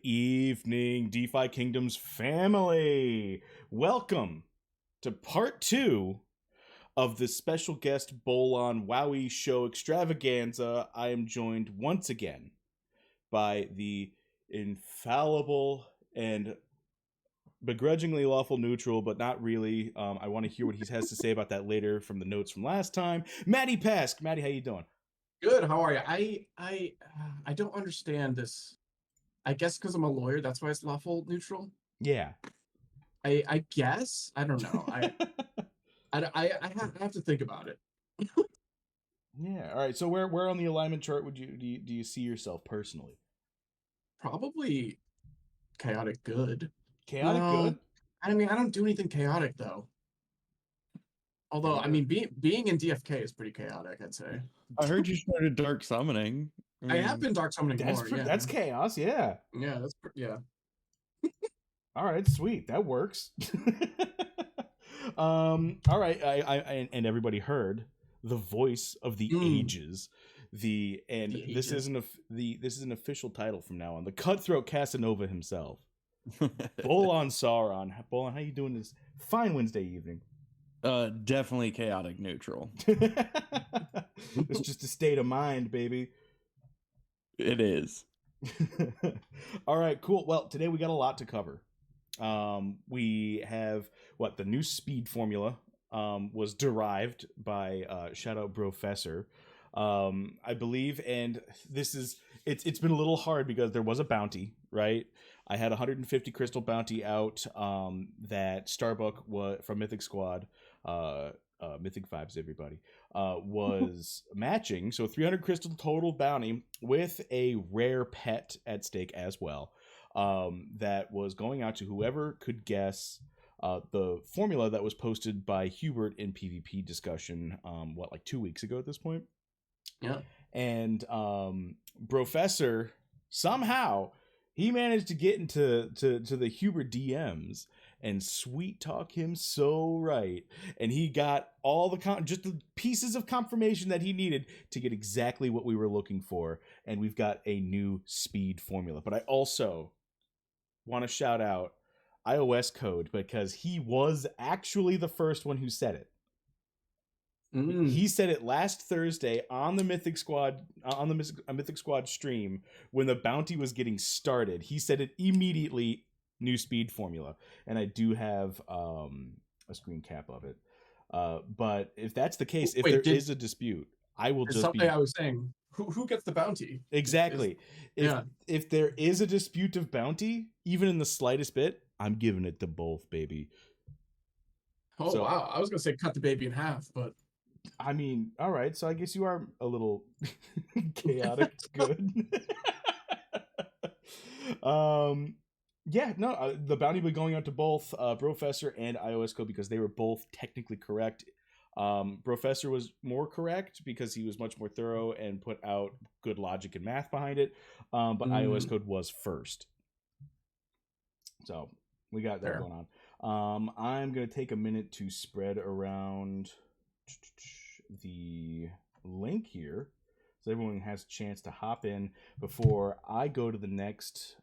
evening, DeFi Kingdoms family. Welcome to part 2 of the special guest Bolon Wowee show extravaganza. I am joined once again by the infallible and begrudgingly lawful neutral, but not really. I want to hear what he has to say about that later from the notes from last time. Maddie Pask. Maddie, how you doing? Good. How are you? I don't understand this. I guess because I'm a lawyer, that's why it's lawful neutral. Yeah. I guess. I don't know. I have to think about it. Yeah. All right. So where on the alignment chart would do you see yourself personally? Probably chaotic good. Chaotic No, good. I mean I don't do anything chaotic though. Although I mean being in DFK is pretty chaotic, I'd say. I heard you started dark summoning. I have been dark summoning more. Yeah. That's chaos. Yeah. Yeah. Yeah. All right. Sweet. That works. All right. I and everybody heard the voice of the ages. This is an official title from now on. The cutthroat Casanova himself. Bolon Soron. Bolon, how you doing this fine Wednesday evening? Definitely chaotic neutral. It's just a state of mind, baby. It is. All right, cool. Well, today we got a lot to cover. We have the new speed formula was derived by shout out Professor, I believe, and it's been a little hard because there was a bounty, right? I had 150 crystal bounty out that Starbuck was from Mythic Squad, Mythic Vibes, everybody, was matching. So 300 crystal total bounty with a rare pet at stake as well. That was going out to whoever could guess the formula that was posted by Hubert in PvP discussion, 2 weeks ago at this point. Yeah. And Professor, somehow, he managed to get into the Hubert DMs and sweet talk him so right. And he got all just the pieces of confirmation that he needed to get exactly what we were looking for. And we've got a new speed formula. But I also want to shout out iOS Code because he was actually the first one who said it. He said it last Thursday on the Mythic Squad Mythic Squad stream when the bounty was getting started. He said it immediately. New speed formula, and I do have a screen cap of it. But if that's the case, if there is a dispute, I will just something I was saying. Who gets the bounty? Exactly. If there is a dispute of bounty, even in the slightest bit, I'm giving it to both, baby. Oh, wow. I was gonna say cut the baby in half, but I mean, all right. So I guess you are a little chaotic good. Yeah, no, the bounty will be going out to both Professor and iOS Code because they were both technically correct. Professor was more correct because he was much more thorough and put out good logic and math behind it. But iOS Code was first. So we got that going on. I'm going to take a minute to spread around the link here so everyone has a chance to hop in before I go to the next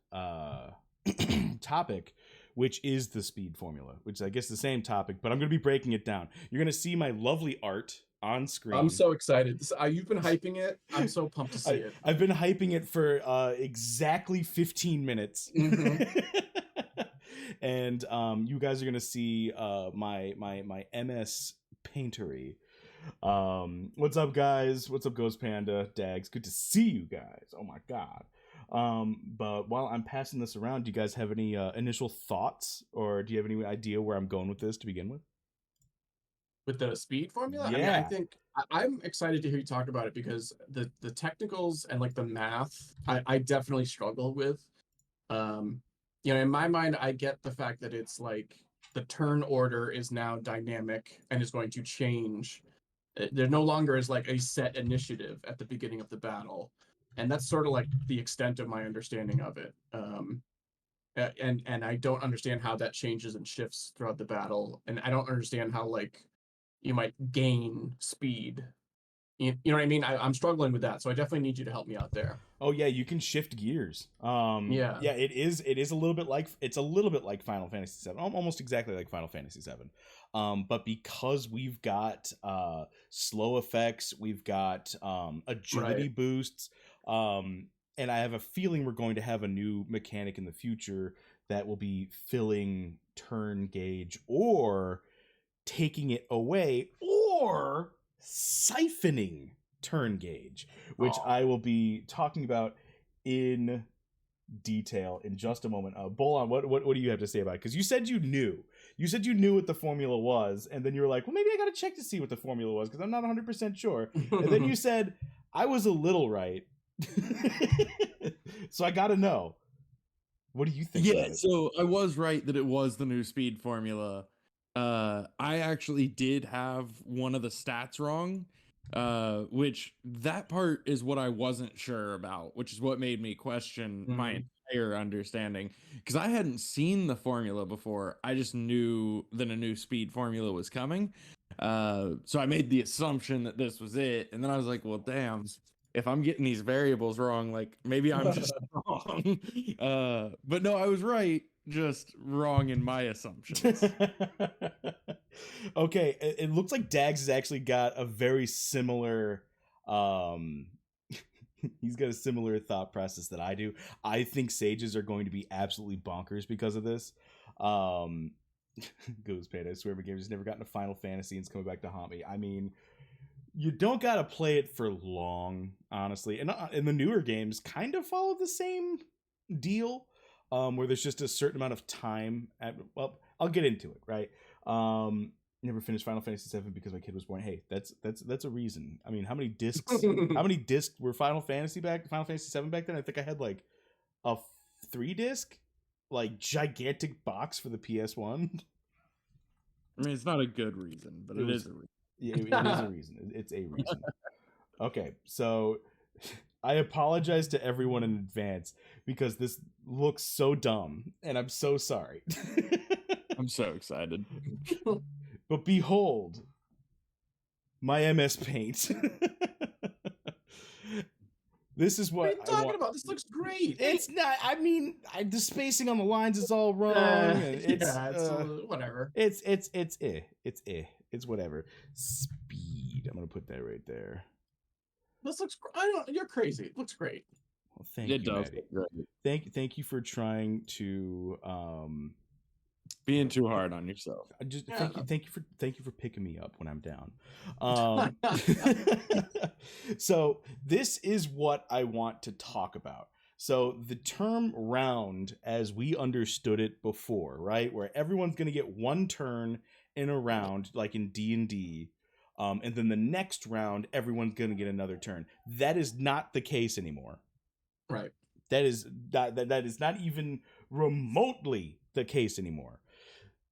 topic, which is the speed formula, which I guess is the same topic, but I'm going to be breaking it down. You're going to see my lovely art on screen. I'm so excited. You've been hyping it. I'm so pumped to see it. I've been hyping it for exactly 15 minutes. And you guys are going to see my MS paintery. What's up, guys? What's up, Ghost Panda, Dags? Good to see you guys. Oh my god. But while I'm passing this around, do you guys have any initial thoughts, or do you have any idea where I'm going with this to begin with? With the speed formula? Yeah. I mean, I think I'm excited to hear you talk about it because the technicals and like the math, I definitely struggle with. In my mind, I get the fact that it's like the turn order is now dynamic and is going to change. There no longer is like a set initiative at the beginning of the battle. And that's sort of like the extent of my understanding of it. And I don't understand how that changes and shifts throughout the battle. And I don't understand how like you might gain speed You know what I mean? I'm struggling with that, so I definitely need you to help me out there. Oh yeah, you can shift gears. Yeah. Yeah, it is a little bit like Final Fantasy 7, almost exactly like Final Fantasy 7. But because we've got slow effects, we've got agility boosts, and I have a feeling we're going to have a new mechanic in the future that will be filling turn gauge or taking it away or siphoning turn gauge, which I will be talking about in detail in just a moment. Bolon, what do you have to say about it? Because you said you knew what the formula was, and then you were like, well, maybe I gotta check to see what the formula was because I'm not 100% sure. And then you said I was a little right. So I gotta know, what do you think about it? So I was right that it was the new speed formula. I actually did have one of the stats wrong, which that part is what I wasn't sure about, which is what made me question my entire understanding, because I hadn't seen the formula before. I just knew that a new speed formula was coming. So I made the assumption that this was it, and then I was like, well, damn, if I'm getting these variables wrong, like maybe I'm just wrong. But no, I was right, just wrong in my assumptions. Okay, it looks like Dags has actually got a very similar he's got a similar thought process that I do. I think sages are going to be absolutely bonkers because of this. Goes paid. I swear, my game just never gotten a Final Fantasy and it's coming back to haunt me. I mean, you don't gotta play it for long, honestly. And the newer games kind of follow the same deal, where there's just a certain amount of time. Well, I'll get into it, right? Never finished Final Fantasy 7 because my kid was born. Hey, that's a reason. I mean, how many discs? How many discs were Final Fantasy 7 back then? I think I had like a 3-disc, like gigantic box for the PS1. I mean, it's not a good reason, but it is a reason. Yeah, it is a reason. It's a reason. Okay, so I apologize to everyone in advance because this looks so dumb, and I'm so sorry. I'm so excited. But behold, my MS Paint. This is what are you talking about? This looks great. It's not. I mean, the spacing on the lines is all wrong. It's whatever. It's whatever. Speed. I'm gonna put that right there. This looks. You're crazy. It looks great. Well, thank you, Maddie. Thank you for trying to being too hard on yourself. Thank you for picking me up when I'm down. So this is what I want to talk about. So the term round, as we understood it before, right, where everyone's going to get one turn in a round, like in D&D, and then the next round, everyone's going to get another turn. That is not the case anymore. Right. That is not even remotely the case anymore.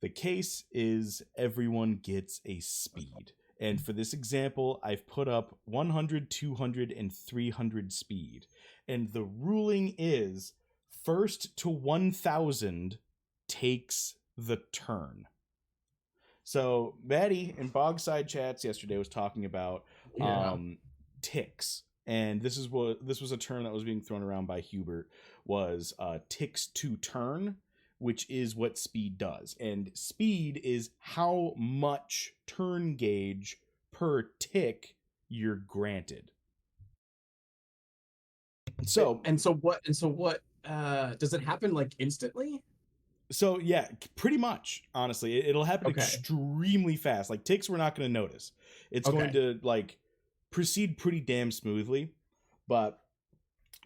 The case is everyone gets a speed. And for this example, I've put up 100, 200, and 300 speed. And the ruling is first to 1,000 takes the turn. So Maddie in Bogside Chats yesterday was talking about ticks. And this was a term that was being thrown around by Hubert, was ticks to turn, which is what speed does. And speed is how much turn gauge per tick you're granted. So what does it happen like instantly? So yeah, pretty much, honestly. It'll happen extremely fast. Like ticks we're not going to notice. It's going to like proceed pretty damn smoothly. But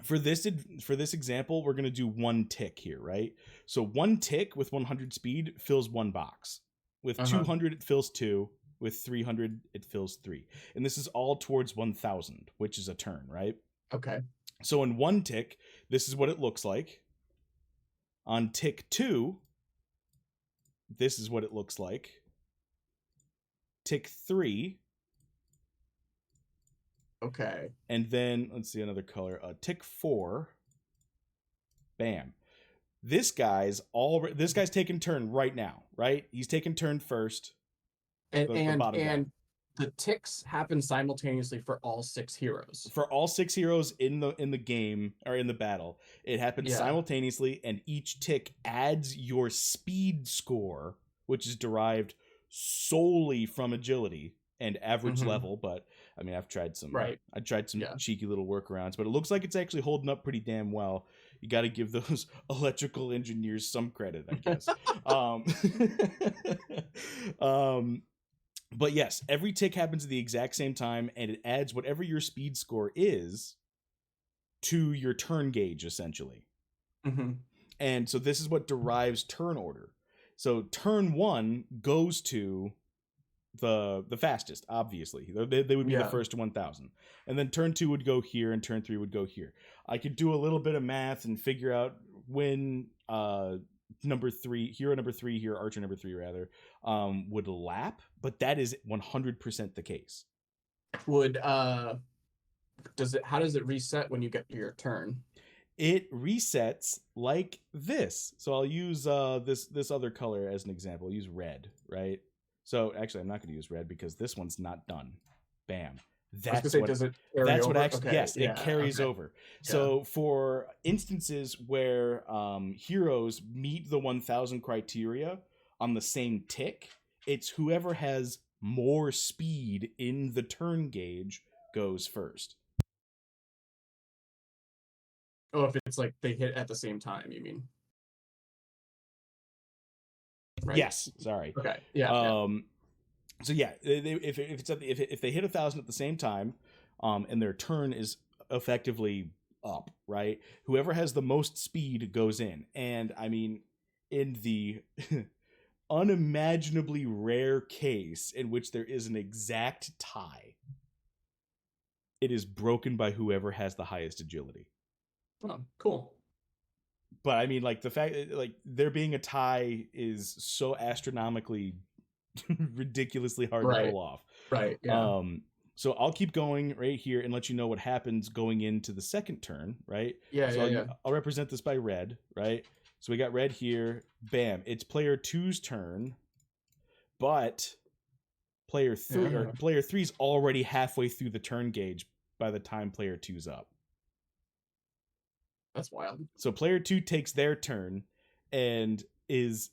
for this example, we're going to do one tick here, right? So one tick with 100 speed fills one box. With 200, it fills 2. With 300, it fills 3. And this is all towards 1,000, which is a turn, right? Okay. So in one tick, this is what it looks like. On tick 2, this is what it looks like. Tick 3. Okay. And then, let's see another color. Tick 4. Bam. This guy's taking turn right now, right? He's taking turn first. And the ticks happen simultaneously for all 6 heroes. For all 6 heroes in the game or in the battle, it happens simultaneously, and each tick adds your speed score, which is derived solely from agility and average level. But I mean, I've tried some cheeky little workarounds, but it looks like it's actually holding up pretty damn well. You got to give those electrical engineers some credit, I guess. But yes, every tick happens at the exact same time, and it adds whatever your speed score is to your turn gauge, essentially. And so this is what derives turn order. So turn 1 goes to the fastest, obviously. They would be the first to 1,000. And then turn 2 would go here, and turn 3 would go here. I could do a little bit of math and figure out when hero number 3 here, archer number 3 rather, would lap, but that is 100% the case. Would how does it reset when you get to your turn? It resets like this. So I'll use this other color as an example. I'll use red, right? So actually I'm not going to use red because this one's not done. Bam. That's what actually, yes, it carries over. So for instances where heroes meet the 1,000 criteria on the same tick, it's whoever has more speed in the turn gauge goes first. Oh, if it's like they hit at the same time, you mean? Right? Yes. Sorry. Okay. So yeah, if they hit 1,000 at the same time, and their turn is effectively up, right? Whoever has the most speed goes in, and I mean, in the unimaginably rare case in which there is an exact tie, it is broken by whoever has the highest agility. Oh, cool. But I mean, like the fact, like there being a tie is so astronomically ridiculously hard to pull off. Right. Yeah. So I'll keep going right here and let you know what happens going into the second turn, right? I'll represent this by red, right? So we got red here. Bam. It's player 2's turn, but player 3's already halfway through the turn gauge by the time player 2's up. That's wild. So player 2 takes their turn and is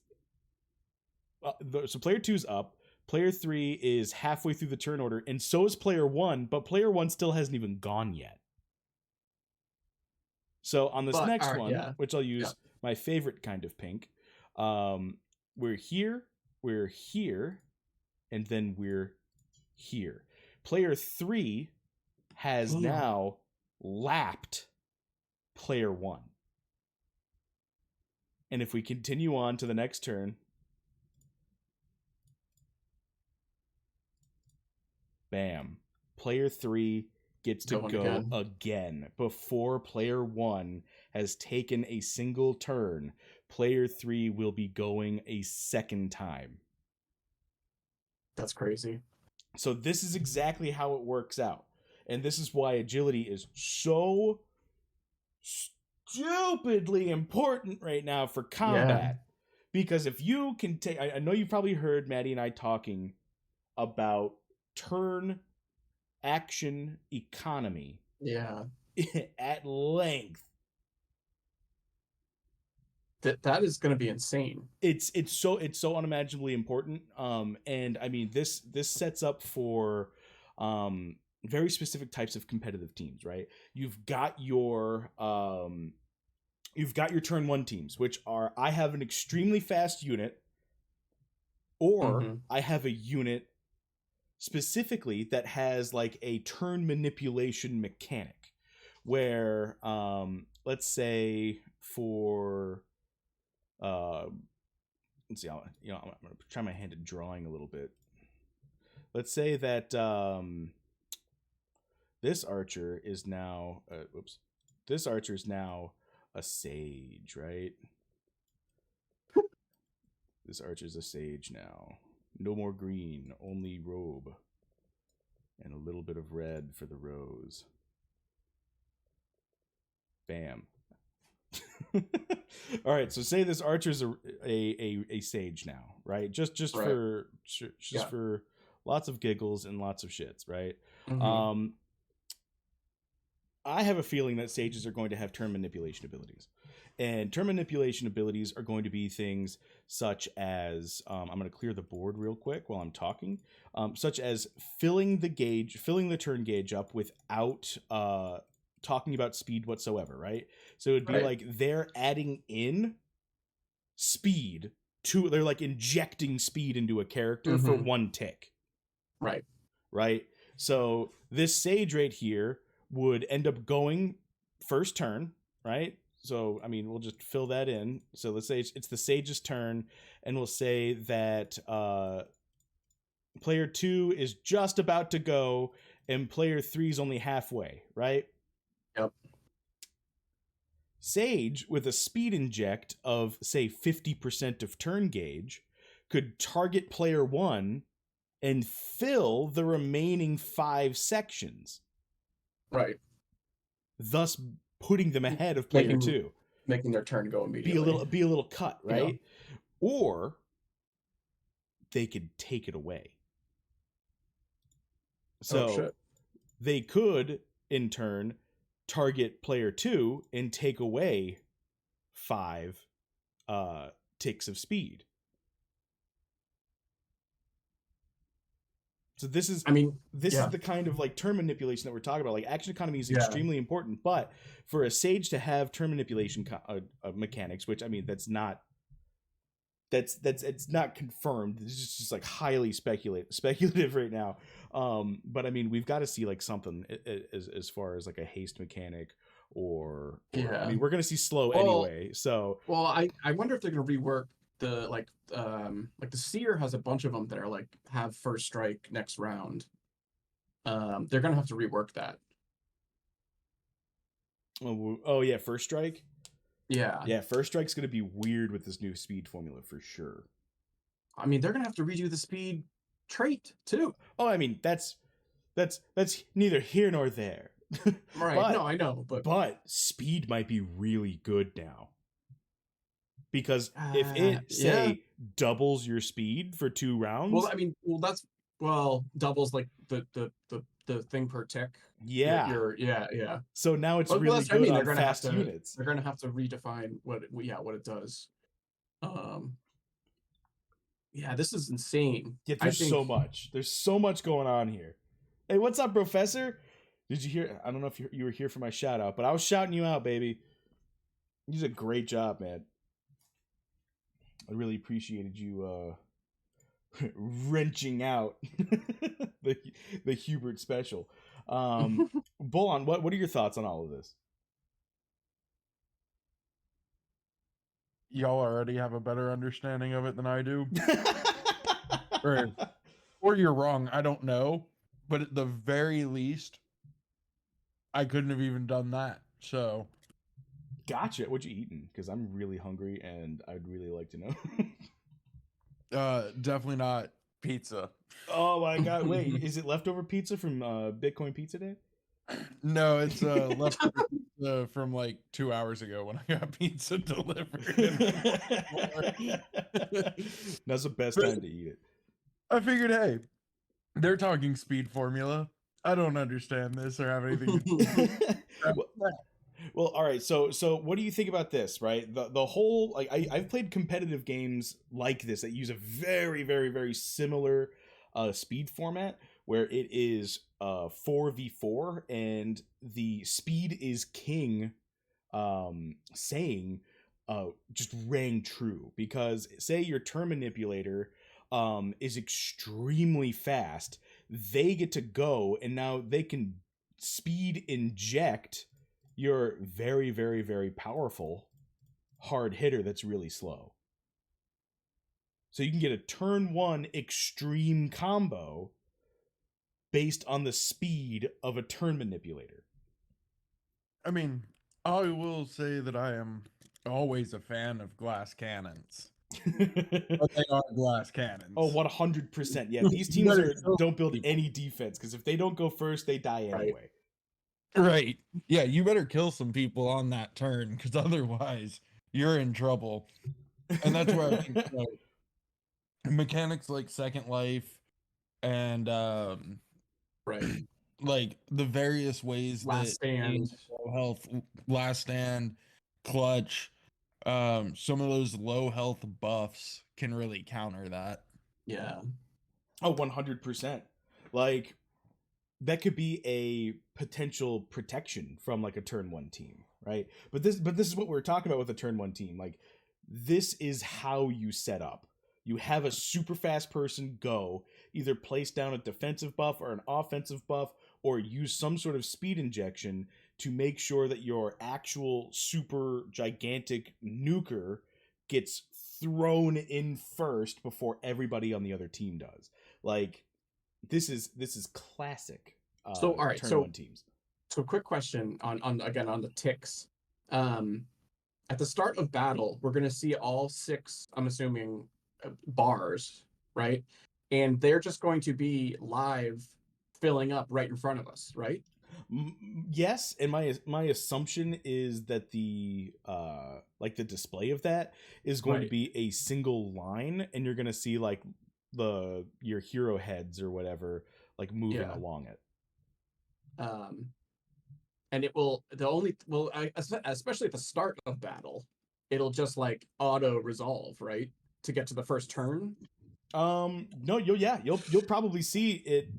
so player 2's up, player 3 is halfway through the turn order, and so is player 1, but player 1 still hasn't even gone yet. So on this next one, which I'll use my favorite kind of pink, we're here, and then we're here. Player 3 has now lapped player 1. And if we continue on to the next turn, bam. Player 3 gets to go again before player 1 has taken a single turn. Player 3 will be going a second time. That's crazy. So this is exactly how it works out. And this is why agility is so stupidly important right now for combat. Because if you can take... I know you've probably heard Maddie and I talking about turn action economy at length. That is going to be insane. It's so unimaginably important. And I mean this sets up for very specific types of competitive teams, right? You've got your turn 1 teams, which are I have an extremely fast unit, or I have a unit specifically that has like a turn manipulation mechanic where let's say for let's see, I'm gonna try my hand at drawing a little bit. Let's say that this archer is now this archer is now a sage, right? This archer's a sage now. No more green, only robe. And a little bit of red for the rose. Bam. All right, so say this archer's a sage now, right? Just for lots of giggles, and lots of shits, right? Mhm. I have a feeling that sages are going to have turn manipulation abilities. And turn manipulation abilities are going to be things such as I'm going to clear the board real quick while I'm talking, such as filling the turn gauge up without talking about speed whatsoever, right? So it would be Right. like they're adding in speed they're like injecting speed into a character for Mhm. one tick, Right. right? So this sage right here would end up going first turn, right? So, I mean, we'll just fill that in. So let's say it's the sage's turn, and we'll say that player 2 is just about to go, and player 3 is only halfway, right? Yep. Sage, with a speed inject of, say, 50% of turn gauge, could target player 1 and fill the remaining 5 sections, Right. thus putting them ahead of player Making 2. making their turn go immediately. Be a little cut, You know? right? Or they could take it away. So Oh shit. they could, in turn, target player 2 and take away 5 ticks of speed. So this is the kind of like turn manipulation that we're talking about. Like action economy is extremely important, but for a sage to have turn manipulation mechanics, which I mean it's not confirmed. It's just like highly speculative right now. But I mean we've got to see like something as far as like a haste mechanic or I mean we're gonna see slow anyway. So I wonder if they're gonna rework the like the seer has a bunch of them that are like have first strike next round. They're gonna have to rework that. Oh yeah, first strike. Yeah, first strike's gonna be weird with this new speed formula for sure. I mean they're gonna have to redo the speed trait too. Oh, I mean that's neither here nor there. Right. No, I know, but speed might be really good now. Because if it doubles your speed for 2 rounds. Well, I mean, doubles like the thing per tick. Yeah. Yeah. So now it's really good on fast units. They're gonna have to redefine what it does. Yeah, this is insane. Yeah, so much. There's so much going on here. Hey, what's up, Professor? Did you hear? I don't know if you were here for my shout out, but I was shouting you out, baby. You did a great job, man. I really appreciated you wrenching out the Hubert special. Bolon, what are your thoughts on all of this? Y'all already have a better understanding of it than I do. or you're wrong, I don't know. But at the very least, I couldn't have even done that. So gotcha. What you eating? Because I'm really hungry and I'd really like to know. Definitely not pizza. Oh my god! Wait, is it leftover pizza from Bitcoin Pizza Day? No, it's leftover pizza from like 2 hours ago when I got pizza delivered. That's the best time to eat it. I figured, hey, they're talking speed formula. I don't understand this or have anything to do. Well, all right. So what do you think about this? Right, the whole like I've played competitive games like this that use a very very very similar speed format where it is 4v4 and the speed is king saying just rang true, because say your turn manipulator is extremely fast, they get to go and now they can speed inject your very very very powerful hard hitter that's really slow. So you can get a turn 1 extreme combo based on the speed of a turn manipulator. I mean, I will say that I am always a fan of glass cannons. But they are glass cannons. Oh, 100%. Yeah, these teams don't build any defense, because if they don't go first, they die anyway. Right. Yeah, you better kill some people on that turn, because otherwise you're in trouble. And that's where I think mechanics like Second Life and Right. like the various ways Last that stand. low health, last stand, clutch, some of those low health buffs can really counter that. Yeah. Oh, 100%. Like, that could be a potential protection from like a turn one team, right? But this is what we're talking about with a turn one team. Like, this is how you set up. You have a super fast person go, either place down a defensive buff or an offensive buff, or use some sort of speed injection to make sure that your actual super gigantic nuker gets thrown in first before everybody on the other team does. Like, this is classic So all right, turn so one teams. So quick question on again on the ticks. At the start of battle, we're going to see all 6, I'm assuming, bars, right? And they're just going to be live filling up right in front of us, right? Yes, and my assumption is that the like the display of that is going to Right. be a single line, and you're going to see like your hero heads or whatever like moving Yeah. along it. And it will especially at the start of battle, it'll just like auto resolve, right? To get to the first turn. No, you'll probably see it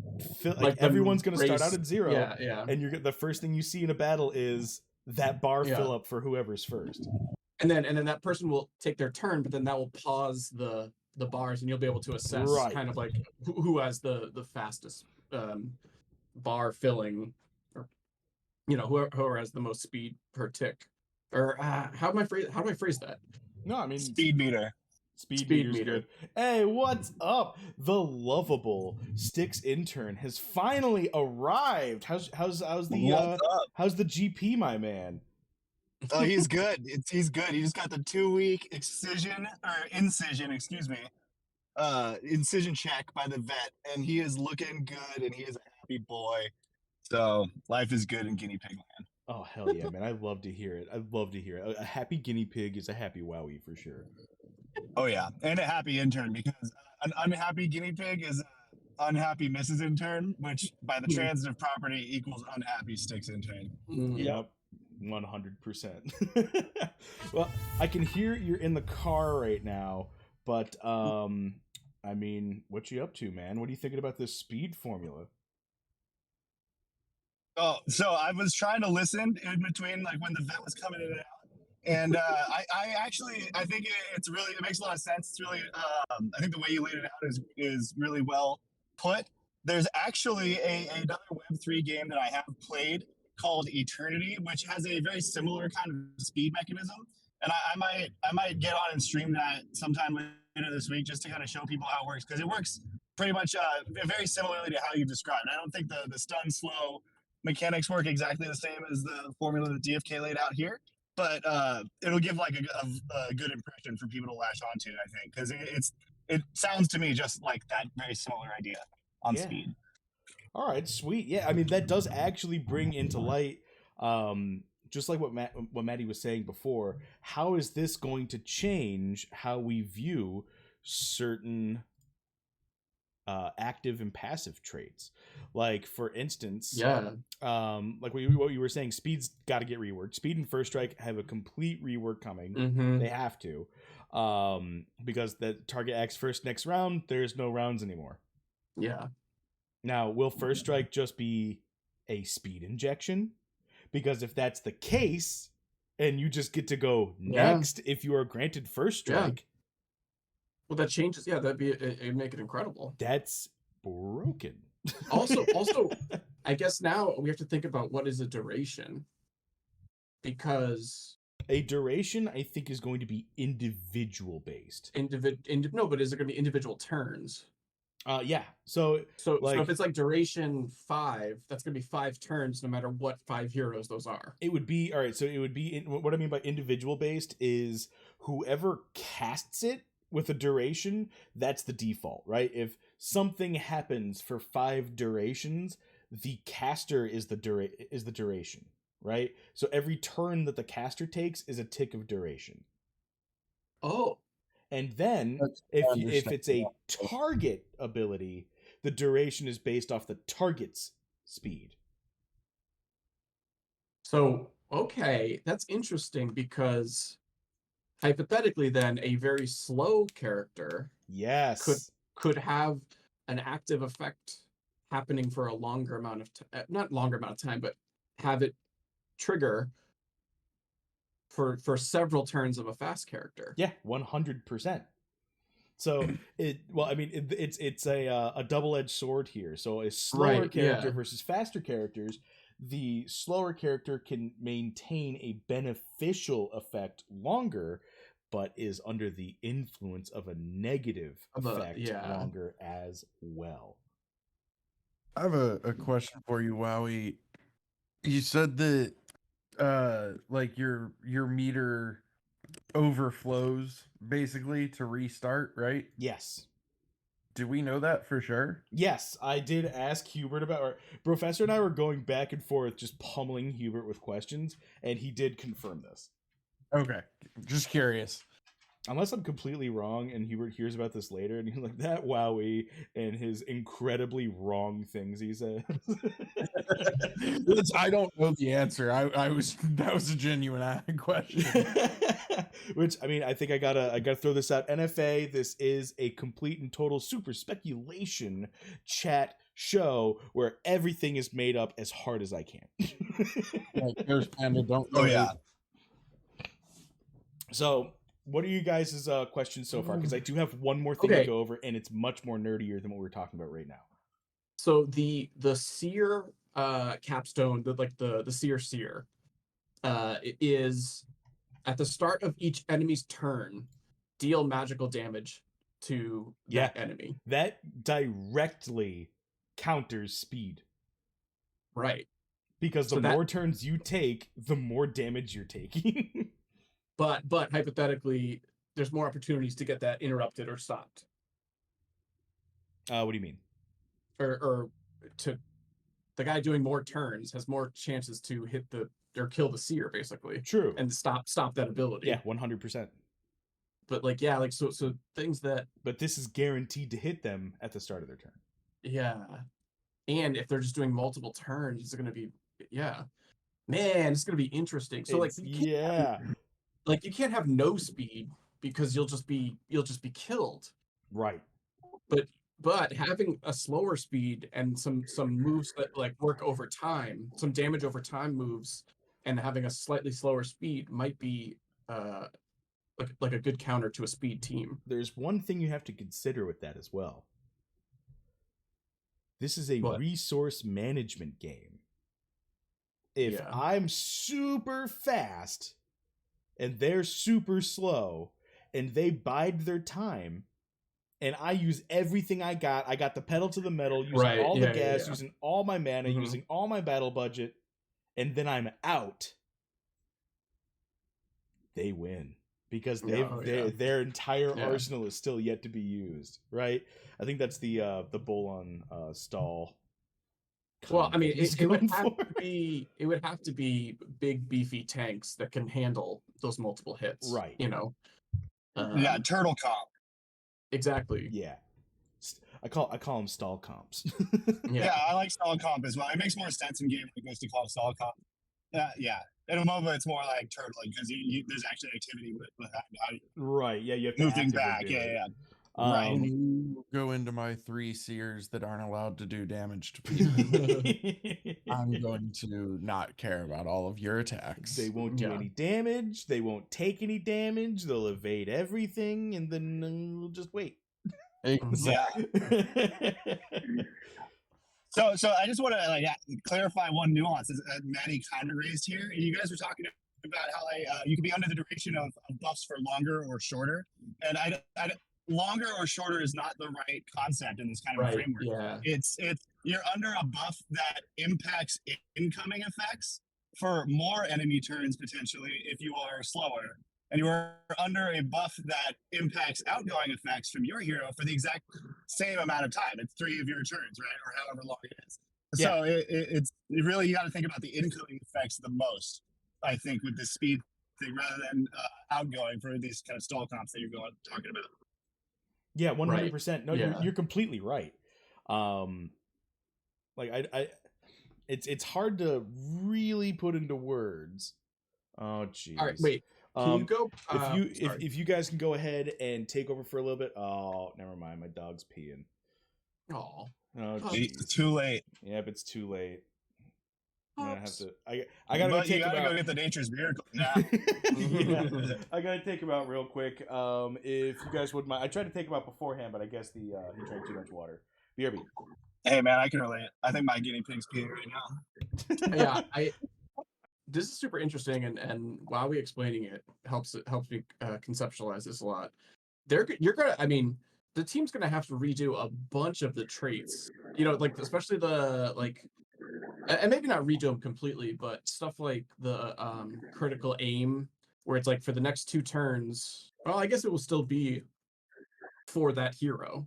like the everyone's going to start race- out at 0, Yeah. and the first thing you see in a battle is that bar Yeah. fill up for whoever's first. And then that person will take their turn, but then that will pause the bars, and you'll be able to assess Right. kind of like who has the fastest bar filling, or whoever has the most speed per tick, or how do I phrase that? No, I mean Speed meter. Speed Speed meter's meter. good. Hey, what's up? The lovable StyxIntern has finally arrived. How's What's up? the GP, my man? Oh, he's good. He's good. He just got the 2-week incision check by the vet, and he is looking good, and he is a happy boy. So life is good in guinea pig land. Oh hell yeah, man! I love to hear it. A happy guinea pig is a happy Wowee for sure. Oh yeah, and a happy intern, because an unhappy guinea pig is unhappy Mrs. Intern, which by the transitive property equals unhappy StyxIntern. Yep, 100%. Well, I can hear you're in the car right now, but I mean, what you up to, man? What are you thinking about this speed formula? Oh, so I was trying to listen in between, like when the vet was coming in and out. And I think it makes a lot of sense. It's really, I think the way you laid it out is really well put. There's actually another Web3 game that I have played called Eternity, which has a very similar kind of speed mechanism. And I might get on and stream that sometime later this week, just to kind of show people how it works, because it works pretty much very similarly to how you described. I don't think the stun slow mechanics work exactly the same as the formula that DFK laid out here, but it'll give like a good impression for people to latch onto, I think, because it sounds to me just like that very similar idea on speed. All right, sweet. Yeah, I mean, that does actually bring into light, just like what Maddie was saying before, how is this going to change how we view certain active and passive traits? Like, for instance, like what you were saying, speed's got to get reworked. Speed and first strike have a complete rework coming. Mm-hmm. They have to, because the target acts first next round. There's no rounds anymore. Yeah. Now, will first strike just be a speed injection? Because if that's the case, and you just get to go next if you are granted first strike. Well, that changes. Yeah, it'd make it incredible. That's broken. Also, I guess now we have to think about what is a duration, a duration, I think, is going to be individual based. No, but is it going to be individual turns? Yeah. So if it's like duration 5, that's going to be 5 turns, no matter what 5 heroes those are. It would be all right. So it would be what I mean by individual based is whoever casts it with a duration, that's the default, right? If something happens for 5 durations, the caster is the duration, right? So every turn that the caster takes is a tick of duration. Oh. And then if it's a target ability, the duration is based off the target's speed. So, okay, that's interesting because hypothetically then a very slow character Yes. could have an active effect happening for a longer amount of not longer amount of time, but have it trigger for several turns of a fast character. Yeah, 100%. So it's a double-edged sword here. So a slower Right, character yeah. versus faster characters, the slower character can maintain a beneficial effect longer, but is under the influence of a negative effect longer as well. I have a question for you, Wowee. You said that like your meter overflows basically to restart, right? Yes. Do we know that for sure? Yes, I did ask Hubert about, or Professor and I were going back and forth just pummeling Hubert with questions, and he did confirm this. Okay. Just curious. Unless I'm completely wrong and Hubert hears about this later and he's like, that Wowee and his incredibly wrong things he says. I don't know the answer. That was a genuine question. Which, I mean, I think I gotta throw this out. NFA, this is a complete and total super speculation chat show where everything is made up as hard as I can. There's Panda, don't go. Oh yeah. So, what are you guys' questions so far? Because I do have one more thing to go over, and it's much more nerdier than what we're talking about right now. So the seer capstone, the seer is at the start of each enemy's turn, deal magical damage to that enemy. That directly counters speed. Right. Because the more turns you take, the more damage you're taking. But hypothetically, there's more opportunities to get that interrupted or stopped. What do you mean? Or to the guy doing more turns has more chances to hit or kill the seer, basically. True. And stop that ability. Yeah, 100%. But so things that. But this is guaranteed to hit them at the start of their turn. Yeah. And if they're just doing multiple turns, it's gonna be man, it's gonna be interesting. So you can't have no speed because you'll just be killed. Right. But having a slower speed and some moves that like work over time, some damage over time moves, and having a slightly slower speed might be like a good counter to a speed team. There's one thing you have to consider with that as well. This is a resource management game. If I'm super fast and they're super slow and they bide their time and I use everything I got the pedal to the metal, using all the gas, using all my mana, using all my battle budget, and then I'm out, they win. Because their entire arsenal is still yet to be used, right? I think that's the Bolon stall. Well, I mean, it would have to be big beefy tanks that can handle those multiple hits, right? Turtle comp. Exactly. Yeah, I call them stall comps. Yeah, I like stall comp as well. It makes more sense in game like this to call stall comp. Yeah. In a MOBA, it's more like turtling because there's actually activity with that. Right. Yeah. You have to moving back. Yeah. Right. Go into my 3 seers that aren't allowed to do damage to people. I'm going to not care about all of your attacks. They won't do any damage. They won't take any damage. They'll evade everything, and then we'll just wait. Exactly. So I just want to clarify one nuance that Maddie kind of raised here. You guys were talking about how you can be under the duration of buffs for longer or shorter, and I longer or shorter is not the right concept in this kind of framework. Yeah. It's you're under a buff that impacts incoming effects for more enemy turns potentially if you are slower, and you are under a buff that impacts outgoing effects from your hero for the exact same amount of time. It's 3 of your turns, right, or however long it is. So it's really, you got to think about the incoming effects the most, I think, with the speed thing rather than outgoing for these kind of stall comps that you're talking about. Yeah, 100%. No, you're completely right. Like it's hard to really put into words. Oh jeez. All right, wait. Can you go? If you guys can go ahead and take over for a little bit. Oh, never mind. My dog's peeing. Oh, Oh, It's too late. Yep, it's too late. I'm gonna have Oops. to. I gotta But take you gotta him go out. get the nature's miracle now. Yeah, I gotta take him out real quick. If you guys wouldn't mind, I tried to take him out beforehand, but I guess he drank too much water. BRB. Hey man, I can relate. I think my guinea pig's peeing right now. Yeah, this is super interesting, and while we explaining it helps me conceptualize this a lot. I mean, the team's gonna have to redo a bunch of the traits, like especially the like, and maybe not redo them completely, but stuff like the critical aim, where it's like for the next 2 turns. Well, I guess it will still be for that hero.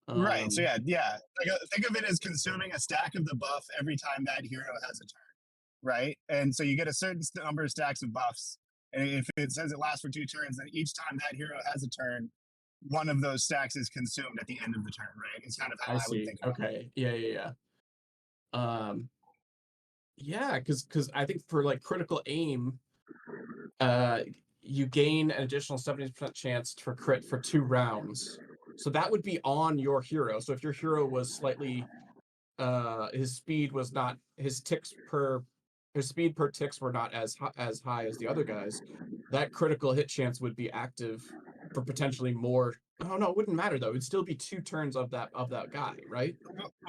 Right. So yeah. Think of it as consuming a stack of the buff every time that hero has a turn. Right. And so you get a certain number of stacks of buffs. And if it says it lasts for 2 turns, then each time that hero has a turn, one of those stacks is consumed at the end of the turn. Right. It's kind of how I would think about it. Okay. Yeah. Yeah, because I think for like critical aim, you gain an additional 70% chance for crit for 2 rounds. So that would be on your hero. So if your hero was slightly, his speed was not, his speed per ticks were not as high as the other guys, that critical hit chance would be active for potentially more. Oh no, it wouldn't matter though. It'd still be 2 turns of that guy, right?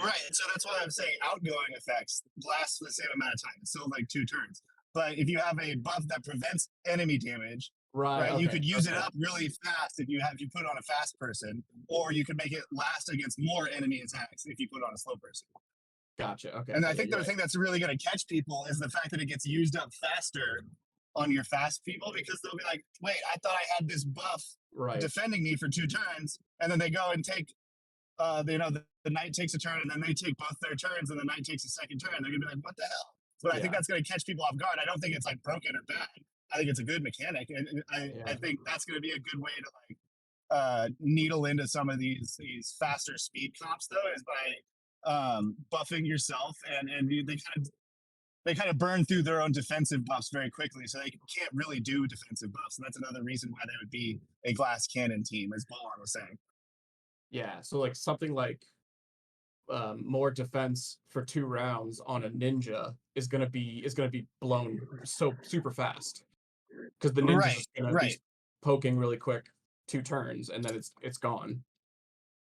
Right. So that's why I'm saying outgoing effects last the same amount of time. It's still like 2 turns. But if you have a buff that prevents enemy damage, right, Okay, you could use it up really fast if you put it on a fast person, or you could make it last against more enemy attacks if you put it on a slow person. Gotcha. Okay. And I think the thing that's really going to catch people is the fact that it gets used up faster on your fast people, because they'll be like, wait, I thought I had this buff defending me for 2 turns, and then they go and take the knight takes a turn, and then they take both their turns, and the knight takes a second turn. They're gonna be like, what the hell? But I think that's gonna catch people off guard. I don't think it's like broken or bad. I think it's a good mechanic, and I think that's gonna be a good way to like needle into some of these faster speed comps, though, is by buffing yourself, and they kind of burn through their own defensive buffs very quickly, so they can't really do defensive buffs. And that's another reason why they would be a glass cannon team, as Bolon was saying. Yeah, so like something like more defense for 2 rounds on a ninja is gonna be blown so super fast, because the ninja is gonna be poking really quick 2 turns, and then it's gone.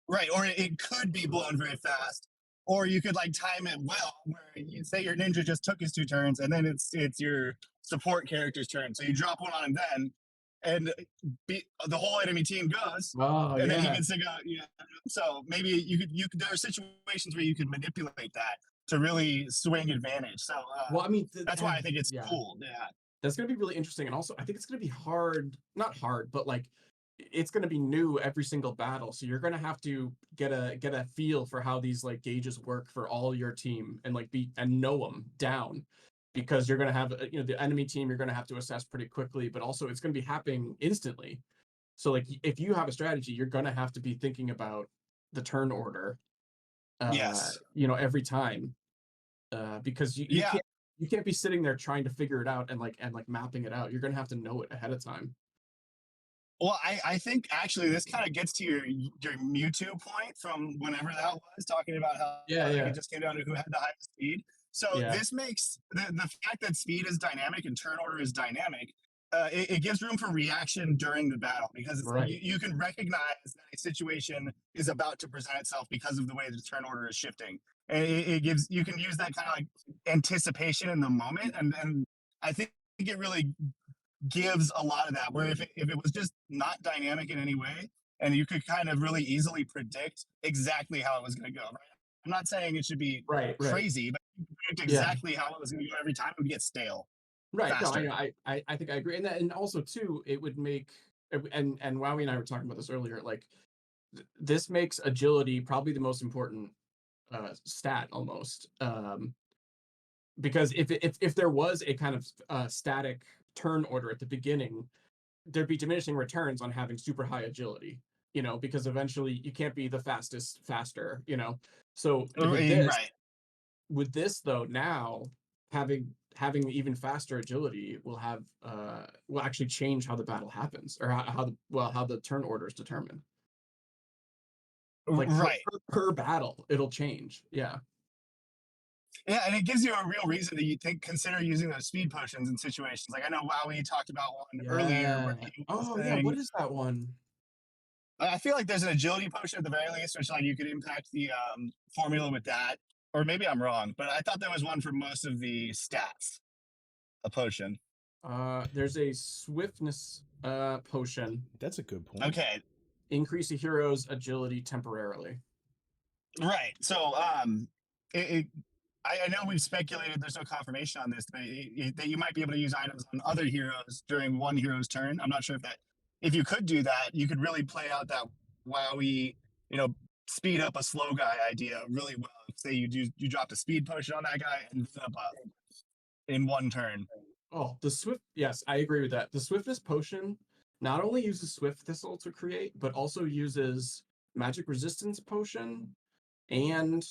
Right, or it could be blown very fast, or you could like time it well, where you say your ninja just took his 2 turns, and then it's your support character's turn. So you drop one on him then, and the whole enemy team goes, and then he gets to go. Yeah. So maybe you could. There are situations where you could manipulate that to really swing advantage. So well, I mean, that's why I think it's cool. Yeah, that's gonna be really interesting, and also I think it's gonna be not hard, but like it's gonna be new every single battle. So you're gonna have to get a feel for how these like gauges work for all your team, and like know them down. Because you're going to have, the enemy team, you're going to have to assess pretty quickly, but also it's going to be happening instantly. So like, if you have a strategy, you're going to have to be thinking about the turn order, every time, because you can't be sitting there trying to figure it out and mapping it out. You're going to have to know it ahead of time. Well, I think actually this kind of gets to your Mewtwo point from whenever that was, talking about how it just came down to who had the highest speed. So this makes the fact that speed is dynamic and turn order is dynamic, it gives room for reaction during the battle, because you can recognize that a situation is about to present itself because of the way the turn order is shifting. And you can use that kind of like anticipation in the moment, and I think it really gives a lot of that, where if it was just not dynamic in any way, and you could kind of really easily predict exactly how it was going to go, right? I'm not saying it should be crazy, but exactly how it was going to go every time, it would get stale. Right. Faster. No, I think I agree. And also too, it would make, and Wowee and I were talking about this earlier, like this makes agility probably the most important stat almost. Because if there was a kind of static turn order at the beginning, there'd be diminishing returns on having super high agility, because eventually you can't be the fastest faster, So Right. with this though, now having even faster agility will actually change how the battle happens, or how the turn order is determined. Like Right. per battle, it'll change. Yeah. Yeah, and it gives you a real reason to consider using those speed potions in situations. Like I know Wowee talked about one earlier. Where he was Yeah. saying, What is that one? I feel like there's an agility potion at the very least, which like you could impact the formula with that. Or maybe I'm wrong, but I thought there was one for most of the stats. A potion. There's a swiftness potion. That's a good point. Okay. Increase a hero's agility temporarily. Right. So I know we've speculated, there's no confirmation on this, but that you might be able to use items on other heroes during one hero's turn. I'm not sure if you could do that, you could really play out that Wowee, speed up a slow guy idea really well. Say you dropped a speed potion on that guy and up in one turn. Oh, yes, I agree with that. The swiftness potion not only uses Swift Thistle to create, but also uses magic resistance potion and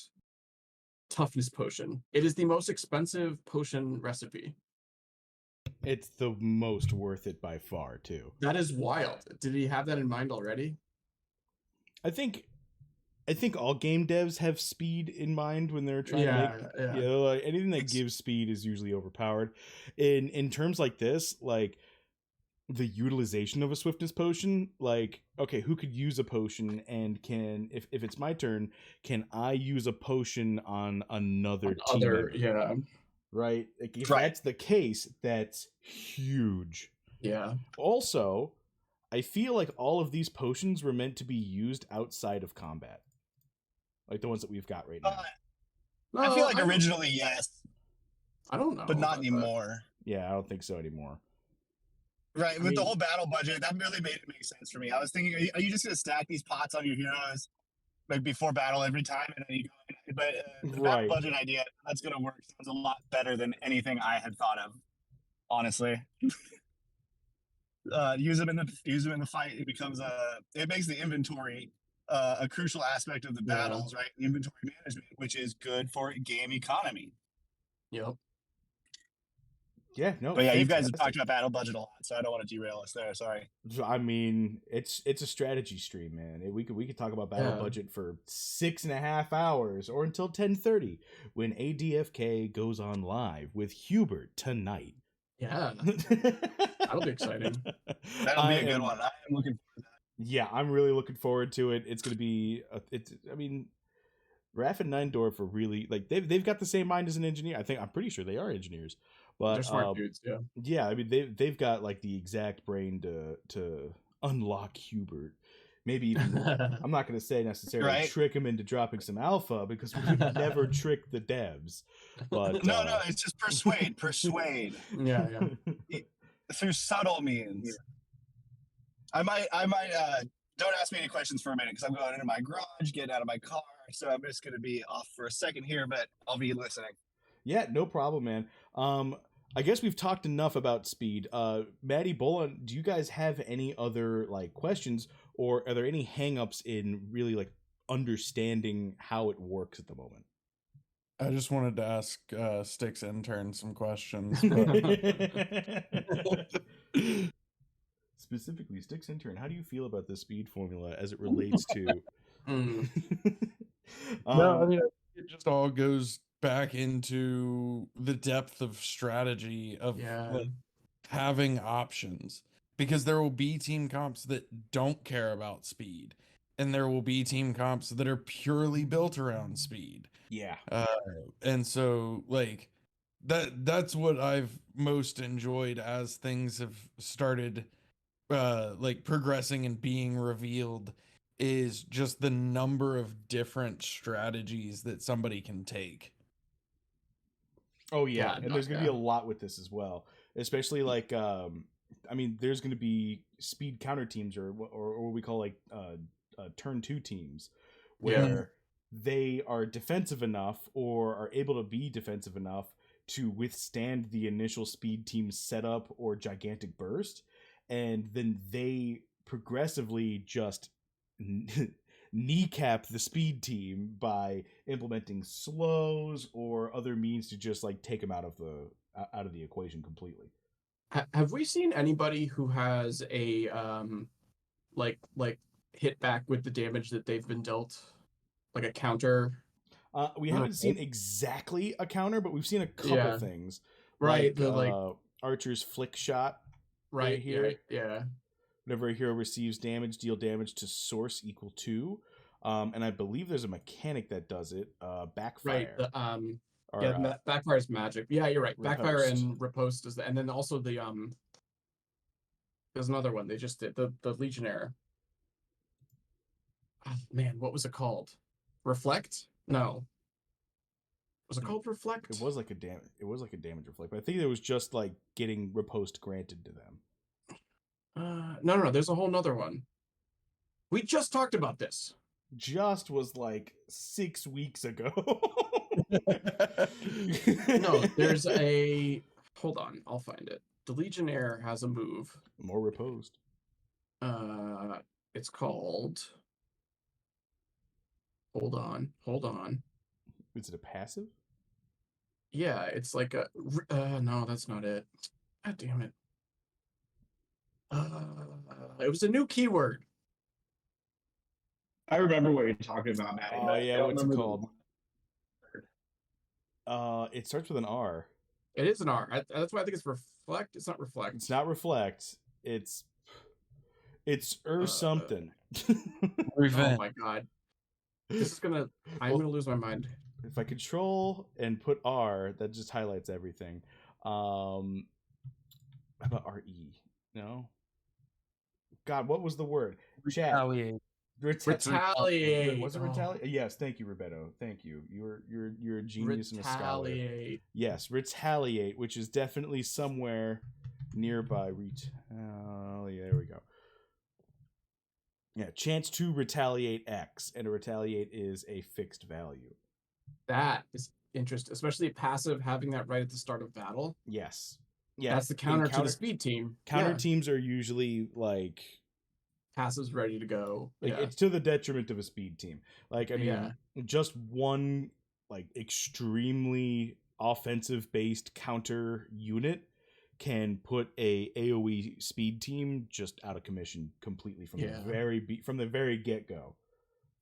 toughness potion. It is the most expensive potion recipe. It's the most worth it by far, too. That is wild. Did he have that in mind already? I think all game devs have speed in mind when they're trying to make like anything that gives speed is usually overpowered. In terms like this, like the utilization of a swiftness potion, like, okay, who could use a potion, and if it's my turn, can I use a potion on another team member? Yeah. Right? Like, if that's the case, that's huge. Yeah. Also, I feel like all of these potions were meant to be used outside of combat. Like the ones that we've got right now. I feel like originally, yes. I don't know. But not anymore. Yeah, I don't think so anymore. Right, with the whole battle budget, that really made it make sense for me. I was thinking, are you just going to stack these pots on your heroes like before battle every time, and then you go? But the battle budget idea, that's going to work. Sounds a lot better than anything I had thought of, honestly. Use them in the fight. It makes the inventory a crucial aspect of the battles, right? Inventory management, which is good for game economy. Yep. Yeah, no. But yeah, you guys have talked about battle budget a lot, so I don't want to derail us there. Sorry. I mean, it's a strategy stream, man. We could talk about battle budget for 6.5 hours or until 10:30 when ADFK goes on live with Hubert tonight. Yeah, that'll be exciting. That'll be a good one. I am looking forward to that. Yeah, I'm really looking forward to it. It's gonna be. I mean, Raph and Neindorf are really like they've got the same mind as an engineer. I'm pretty sure they are engineers. But they're smart dudes, yeah. Yeah, I mean they've got like the exact brain to unlock Hubert. Maybe even I'm not going to say necessarily trick him into dropping some alpha, because we would never trick the devs. But no, it's just persuade. Yeah. Through subtle means. Yeah. I might. Don't ask me any questions for a minute, because I'm going into my garage, getting out of my car, so I'm just going to be off for a second here, but I'll be listening. Yeah, no problem, man. I guess we've talked enough about speed. Maddie, Bolon, do you guys have any other like questions, or are there any hangups in really like understanding how it works at the moment? I just wanted to ask StyxIntern some questions. Specifically, StyxIntern, how do you feel about the speed formula as it relates to? No, I mean, it just all goes back into the depth of strategy of like, having options, because there will be team comps that don't care about speed, and there will be team comps that are purely built around speed. Yeah. And so like that's what I've most enjoyed as things have started like progressing and being revealed, is just the number of different strategies that somebody can take. Oh yeah, and there's gonna be a lot with this as well, especially like I mean, there's gonna be speed counter teams, or what we call like turn 2 teams, where they are defensive enough or are able to be defensive enough to withstand the initial speed team setup or gigantic burst, and then they progressively just kneecap the speed team by implementing slows or other means to just like take them out of the equation completely. Have we seen anybody who has a like hit back with the damage that they've been dealt, like a counter? We haven't seen exactly a counter, but we've seen a couple things. Right, like Archer's flick shot. Right here. Yeah. Whenever a hero receives damage, deal damage to source equal to. And I believe there's a mechanic that does it. Backfire. Right. Backfire is magic. Yeah, you're right. Riposte. Backfire and riposte is and then also the there's another one they just did, the Legionnaire. Oh, man, what was it called? Reflect? No. Was it called Reflect? It was like a damage damage reflect, but I think it was just like getting riposte granted to them. No. There's a whole nother one. We just talked about this. Just was like 6 weeks ago. No, there's a. Hold on, I'll find it. The Legionnaire has a move. More riposte. It's called. Hold on. Is it a passive? Yeah, it's like a. No, that's not it. God damn it. It was a new keyword. I remember what you're talking about, Maddie. Oh yeah, what's it called? It starts with an R. It is an R. That's why I think it's reflect. It's not reflect. It's not reflect. It's something. Oh my god. This is gonna. I'm gonna lose my mind. If I control and put R, that just highlights everything. How about RE? No. God, what was the word? Retaliate. Retaliate. Was it retaliate? Yes, thank you, Roberto. Thank you. You're a genius and a scholar. Yes, retaliate, which is definitely somewhere nearby. There we go. Yeah, chance to retaliate X, and a retaliate is a fixed value. That is interesting, especially passive having that right at the start of battle. Yes. Yeah, that's the counter to the speed team. Counter teams are usually like passive's ready to go. Like it's to the detriment of a speed team. Like I mean, just one like extremely offensive based counter unit can put a AoE speed team just out of commission completely from the very get go.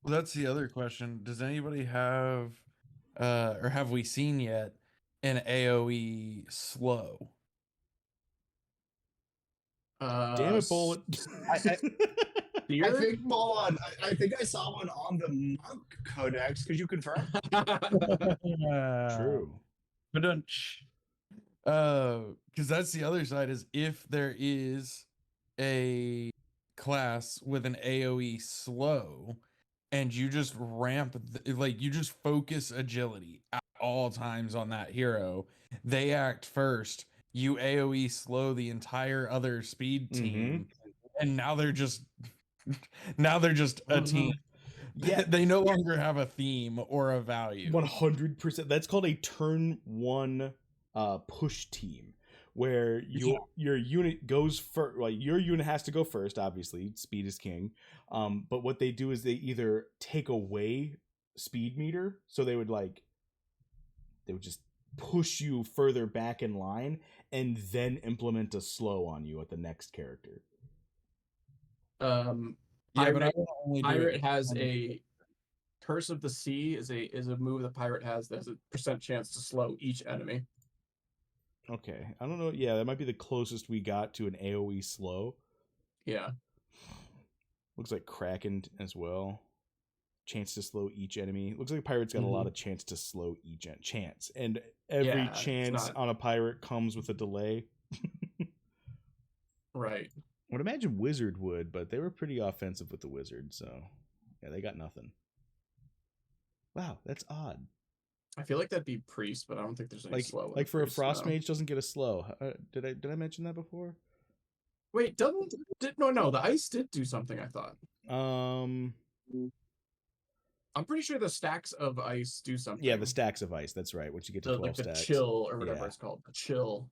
Well, that's the other question. Does anybody have or have we seen yet an AoE slow? Damn it, Bolon. I think Bolon. I think I saw one on the Monk Codex. Could you confirm? True. Because that's the other side is if there is a class with an AoE slow and you just ramp you just focus agility at all times on that hero, they act first, you AoE slow the entire other speed team, and now they're just a team. Yeah, they no longer have a theme or a value. 100%. That's called a turn one push team, where your unit goes first. Like your unit has to go first, obviously. Speed is king. But what they do is they either take away speed meter, so they would just push you further back in line, and then implement a slow on you at the next character. Pirate has a Curse of the Sea is a move the pirate has that has a % chance to slow each enemy. Okay, I don't know. Yeah, that might be the closest we got to an AoE slow. Yeah. Looks like Kraken as well. Chance to slow each enemy. Looks like Pirate's got a lot of chance to slow each chance. And every chance on a pirate comes with a delay. Right. I would imagine Wizard would, but they were pretty offensive with the Wizard, so yeah, they got nothing. Wow, that's odd. I feel like that'd be Priest, but I don't think there's any slow. Like for a Frost Mage doesn't get a slow. Did I mention that before? Wait, no, the ice did do something, I thought. I'm pretty sure the stacks of ice do something. Yeah, the stacks of ice, that's right. Once you get to 12 stacks. The chill or whatever it's called. The chill.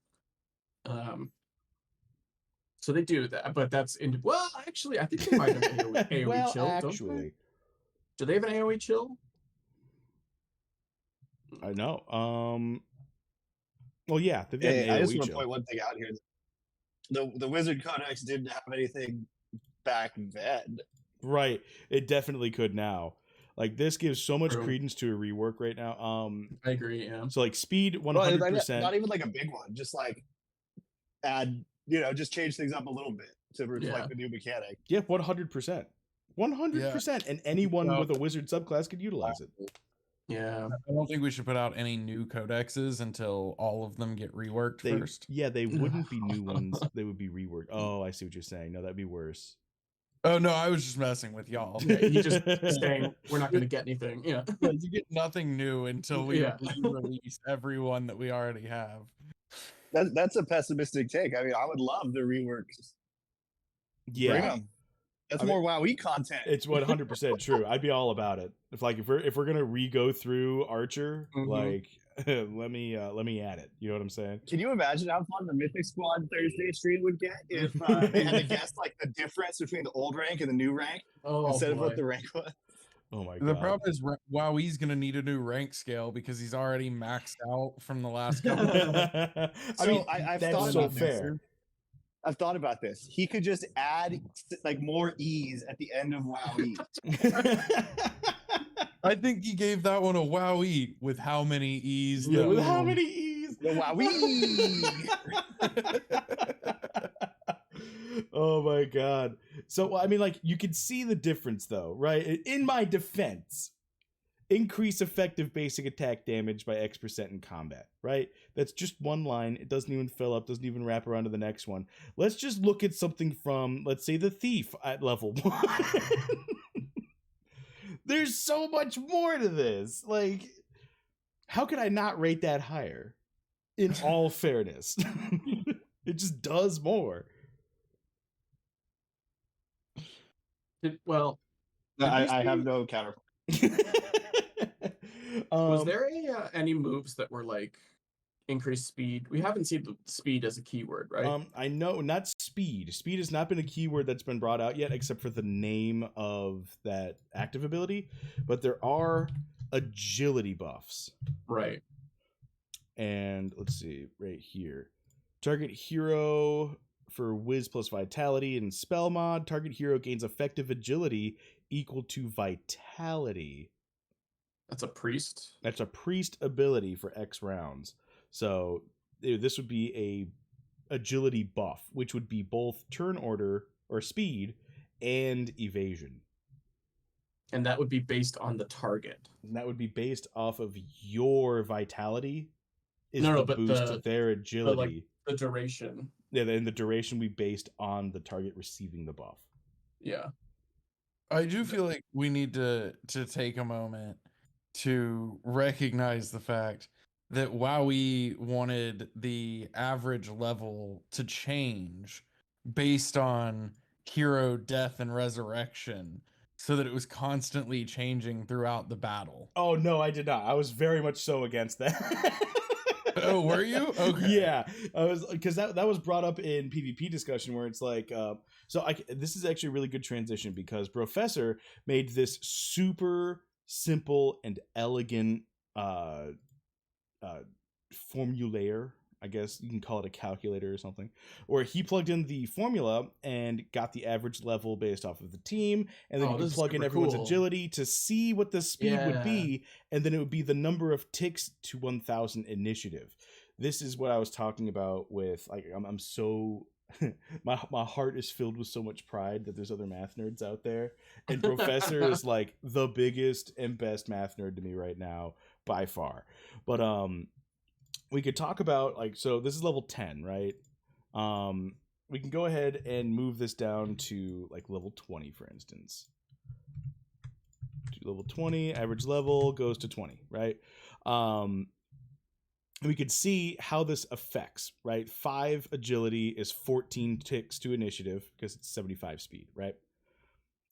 So they do that, but that's well, actually, I think they might have AoE well, chill. Actually, Do they have an AoE chill? I know. Well, yeah, they've got Hey, an I just AoE want to chill. point one thing out here. The Wizard Codex didn't have anything back then. Right. It definitely could now. Like, this gives so much True. credence to a rework right now. I agree. Yeah. So like speed Well, 100%. not even like a big one. Just like add, just change things up a little bit to reflect the new mechanic. Yeah, 100%. 100%. And anyone with a wizard subclass could utilize it. Yeah. I don't think we should put out any new codexes until all of them get reworked first. Yeah, they wouldn't be new ones. They would be reworked. Oh, I see what you're saying. No, that'd be worse. Oh no, I was just messing with y'all. Yeah, you just saying we're not going to get anything. Yeah. Yeah, you get nothing new until we release everyone that we already have. That's a pessimistic take. I mean, I would love the reworks. Yeah. Bring 'em. That's more Wowee content. It's 100% true. I'd be all about it. If we're gonna re-go through Archer, like let me add it. You know what I'm saying? Can you imagine how fun the Mythic Squad Thursday stream would get if they had to guess like the difference between the old rank and the new rank instead of what the rank was? Oh my god. The problem is Wowie's gonna need a new rank scale because he's already maxed out from the last couple. I've thought about this. I've thought about this. He could just add like more E's at the end of Wowee. I think he gave that one a Wowee with how many E's? Yeah, with how many E's? The Wowee. Oh my god. So I mean, like, you can see the difference though, right? In my defense, increase effective basic attack damage by X% in combat, right? That's just one line. It doesn't even fill up, doesn't even wrap around to the next one. Let's just look at something from, let's say, the Thief at level 1. There's so much more to this. Like, how could I not rate that higher? In all fairness. It just does more. I have no counterpoint. Was there any moves that were like increased speed? We haven't seen the speed as a keyword, right? I know, not speed. Speed has not been a keyword that's been brought out yet, except for the name of that active ability. But there are agility buffs. Right. And let's see, right here. Target hero for Wiz plus Vitality and Spell mod. Target hero gains effective agility equal to Vitality. That's a priest. That's a priest ability for X rounds. So this would be a agility buff, which would be both turn order or speed and evasion. And that would be based on the target. And that would be based off of your vitality. But boost to their agility. The duration. Yeah, and the duration will be based on the target receiving the buff. Yeah. I do feel like we need to take a moment to recognize the fact that Wowee wanted the average level to change based on hero death and resurrection so that it was constantly changing throughout the battle. Oh, no, I did not. I was very much so against that. Oh, were you? Okay. Yeah, I was, because that was brought up in PvP discussion where it's like, this is actually a really good transition because Professor made this super simple and elegant formulaire, I guess you can call it a calculator or something, where he plugged in the formula and got the average level based off of the team, and then you could plug in everyone's agility to see what the speed would be, and then it would be the number of ticks to 1,000 initiative. This is what I was talking about with, like, I'm so my heart is filled with so much pride that there's other math nerds out there, and Professor is like the biggest and best math nerd to me right now by far. But we could talk about, like, so this is level 10, right? We can go ahead and move this down to like level 20, for instance. To level 20, average level goes to 20, right? We could see how this affects, right? 5 agility is 14 ticks to initiative because it's 75 speed, right?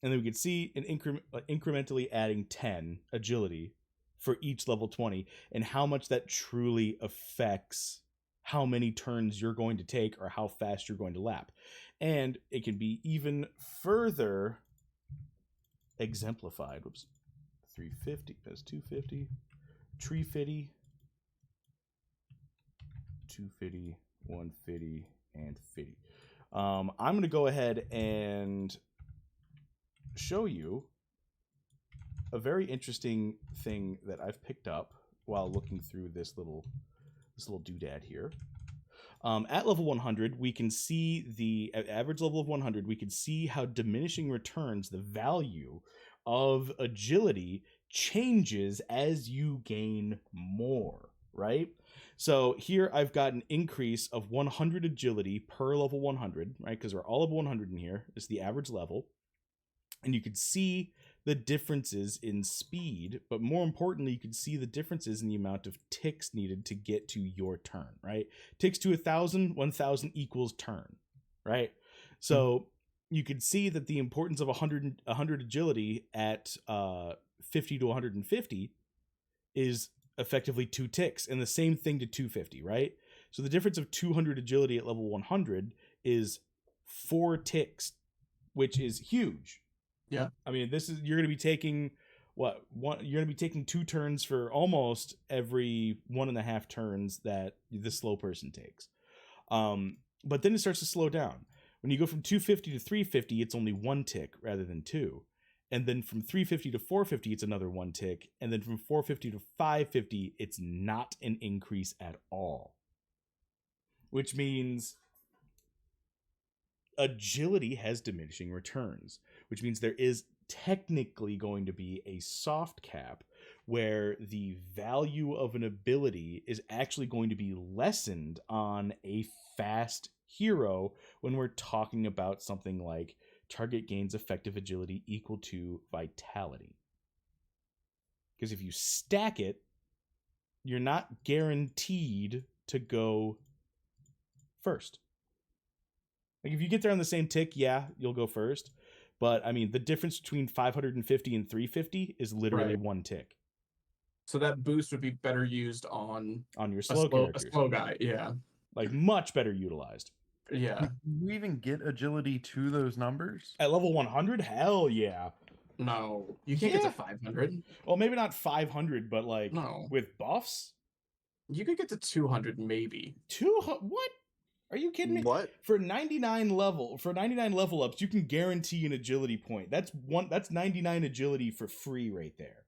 And then we could see an incrementally adding 10 agility for each level 20 and how much that truly affects how many turns you're going to take or how fast you're going to lap. And it can be even further exemplified 350. That's 250. Tree fitty. 250, 150, and 50. I'm going to go ahead and show you a very interesting thing that I've picked up while looking through this little doodad here. At level 100, we can see the at average level of 100. We can see how diminishing returns, the value of agility, changes as you gain more. Right. So here I've got an increase of 100 agility per level 100, right? Because we're all level 100 in here. It's the average level. And you can see the differences in speed, but more importantly, you can see the differences in the amount of ticks needed to get to your turn, right? Ticks to 1,000 equals turn, right? So you can see that the importance of 100 agility at 50 to 150 is effectively 2 ticks, and the same thing to 250, right? So the difference of 200 agility at level 100 is 4 ticks, which is huge. Yeah. I mean, you're going to be taking you're going to be taking 2 turns for almost every 1.5 turns that the slow person takes. But then it starts to slow down. When you go from 250 to 350, it's only 1 tick rather than 2. And then from 350 to 450, it's another 1 tick. And then from 450 to 550, it's not an increase at all. Which means agility has diminishing returns, which means there is technically going to be a soft cap where the value of an ability is actually going to be lessened on a fast hero when we're talking about something like target gains effective agility equal to vitality. Because if you stack it, you're not guaranteed to go first. Like if you get there on the same tick, yeah, you'll go first. But I mean, the difference between 550 and 350 is literally 1 tick. So that boost would be better used on your slow characters. A slow guy, yeah. Like much better utilized. Yeah. Do you even get agility to those numbers? At level 100? Hell yeah. No, you can't get to 500. Well, maybe not 500, but like no. With buffs? You could get to 200 maybe. 200? What? Are you kidding me? What? For 99 level ups, you can guarantee an agility point. That's 99 agility for free right there.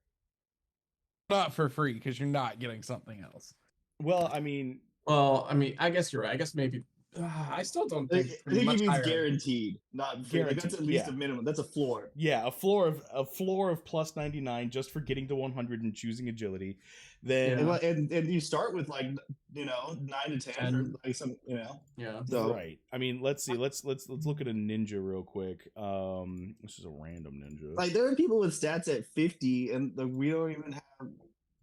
Not for free, because you're not getting something else. Well, I mean, I guess you're right. I guess maybe. I still don't think. I think he means guaranteed, not free. Like, that's at least a minimum. That's a floor. Yeah, a floor of plus 99 just for getting to 100 and choosing agility. Then and you start with 9 to 10 or like some Yeah. So, right. I mean, let's see. Let's look at a ninja real quick. This is a random ninja. Like there are people with stats at 50 and we don't even have.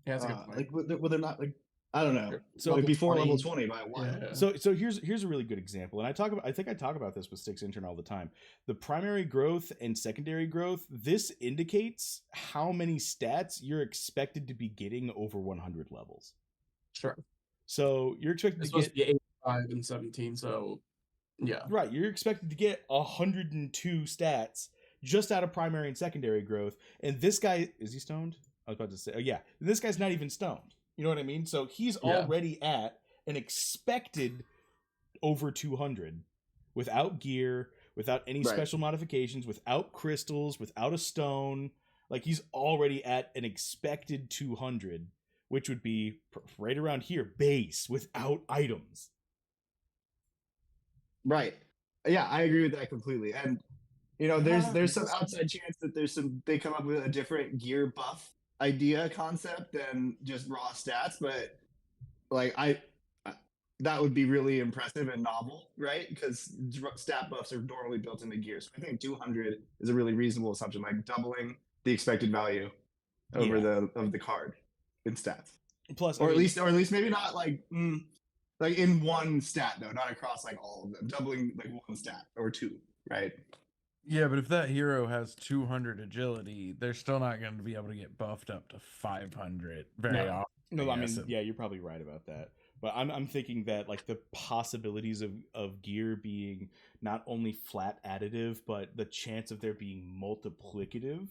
Yeah, that's a good point. Like they're not like. I don't know. So like before 20, level 20 by a while. Yeah. So here's a really good example, and I think I talk about this with StyxIntern all the time. The primary growth and secondary growth, this indicates how many stats you're expected to be getting over 100 levels. Sure. So you're expected It's to supposed to be 85 and 17, so yeah. Right, you're expected to get 102 stats just out of primary and secondary growth, and this guy, is he stoned? I was about to say, oh yeah, this guy's not even stoned. You know what I mean? So he's already at an expected over 200 without gear, without any special modifications, without crystals, without a stone. Like he's already at an expected 200, which would be right around here, base, without items. Right. Yeah, I agree with that completely. And there's some outside chance that they come up with a different gear buff idea concept than just raw stats, but like that would be really impressive and novel, right? Because stat buffs are normally built into gear. So I think 200 is a really reasonable assumption, like doubling the expected value over of the card in stats. Plus, or at least maybe not like in one stat though, not across like all of them. Doubling like one stat or 2, right? Yeah, but if that hero has 200 agility, they're still not going to be able to get buffed up to 500 very often. No, I mean, yeah, you're probably right about that. But I'm thinking that like the possibilities of gear being not only flat additive, but the chance of there being multiplicative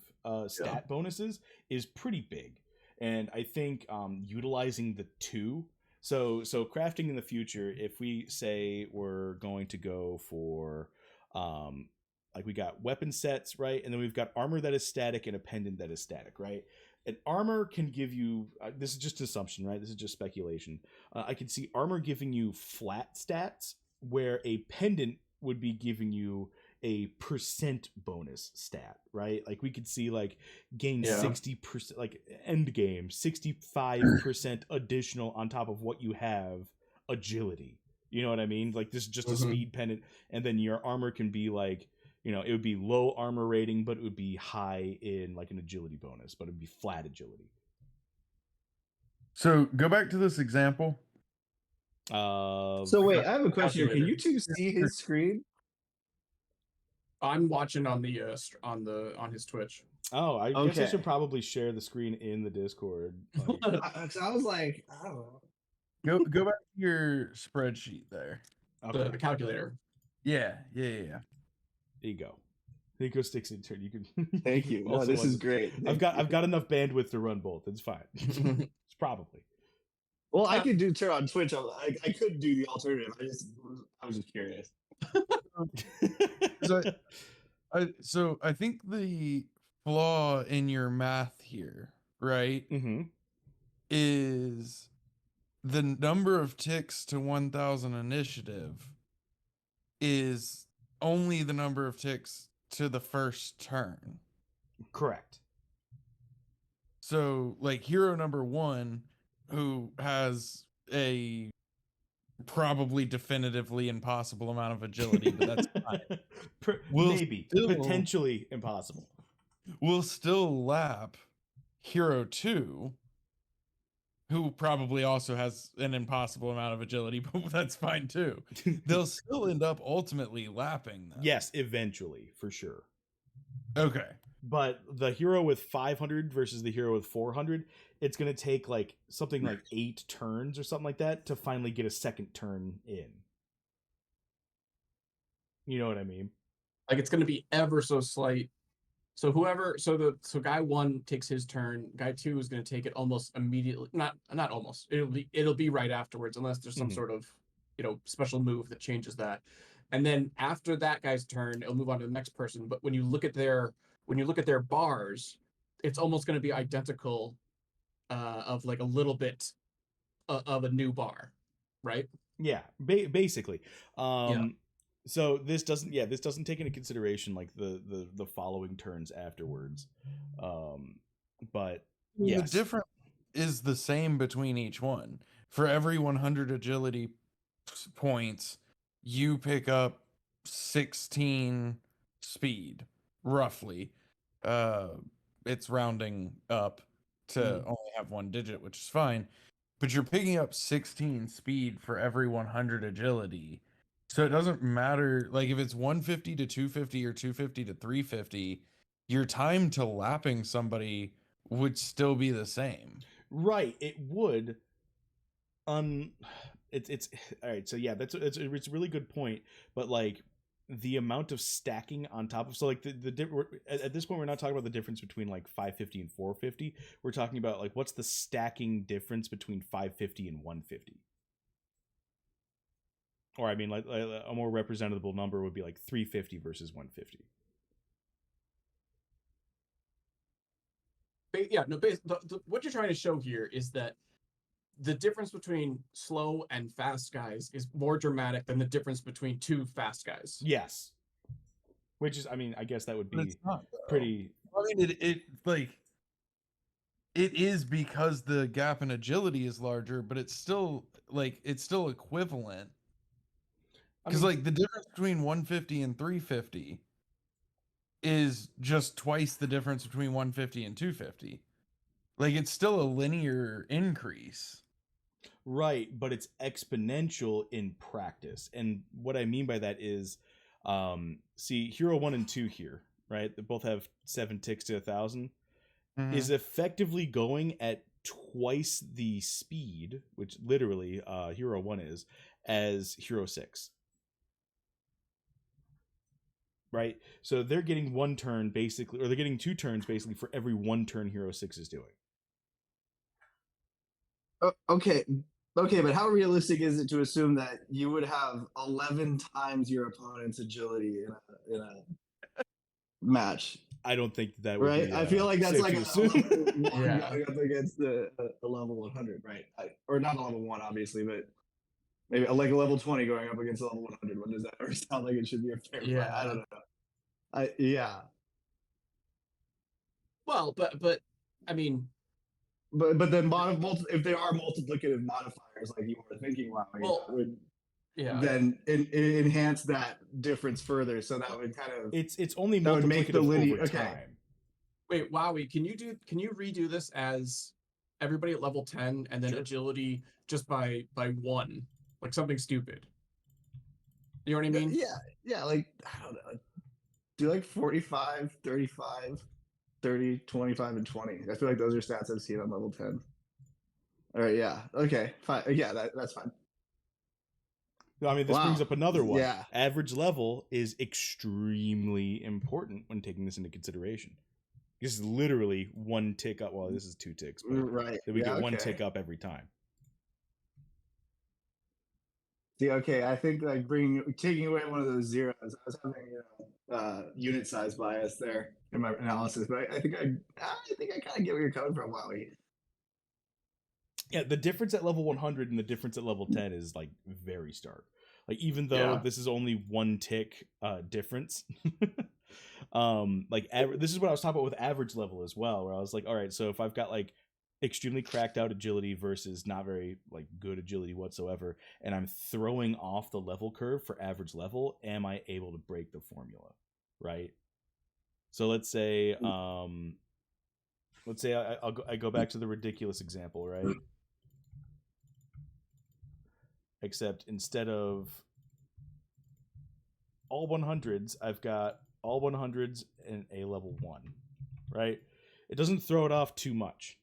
stat bonuses is pretty big. And I think utilizing the two, so crafting in the future, if we say we're going to go for like we got weapon sets, right? And then we've got armor that is static and a pendant that is static, right? An armor can give you this is just assumption, right? This is just speculation. I can see armor giving you flat stats, where a pendant would be giving you a percent bonus stat, right? Like we could see like gain 60%, like end game 65% additional on top of what you have agility. You know what I mean? Like this is just a speed pendant, and then your armor can be like, you know, it would be low armor rating, but it would be high in like an agility bonus, but it would be flat agility. So go back to this example. So wait, I have a question here. Can you two see his screen? I'm watching on the on his Twitch. Oh, I guess I should probably share the screen in the Discord. Like, I was like, I don't know. Go back to your spreadsheet there. Okay. The calculator. Yeah. There you go. There you go, StyxIntern. You can. Thank you. No, this is great. I've got enough bandwidth to run both. It's fine. It's probably. Well, I could do turn on Twitch. I could do the alternative. I was just curious. So I think the flaw in your math here, right, is the number of ticks to 1,000 initiative is only the number of ticks to the first turn. Correct. So, like, hero number 1, who has a probably definitively impossible amount of agility, but that's fine. Maybe potentially impossible. We'll still lap hero 2, who probably also has an impossible amount of agility, but that's fine too. They'll still end up ultimately lapping them. Yes, eventually, for sure. Okay. But the hero with 500 versus the hero with 400, it's going to take like something like 8 turns or something like that to finally get a second turn in. You know what I mean? Like it's going to be ever so slight. So guy 1 takes his turn. Guy 2 is going to take it almost immediately. Not almost. It'll be right afterwards, unless there's some sort of, you know, special move that changes that. And then after that guy's turn, it'll move on to the next person. But when you look at their bars, it's almost going to be identical, of like a little bit of a new bar, right? Yeah, basically. So this doesn't take into consideration like the following turns afterwards. But yes. The difference is the same between each one. For every 100 agility points, you pick up 16 speed, roughly. It's rounding up to only have 1 digit, which is fine. But you're picking up 16 speed for every 100 agility. So it doesn't matter, like if it's 150 to 250 or 250 to 350, your time to lapping somebody would still be the same. Right, it would. It's all right. So yeah, it's a really good point. But like the amount of stacking on top of, so like at this point we're not talking about the difference between like 550 and 450. We're talking about like what's the stacking difference between 550 and 150. Or I mean, like a more representable number would be like 350 versus 150. Yeah, no. What you're trying to show here is that the difference between slow and fast guys is more dramatic than the difference between 2 fast guys. Yes. Which is, I mean, I guess that would be pretty. I mean, it is because the gap in agility is larger, but it's still equivalent. Because like the difference between 150 and 350 is just twice the difference between 150 and 250. Like it's still a linear increase. Right, but it's exponential in practice. And what I mean by that is, see, hero 1 and 2 here, right? They both have 7 ticks to 1,000. Is effectively going at twice the speed, which literally Hero 1 is, as Hero 6. Right? So they're getting 1 turn basically, or they're getting 2 turns basically for every 1 turn Hero 6 is doing. Okay, but how realistic is it to assume that you would have 11 times your opponent's agility in a match? I don't think that would right. be, I feel like that's safe like to a assume. level 1 Yeah. going up against a level 100, right? Or not a level 1, obviously, but maybe like a level 20 going up against a level 100. What does that ever sound like? It should be a fair fight. I don't know. Yeah. Well, but I mean, But then if they are multiplicative modifiers like you were thinking, Wowee, Well, that would yeah. then enhance that difference further. So that would kind of It's only that would make the multiplicative over okay. time. Wait, Wowee, can you redo this as everybody at level 10 and then Sure. agility just by 1, like something stupid? You know what I mean? Yeah, like I don't know. Do like 45, 35, 30, 25, and 20. I feel like those are stats I've seen on level 10. All right, yeah. Okay, fine. Yeah, that's fine. I mean, this brings up another one. Yeah. Average level is extremely important when taking this into consideration. This is literally 1 tick up. Well, this is 2 ticks, but Right. we get 1 tick up every time. See, okay, I think like taking away one of those zeros, I was having unit size bias there in my analysis, but I think I kind of get where you're coming from, Wowee. Yeah, the difference at level 100 and the difference at level 10 is like very stark. Like even though this is only 1 tick difference, this is what I was talking about with average level as well, where I was like, all right, so if I've got like extremely cracked out agility versus not very like good agility whatsoever, and I'm throwing off the level curve for average level, am I able to break the formula, right? So let's say I go back to the ridiculous example, right? Except instead of all 100s, I've got all 100s and a level 1, right? It doesn't throw it off too much.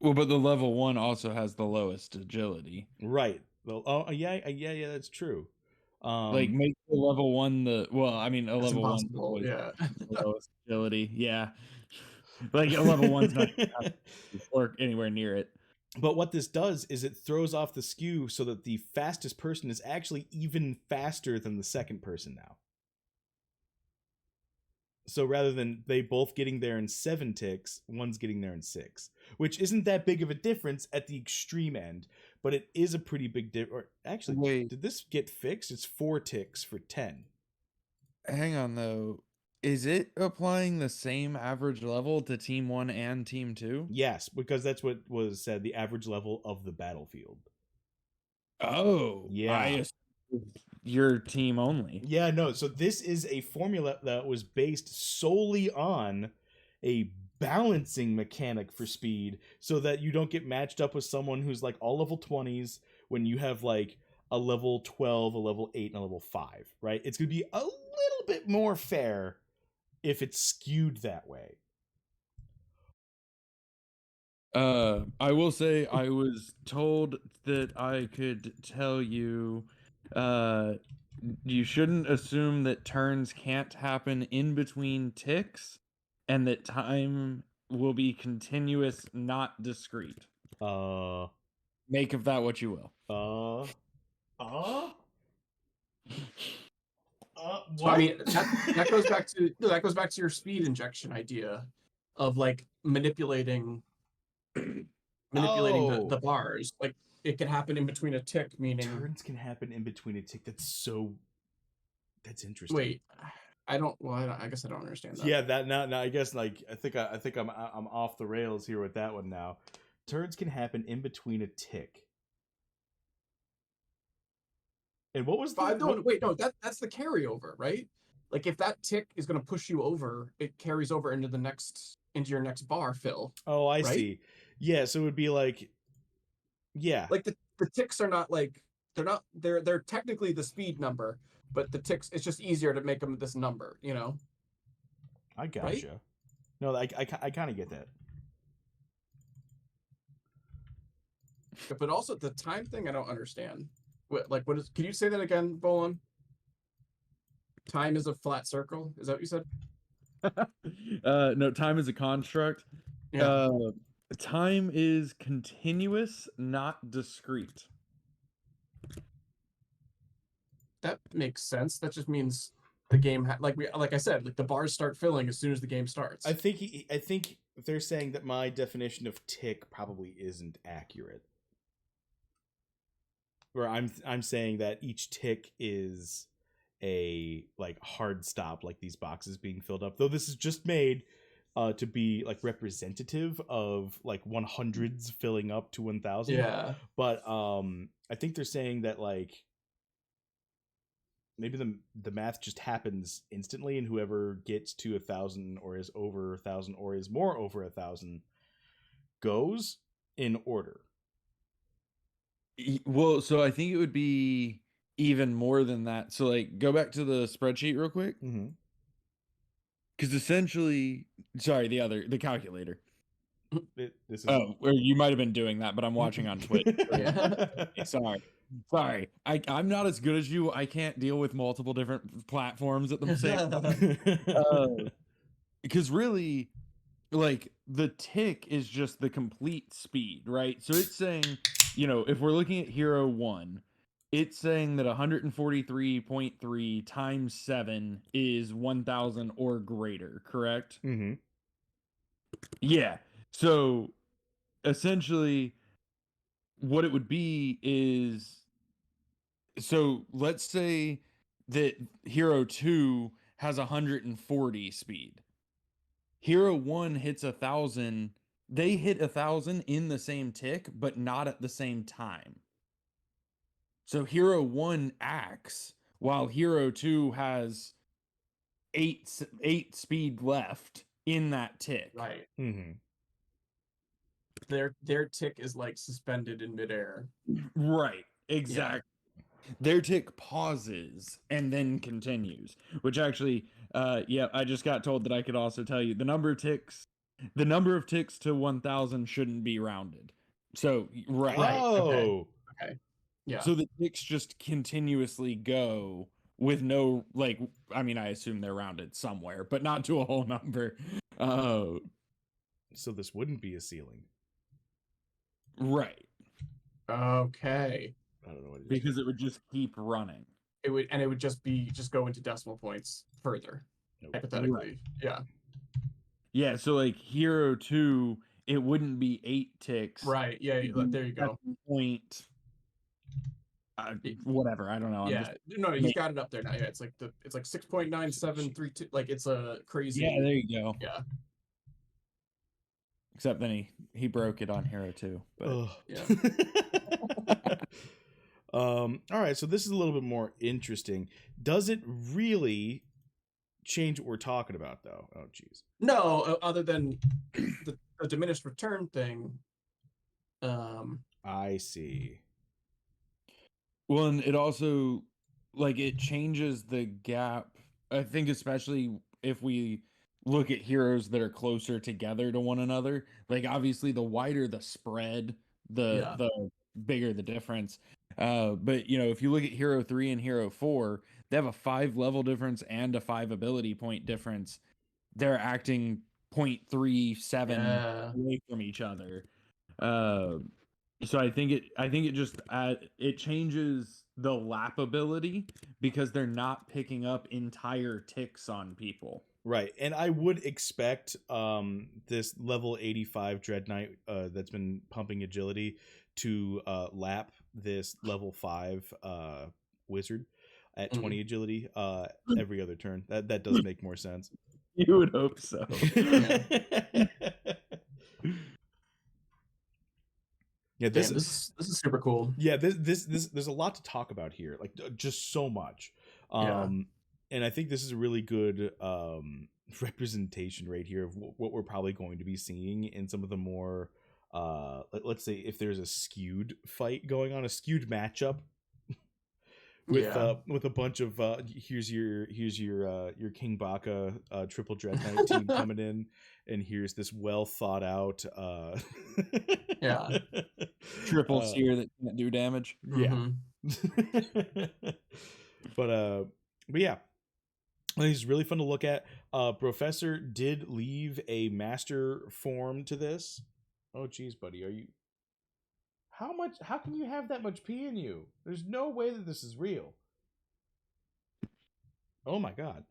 Well, but the level 1 also has the lowest agility. Right. Well, yeah, that's true. Like make the level 1 a level 1 yeah. the lowest agility. Yeah. Like a level 1's not gonna work anywhere near it. But what this does is it throws off the skew so that the fastest person is actually even faster than the second person now. So rather than they both getting there in 7 ticks, one's getting there in 6, which isn't that big of a difference at the extreme end, but it is a pretty big difference. Actually, wait, did this get fixed? It's 4 ticks for 10. Hang on though. Is it applying the same average level to Team 1 and Team 2? Yes, because that's what was said, the average level of the battlefield. Oh, yeah. Your team only. Yeah, no. So this is a formula that was based solely on a balancing mechanic for speed so that you don't get matched up with someone who's like all level 20s when you have like a level 12, a level 8, and a level 5, right? It's going to be a little bit more fair if it's skewed that way. I will say I was told that I could tell you you shouldn't assume that turns can't happen in between ticks and that time will be continuous, not discrete. Make of that what you will. So, I mean, that goes back to your speed injection idea of like manipulating the bars. Like it can happen in between a tick, meaning turns can happen in between a tick. That's interesting. Wait, I guess I don't understand that. Yeah, that now I guess like I think I'm off the rails here with that one now. Turns can happen in between a tick. And what was that's the carryover, right? Like if that tick is going to push you over, it carries over into your next bar fill. Oh, I see. Yeah, so it would be like, yeah, like the ticks are not like they're technically the speed number, but the ticks it's just easier to make them this number, you know. I gotcha. No, I kind of get that. But also the time thing, I don't understand. What is? Can you say that again, Bolon? Time is a flat circle. Is that what you said? No, time is a construct. Yeah. Time is continuous, not discrete. That makes sense. That just means the game, like I said, like the bars start filling as soon as the game starts. I think they're saying that my definition of tick probably isn't accurate. Where I'm saying that each tick is a like hard stop, like these boxes being filled up. Though this is just made to be like representative of like 100s filling up to 1000. Yeah. But I think they're saying that like maybe the math just happens instantly, and whoever gets to 1000 or is over 1000 or is more over 1000 goes in order. Well, so I think it would be even more than that. So like go back to the spreadsheet real quick. Mm-hmm. Because essentially, sorry, the calculator. This is... Oh, or you might have been doing that, but I'm watching on Twitch. Sorry. I'm not as good as you. I can't deal with multiple different platforms at the same time. Because really, like the tick is just the complete speed, right? So it's saying, if we're looking at Hero 1, it's saying that 143.3 times 7 is 1000 or greater, correct? Mm-hmm. Yeah. So essentially, what it would be is, so let's say that Hero 2 has 140 speed. Hero 1 hits 1000. They hit 1000 in the same tick, but not at the same time. So Hero 1 acts while Hero 2 has 8 speed left in that tick. Right. Mm-hmm. Their tick is like suspended in midair. Right. Exactly. Yeah. Their tick pauses and then continues, which actually, I just got told that I could also tell you the number of ticks to 1000 shouldn't be rounded. So, right. Oh. Okay. Yeah. So the ticks just continuously go with no, like, I mean, I assume they're rounded somewhere, but not to a whole number. So this wouldn't be a ceiling. Right. Okay. I don't know what it is. Because it would just keep running. It would just go into decimal points further. Nope. Hypothetically. Right. Yeah. Yeah, so like Hero 2, it wouldn't be 8 ticks. Right. Yeah, there you go. Point whatever, I don't know. Yeah. No, he's got it up there now. Yeah, it's like 6.9732. Like it's a crazy. Yeah, there you go. Yeah. Except then he broke it on Hero 2. But yeah. All right, so this is a little bit more interesting. Does it really change what we're talking about, though? Oh, geez. No, other than the diminished return thing. I see. Well, and it also, like, it changes the gap. I think especially if we look at heroes that are closer together to one another. Like, obviously, the wider the spread, the bigger the difference. But if you look at Hero 3 and Hero 4, they have a 5 level difference and a 5 ability point difference. They're acting 0.37 away from each other. So I think it just it changes the lap ability because they're not picking up entire ticks on people. Right, and I would expect this level 85 Dread Knight that's been pumping agility to lap this level 5 wizard at 20 agility every other turn. That does make more sense. You would hope so. Yeah, this is super cool. Yeah, this there's a lot to talk about here, like just so much. And I think this is a really good representation right here of what we're probably going to be seeing in some of the more let's say if there's a skewed fight going on, a skewed matchup with a bunch of here's your King Baka triple dreadnought team coming in, and here's this well thought out Yeah. Triple seer that can't do damage. Yeah. But yeah, he's really fun to look at. Professor did leave a master form to this. Oh geez, buddy, are you? How can you have that much pee in you? There's no way that this is real. Oh my god.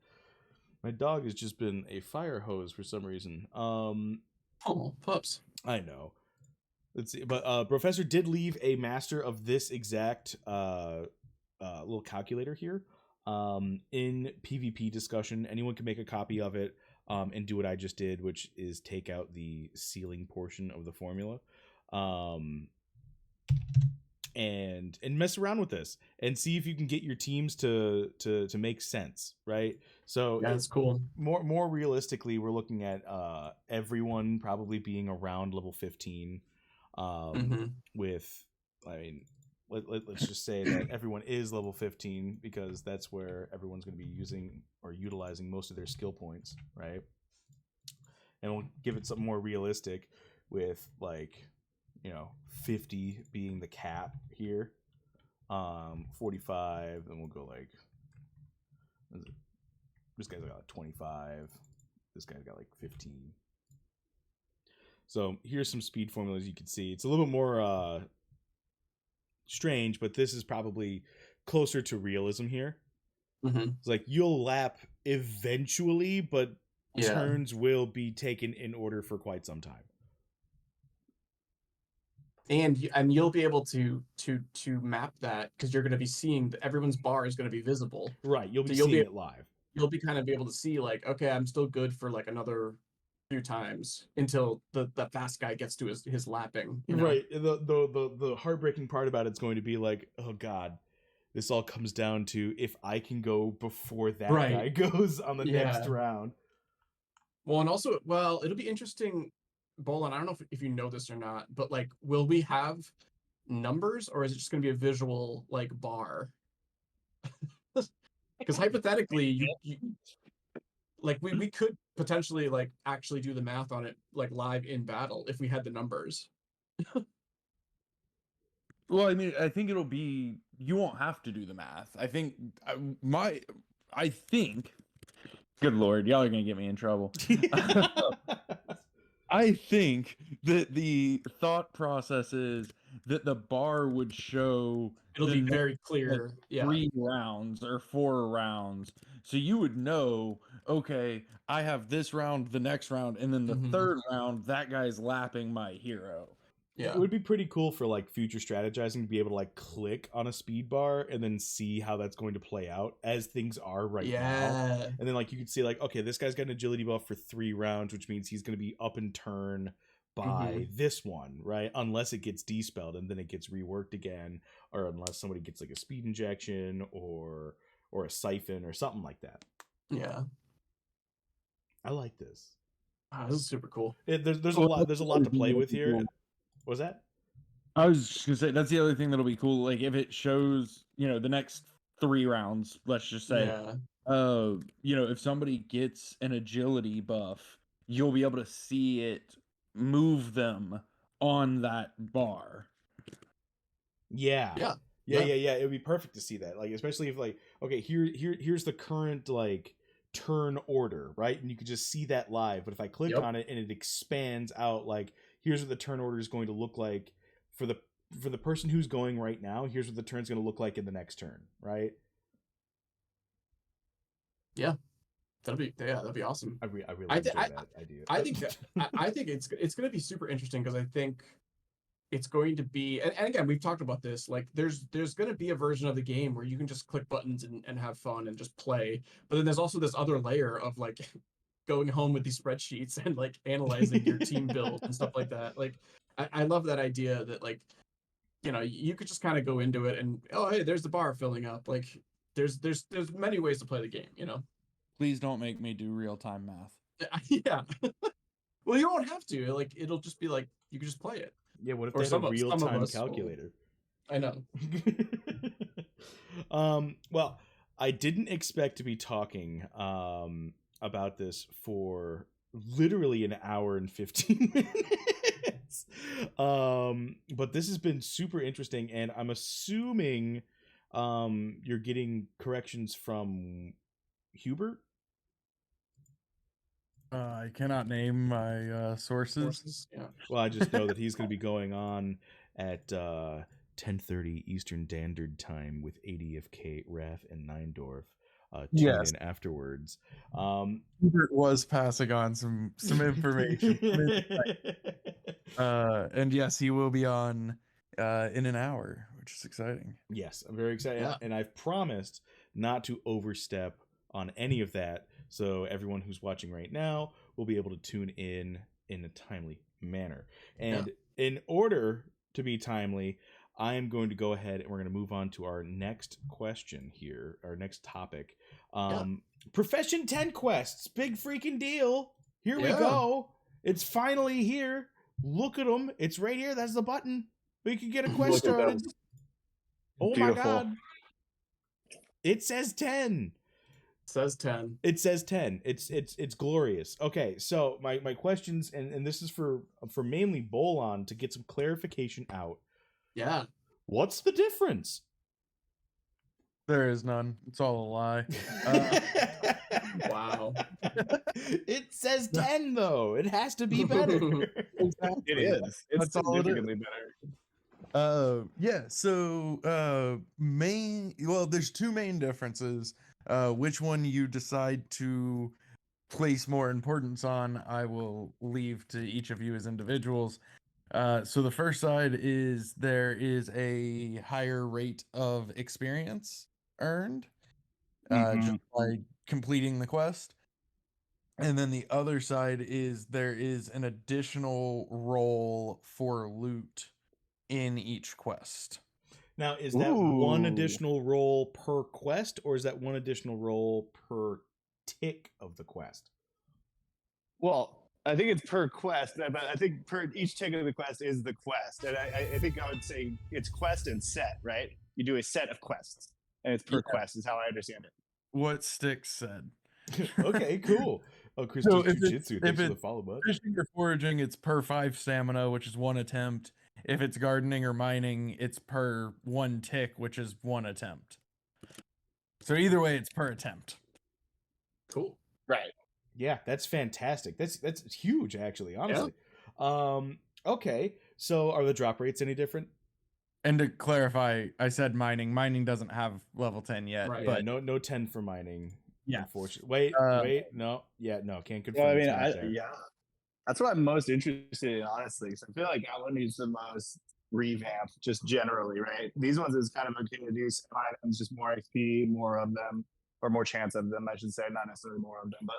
My dog has just been a fire hose for some reason. Oh, pups. I know. Let's see. But Professor did leave a master of this exact little calculator here. In PvP discussion, anyone can make a copy of it and do what I just did, which is take out the ceiling portion of the formula. And mess around with this and see if you can get your teams to make sense, right? So yeah, that's cool. More realistically, we're looking at everyone probably being around level 15. With, I mean, let's just say that everyone is level 15 because that's where everyone's going to be using or utilizing most of their skill points, right? And we'll give it something more realistic with like, 50 being the cap here, 45, then we'll go like, this guy's got 25, this guy's got like 15. So here's some speed formulas you can see. It's a little bit more strange, but this is probably closer to realism here. It's like you'll lap eventually, but turns will be taken in order for quite some time. And you'll be able to map that because you're going to be seeing everyone's bar is going to be visible. Right, you'll be seeing it live. You'll be kind of be able to see like, okay, I'm still good for like another few times until the fast guy gets to his lapping. Right. The heartbreaking part about it's going to be like, oh god, this all comes down to if I can go before that guy goes on the next round. Well, and also, it'll be interesting. Bolon, I don't know if you know this or not, but like, will we have numbers or is it just going to be a visual like bar? Because hypothetically, you like we could potentially like actually do the math on it like live in battle if we had the numbers. Well, I mean, I think it'll be you won't have to do the math. I think good lord, y'all are gonna get me in trouble. I think that the thought process is that the bar would show it'll be very clear. Like 3 rounds or 4 rounds. So you would know, okay, I have this round, the next round, and then the third round, that guy's lapping my hero. Yeah. It would be pretty cool for like future strategizing to be able to like click on a speed bar and then see how that's going to play out as things are right now. And then like you could see like, okay, this guy's got an agility buff for 3 rounds, which means he's going to be up in turn by this one, right? Unless it gets despelled and then it gets reworked again, or unless somebody gets like a speed injection or a siphon or something like that. Yeah. I like this. Oh, this is super cool. There's a lot to play with here. What was that? I was just gonna say that's the other thing that'll be cool. Like if it shows, the next 3 rounds, let's just say, if somebody gets an agility buff, you'll be able to see it move them on that bar. Yeah. It would be perfect to see that. Like especially if like, okay, here's the current like turn order, right? And you could just see that live. But if I click on it and it expands out like, here's what the turn order is going to look like for the person who's going right now. Here's what the turn's going to look like in the next turn, right? Yeah, that'd be awesome. I really enjoy that idea. I think it's going to be super interesting because I think it's going to be, and again, we've talked about this. Like, there's going to be a version of the game where you can just click buttons and have fun and just play. But then there's also this other layer of like going home with these spreadsheets and like analyzing your team build and stuff like that. Like, I love that idea that like, you could just kind of go into it and, oh, hey, there's the bar filling up. Like there's many ways to play the game, Please don't make me do real-time math. Yeah. Well, you won't have to. Like, it'll just be like, you can just play it. Yeah, what if they have a real-time calculator? I know. Well, I didn't expect to be talking about this for literally an hour and 15 minutes. But this has been super interesting, and I'm assuming you're getting corrections from Hubert. I cannot name my sources. Yeah. Well, I just know that he's going to be going on at 10:30 Eastern Standard Time with ADFK, Raph, and Neindorf. Tune Yes. in afterwards. Hubert was passing on some information. And yes, he will be on in an hour, which is exciting. Yes, I'm very excited. Yeah. And I've promised not to overstep on any of that. So everyone who's watching right now will be able to tune in a timely manner. And in order to be timely, I am going to go ahead and we're going to move on to our next question here, our next topic. Profession 10 quests, big freaking deal. Here we go. It's finally here. Look at them. It's right here. That's the button. We can get a quest started. Oh Beautiful. my god. It says 10. Says 10. It says 10. It's glorious. Okay, so my questions, and this is for mainly Bolon to get some clarification out. Yeah. What's the difference? There is none. It's all a lie. Wow. It says 10 though. It has to be better. It is. It's That's all it is. significantly better. So there's two main differences. Which one you decide to place more importance on, I will leave to each of you as individuals. So the first side is there is a higher rate of experience earned just by completing the quest. And then the other side is there is an additional role for loot in each quest. Now, is that one additional role per quest, or is that one additional role per tick of the quest? Well, I think it's per quest, but I think per each ticket of the quest is the quest. And I think I would say it's quest and set, right? You do a set of quests, and it's per quest is how I understand it. What Styx said. Okay, cool. Oh, Chris, So Jiu-Jitsu, thanks for the follow, bud. Fishing or foraging, it's per 5 stamina, which is 1 attempt. If it's gardening or mining, it's per 1 tick, which is 1 attempt. So either way, it's per attempt. Cool. Right. Yeah, that's fantastic. That's huge, actually, honestly. Okay, so are the drop rates any different? And to clarify, I said mining. Mining doesn't have level 10 yet, Right. Yeah, but no 10 for mining. Yeah. Unfortunately. Wait, no, can't confirm. Well, I mean, it's not there. that's what I'm most interested in, honestly. So I feel like that one needs the most revamp, just generally, right? These ones is kind of okay to do some items, just more XP, more of them, or more chance of them, I should say, not necessarily more of them. But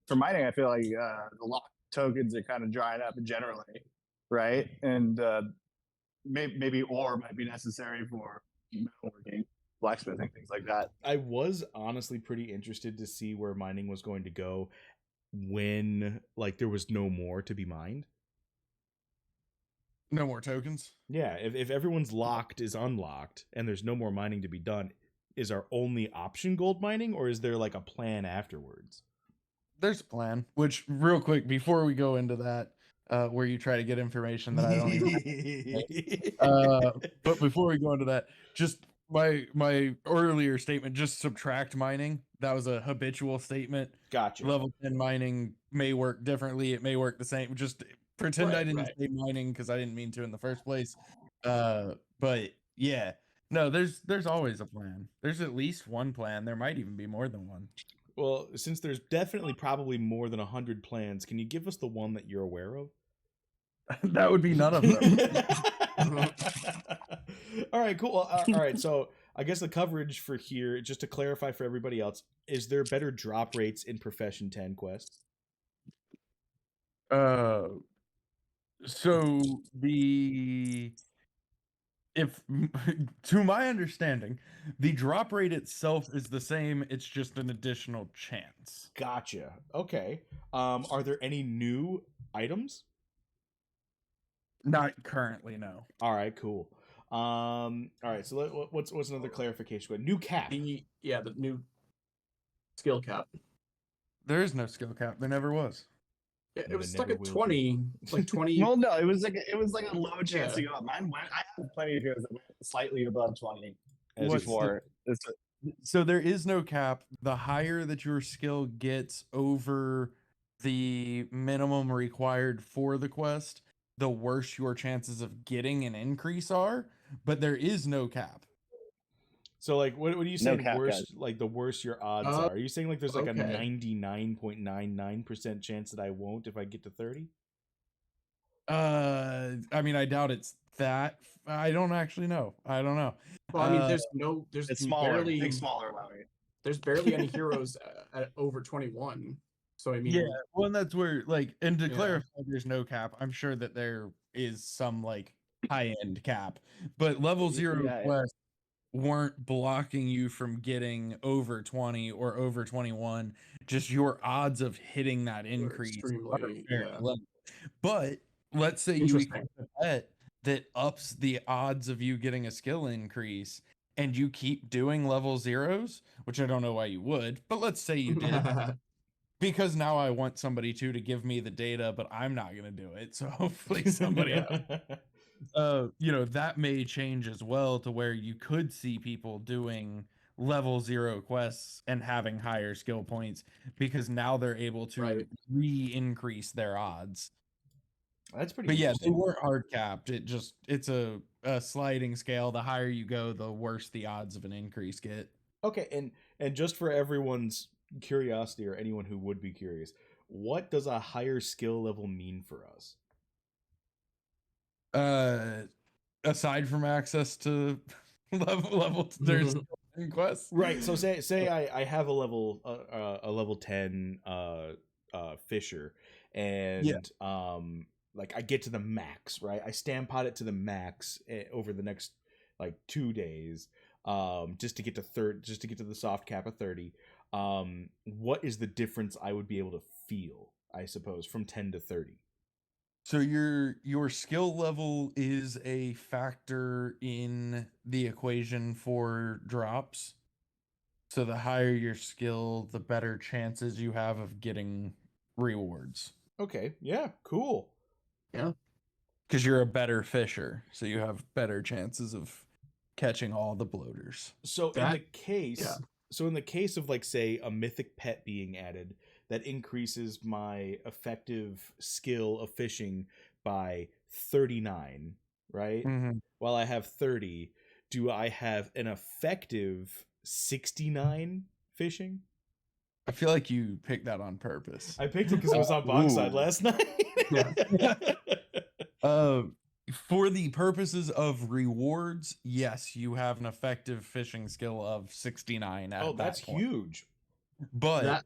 for mining, I feel like the lock tokens are kind of drying up generally, right? And maybe ore might be necessary for metalworking, blacksmithing, things like that. I was honestly pretty interested to see where mining was going to go when there was no more to be mined. no more tokens. Yeah, if everyone's locked is unlocked and there's no more mining to be done, is our only option gold mining, or is there a plan afterwards? There's a plan, which real quick, before we go into that, where you try to get information that I don't even but before we go into that, just my earlier statement, just subtract mining. That was a habitual statement. Gotcha. Level 10 mining may work differently. It may work the same. Just pretend I didn't say mining because I didn't mean to in the first place. But yeah, no, there's always a plan. There's at least one plan. There might even be more than one. Well, since there's definitely probably more than 100 plans, can you give us the one that you're aware of? That would be none of them. All right, cool. All right, so I guess the coverage for here, just to clarify for everybody else, is there better drop rates in Profession 10 quests? So if to my understanding, the drop rate itself is the same. It's just an additional chance. Gotcha. Okay. Are there any new items? Not currently, no. All right, cool. All right. So what's another clarification? New cap. The new skill cap. There is no skill cap. There never was. It No, was it stuck never at will 20, like 20. Well, no, it was like a low chance to Yeah. go up. Mine went. I have plenty of heroes that went slightly above 20 As What's before. So there is no cap. The higher that your skill gets over the minimum required for the quest, the worse your chances of getting an increase are. But there is no cap. So like, what are you No saying? cap, Worse, guys. like the worse your odds Oh, are. Are you saying like there's like a okay. 99.99% chance that I won't if I get to 30? I mean, I doubt it's that. I don't actually know. I don't know. Well, I mean, Uh, there's It's smaller. barely Think smaller, Wowee. there's barely any heroes at over 21. So I mean, Yeah, well, and that's where, like, and to Yeah. clarify, there's no cap. I'm sure that there is some like high-end cap, but level 0 Yeah, yeah. quests weren't blocking you from getting over 20 or over 21. Just your odds of hitting that increase are extremely, very yeah. low. But let's say you Interesting. equip a pet that ups the odds of you getting a skill increase, and you keep doing level 0s, which I don't know why you would, but let's say you did. Because now I want somebody to give me the data, but I'm not going to do it. So hopefully somebody else. That may change as well to where you could see people doing level 0 quests and having higher skill points because now they're able to Right. re-increase their odds. That's pretty But yeah, they interesting. weren't hard capped. It's a sliding scale. The higher you go, the worse the odds of an increase get. Okay, and just for everyone's curiosity or anyone who would be curious, what does a higher skill level mean for us? Aside from access to level there's quests. Right. So say I have a level 10 fisher, and like I get to the max, right? I stampede it to the max over the next like 2 days, just to get to the soft cap of 30. What is the difference I would be able to feel, I suppose, from 10 to 30? So your skill level is a factor in the equation for drops. So the higher your skill, the better chances you have of getting rewards. Okay, yeah, cool. Yeah. Because you're a better fisher, so you have better chances of catching all the bloaters. So in the case of, like, say, a mythic pet being added that increases my effective skill of fishing by 39, right? Mm-hmm. While I have 30, do I have an effective 69 fishing? I feel like you picked that on purpose. I picked it because it was on Boxside last night. For the purposes of rewards, yes, you have an effective fishing skill of 69 at that that's point. huge. But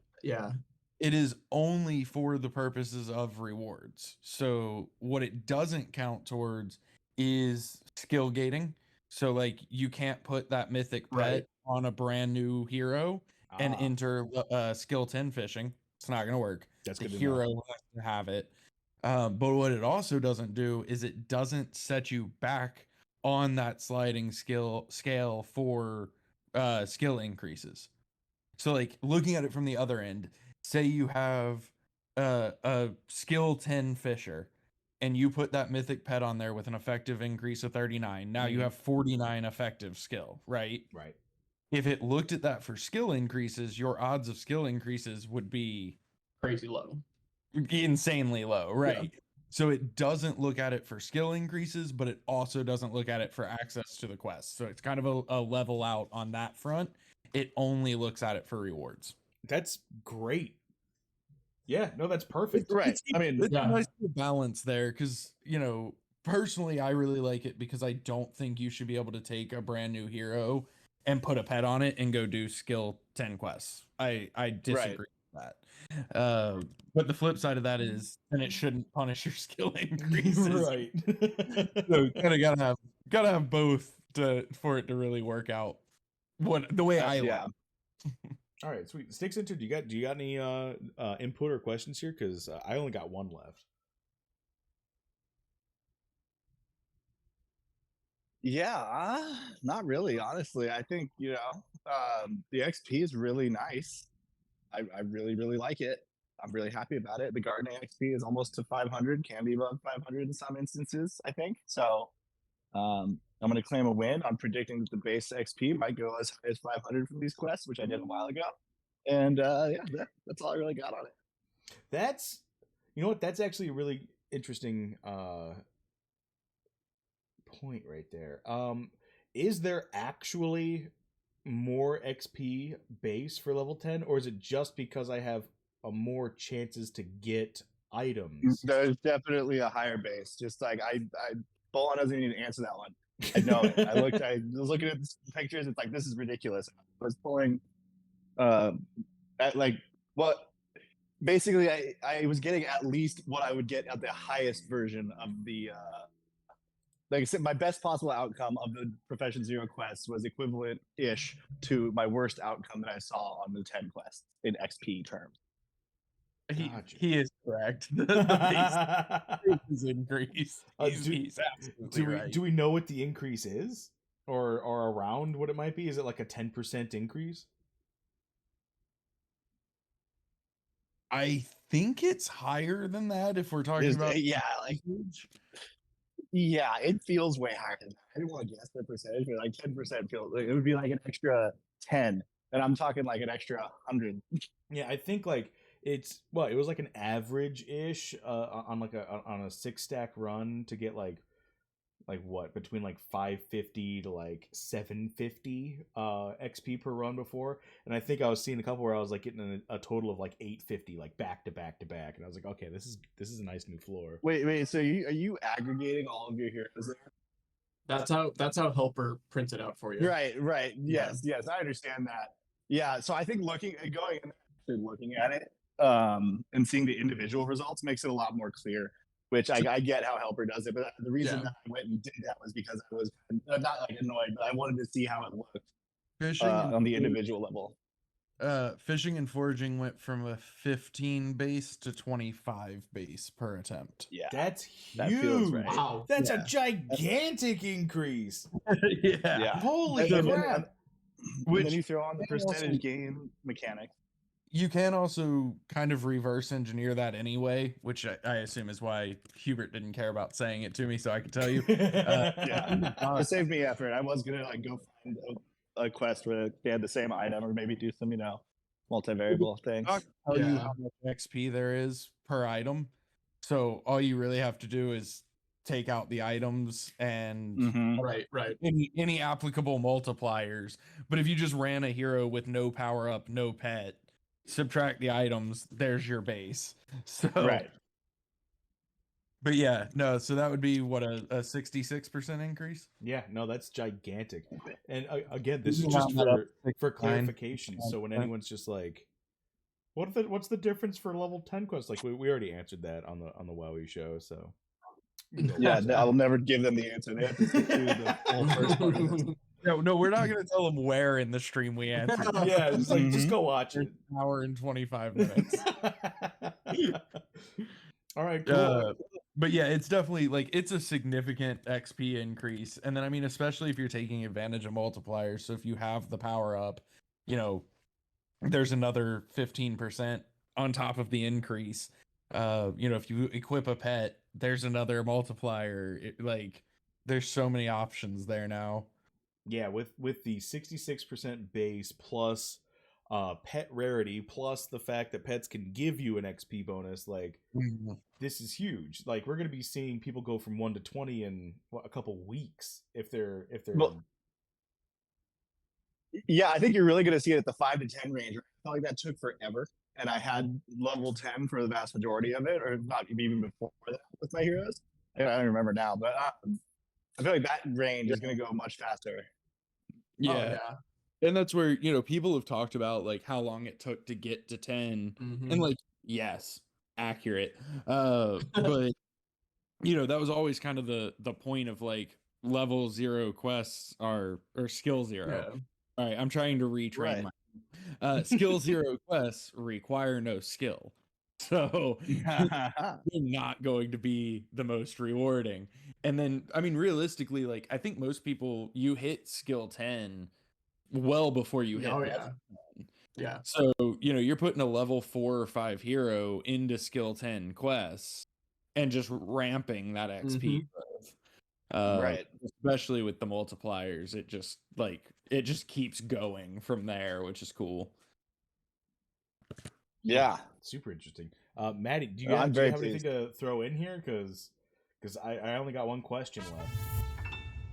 it is only for the purposes of rewards. So what it doesn't count towards is skill gating. So like you can't put that mythic pet on a brand new hero and enter skill 10 fishing. It's not going to work. That's the good hero has to have it. But what it also doesn't do is it doesn't set you back on that sliding scale for skill increases. So like looking at it from the other end, say you have a skill 10 fisher and you put that mythic pet on there with an effective increase of 39. Now you have 49 effective skill, right? Right. If it looked at that for skill increases, your odds of skill increases would be crazy low. Insanely low, right? Yeah. So it doesn't look at it for skill increases, but it also doesn't look at it for access to the quest. So it's kind of a level out on that front. It only looks at it for rewards. That's great. Yeah, no, that's perfect. Right. I mean, it's a nice balance there because, personally, I really like it because I don't think you should be able to take a brand new hero and put a pet on it and go do skill 10 quests. I disagree with that. But the flip side of that is, then it shouldn't punish your skill increases. Right. So kind of gotta have both for it to really work out. The way I like. All right, sweet. StyxIntern, do you got any input or questions here? Because I only got one left. Yeah, not really, honestly. I think, the XP is really nice. I really, really like it. I'm really happy about it. The gardening XP is almost to 500, can be above 500 in some instances, I think. So I'm going to claim a win. I'm predicting that the base XP might go as high as 500 from these quests, which I did a while ago. And that's all I really got on it. That's, you know what? That's actually a really interesting point right there. Is there actually more XP base for level 10, or is it just because I have more chances to get items? There's definitely a higher base. Just like Bolon doesn't even answer that one. I know it. I was looking at the pictures. It's like, this is ridiculous. I was pulling at like what basically I was getting at least what I would get at the highest version of the like I said, my best possible outcome of the Profession Zero quest was equivalent-ish to my worst outcome that I saw on the 10 quests in XP terms. He is correct. The base is increase. He's absolutely right. Do we know what the increase is, or around what it might be? Is it like a 10% increase? I think it's higher than that if we're talking about yeah, it feels way higher than that. I didn't want to guess the percentage, but like 10% feels like it would be like an extra 10, and I'm talking like an extra 100. Yeah, I think like it was like an average-ish on a 6-stack run to get like what, between like 550 to like 750 XP per run before, and I think I was seeing a couple where I was like getting a total of like 850 like back to back to back, and I was like, okay, this is a nice new floor. Wait, so are you aggregating all of your heroes there? That's how Helper printed out for you. Right. Yes, I understand that. Yeah, so I think looking at it and seeing the individual results makes it a lot more clear. Which I get how Helper does it, but the reason that I went and did that was because I was not like annoyed, but I wanted to see how it looked on the individual level. Fishing and foraging went from a 15 base to 25 base per attempt. Yeah, that's huge. That feels right. Wow, that's a gigantic increase. Yeah. Holy crap! And then you throw on the percentage gain mechanic. You can also kind of reverse engineer that anyway, which I assume is why Hubert didn't care about saying it to me, so I could tell you. It saved me effort. I was gonna like go find a quest where they had the same item, or maybe do some multivariable things. Tell you how much XP there is per item. So all you really have to do is take out the items and right any applicable multipliers. But if you just ran a hero with no power up, no pet, subtract the items, there's your base. So but yeah, no, so that would be what, a 66% increase. Yeah, no, that's gigantic. And again, this is just for clarification. So when anyone's just like, what's the difference for level 10 quests? Like we already answered that on the Wowee show. So yeah, I'll never give them the answer. They have to stick to the whole first part of this. No, we're not going to tell them where in the stream we answered. Yeah, it's like, just go watch it. An hour and 25 minutes. All right, cool. But yeah, it's definitely like, it's a significant XP increase. And then, I mean, especially if you're taking advantage of multipliers. So if you have the power up, there's another 15% on top of the increase. If you equip a pet, there's another multiplier. There's so many options there now. Yeah, with the 66% base plus pet rarity plus the fact that pets can give you an XP bonus, this is huge. Like, we're gonna be seeing people go from 1 to 20 in a couple weeks if they're yeah, I think you're really gonna see it at the 5 to 10 range. I felt like that took forever, and I had level 10 for the vast majority of it, or not even before that with my heroes. I don't remember now, but I feel like that range is going to go much faster. Yeah. And that's where, people have talked about like how long it took to get to 10 and yes, accurate. But that was always kind of the point of like level 0 quests or skill 0. Yeah. All right. I'm trying to retrain my skill 0 quests require no skill. So they're not going to be the most rewarding. And then, I mean, realistically, like, I think most people, you hit skill 10 well before you hit level 10. Yeah. So, you know, you're putting a level 4 or 5 hero into skill 10 quests and just ramping that XP growth. Right. Especially with the multipliers, it just keeps going from there, which is cool. Yeah. Super interesting. Maddie, do you I'm have very anything pleased. to throw in here? Because I only got one question left.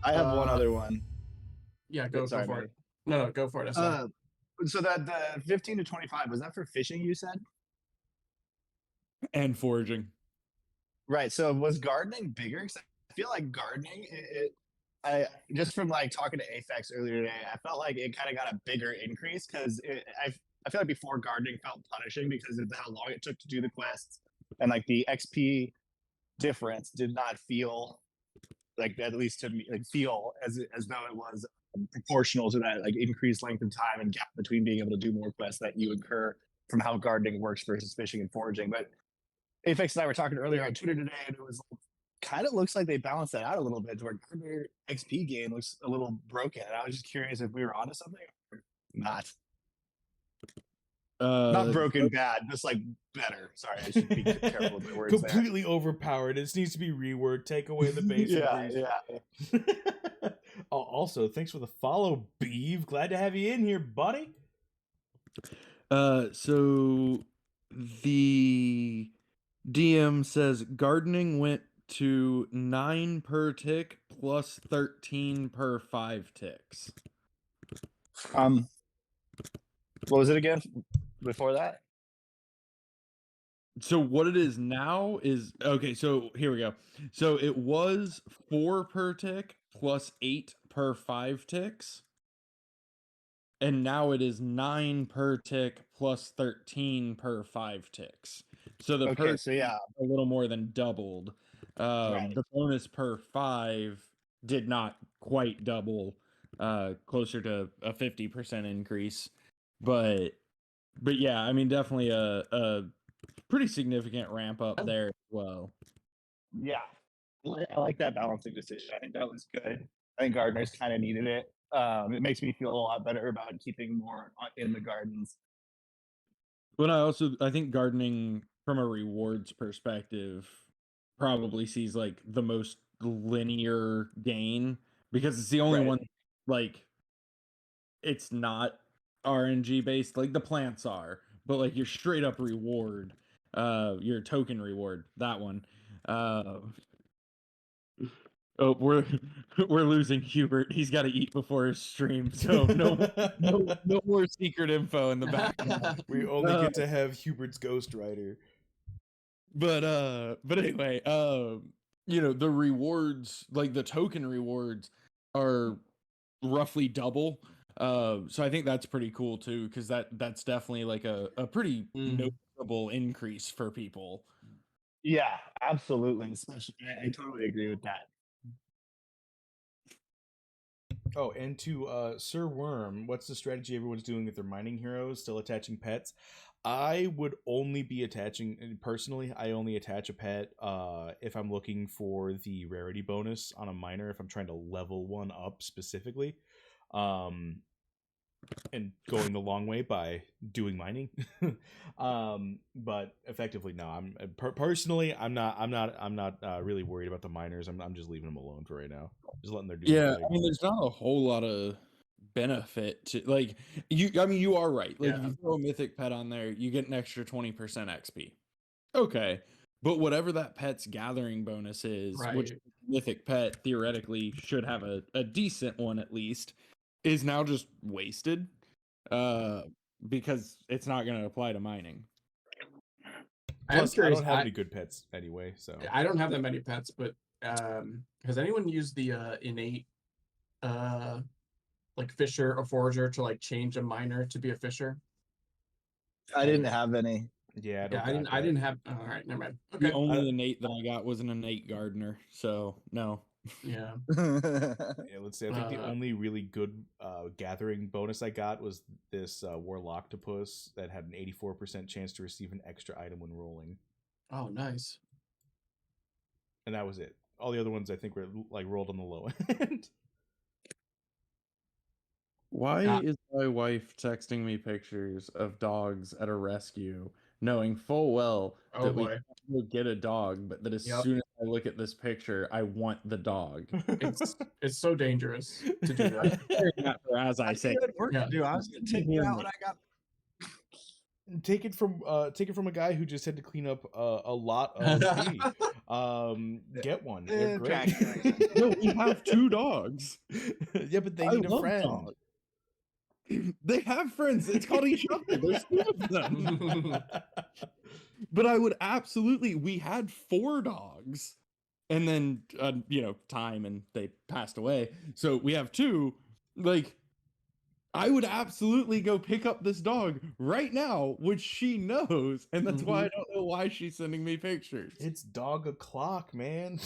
I have one other one. Yeah, go Sorry, for Maddie. it. No, go for it. So that the 15 to 25, was that for fishing, you said? And foraging. Right. So was gardening bigger? 'Cause I feel like gardening, I just from like talking to Aphex earlier today, I felt like it kind of got a bigger increase because I feel like before gardening felt punishing because of how long it took to do the quests, and like the XP difference did not feel like, at least to me, like feel as though it was proportional to that like increased length of time and gap between being able to do more quests that you incur from how gardening works versus fishing and foraging. But Aphex and I were talking earlier on Twitter today, and it was kind of looks like they balanced that out a little bit to where Gardener XP gain looks a little broken. And I was just curious if we were onto something or not. Not broken bad, just like better. Sorry, I should be careful with my words. Completely overpowered. This needs to be reworked. Take away the base increase. Yeah. Also, thanks for the follow, Beeve. Glad to have you in here, buddy. So the DM says gardening went to 9 per tick plus 13 per 5 ticks. What was it again before that? So what it is now is, okay, so here we go. So it was 4 per tick plus 8 per 5 ticks. And now it is 9 per tick plus 13 per 5 ticks. So the per So yeah, a little more than doubled. Right. The bonus per 5 did not quite double, closer to a 50% increase. But yeah, I mean, definitely a pretty significant ramp up there as well. Yeah, I like that balancing decision. I think that was good. I think gardeners kind of needed it. It makes me feel a lot better about keeping more in the gardens. But I think gardening from a rewards perspective probably sees like the most linear gain because it's the only one, like, it's not RNG based, like the plants are, but like your straight up reward, your token reward, that one. Oh, we're losing Hubert. He's got to eat before his stream, so no more secret info in the background. We only get to have Hubert's ghostwriter. But anyway, you know, the rewards, like the token rewards, are roughly double. So I think that's pretty cool too, because that's definitely like a pretty noticeable increase for people. Yeah, absolutely. Especially, I totally agree with that. Oh, and to Sir Worm, what's the strategy everyone's doing with their mining heroes? Still attaching pets? I would only be attaching, personally, I only attach a pet if I'm looking for the rarity bonus on a miner, if I'm trying to level one up specifically. And going the long way by doing mining. But effectively, no. I'm personally, I'm not really worried about the miners. I'm just leaving them alone for right now. Just letting them do their thing. I mean, there's not a whole lot of benefit to, like, you. I mean, you are right. Like, if you throw a mythic pet on there, you get an extra 20% XP. Okay, but whatever that pet's gathering bonus is, which mythic pet theoretically should have a decent one at least, is now just wasted, because it's not going to apply to mining. Plus, I don't have any good pets anyway, so I don't have that many pets. But has anyone used the innate like fisher or forager to like change a miner to be a fisher? I didn't have any. Yeah, I didn't have. All right, never mind. Okay. The only innate that I got was an innate gardener, so no. Yeah. Yeah, let's see. I think the only really good gathering bonus I got was this Warloctopus that had an 84% chance to receive an extra item when rolling. Oh, nice. And that was it. All the other ones I think were like rolled on the low end. Why is my wife texting me pictures of dogs at a rescue, knowing full well that we will get a dog, but that as soon as I look at this picture, I want the dog? It's so dangerous to do that. As I say, work to do. I was gonna take it out when I got. Take it from a guy who just had to clean up a lot of pee. Get one. They're great. No, we have 2 dogs. Yeah, but they need a friend. Dogs. They have friends. It's called each other. There's 2 of them. But I would absolutely. We had 4 dogs, and then time, and they passed away. So we have 2. Like, I would absolutely go pick up this dog right now, which she knows, and that's why I don't know why she's sending me pictures. It's dog o'clock, man.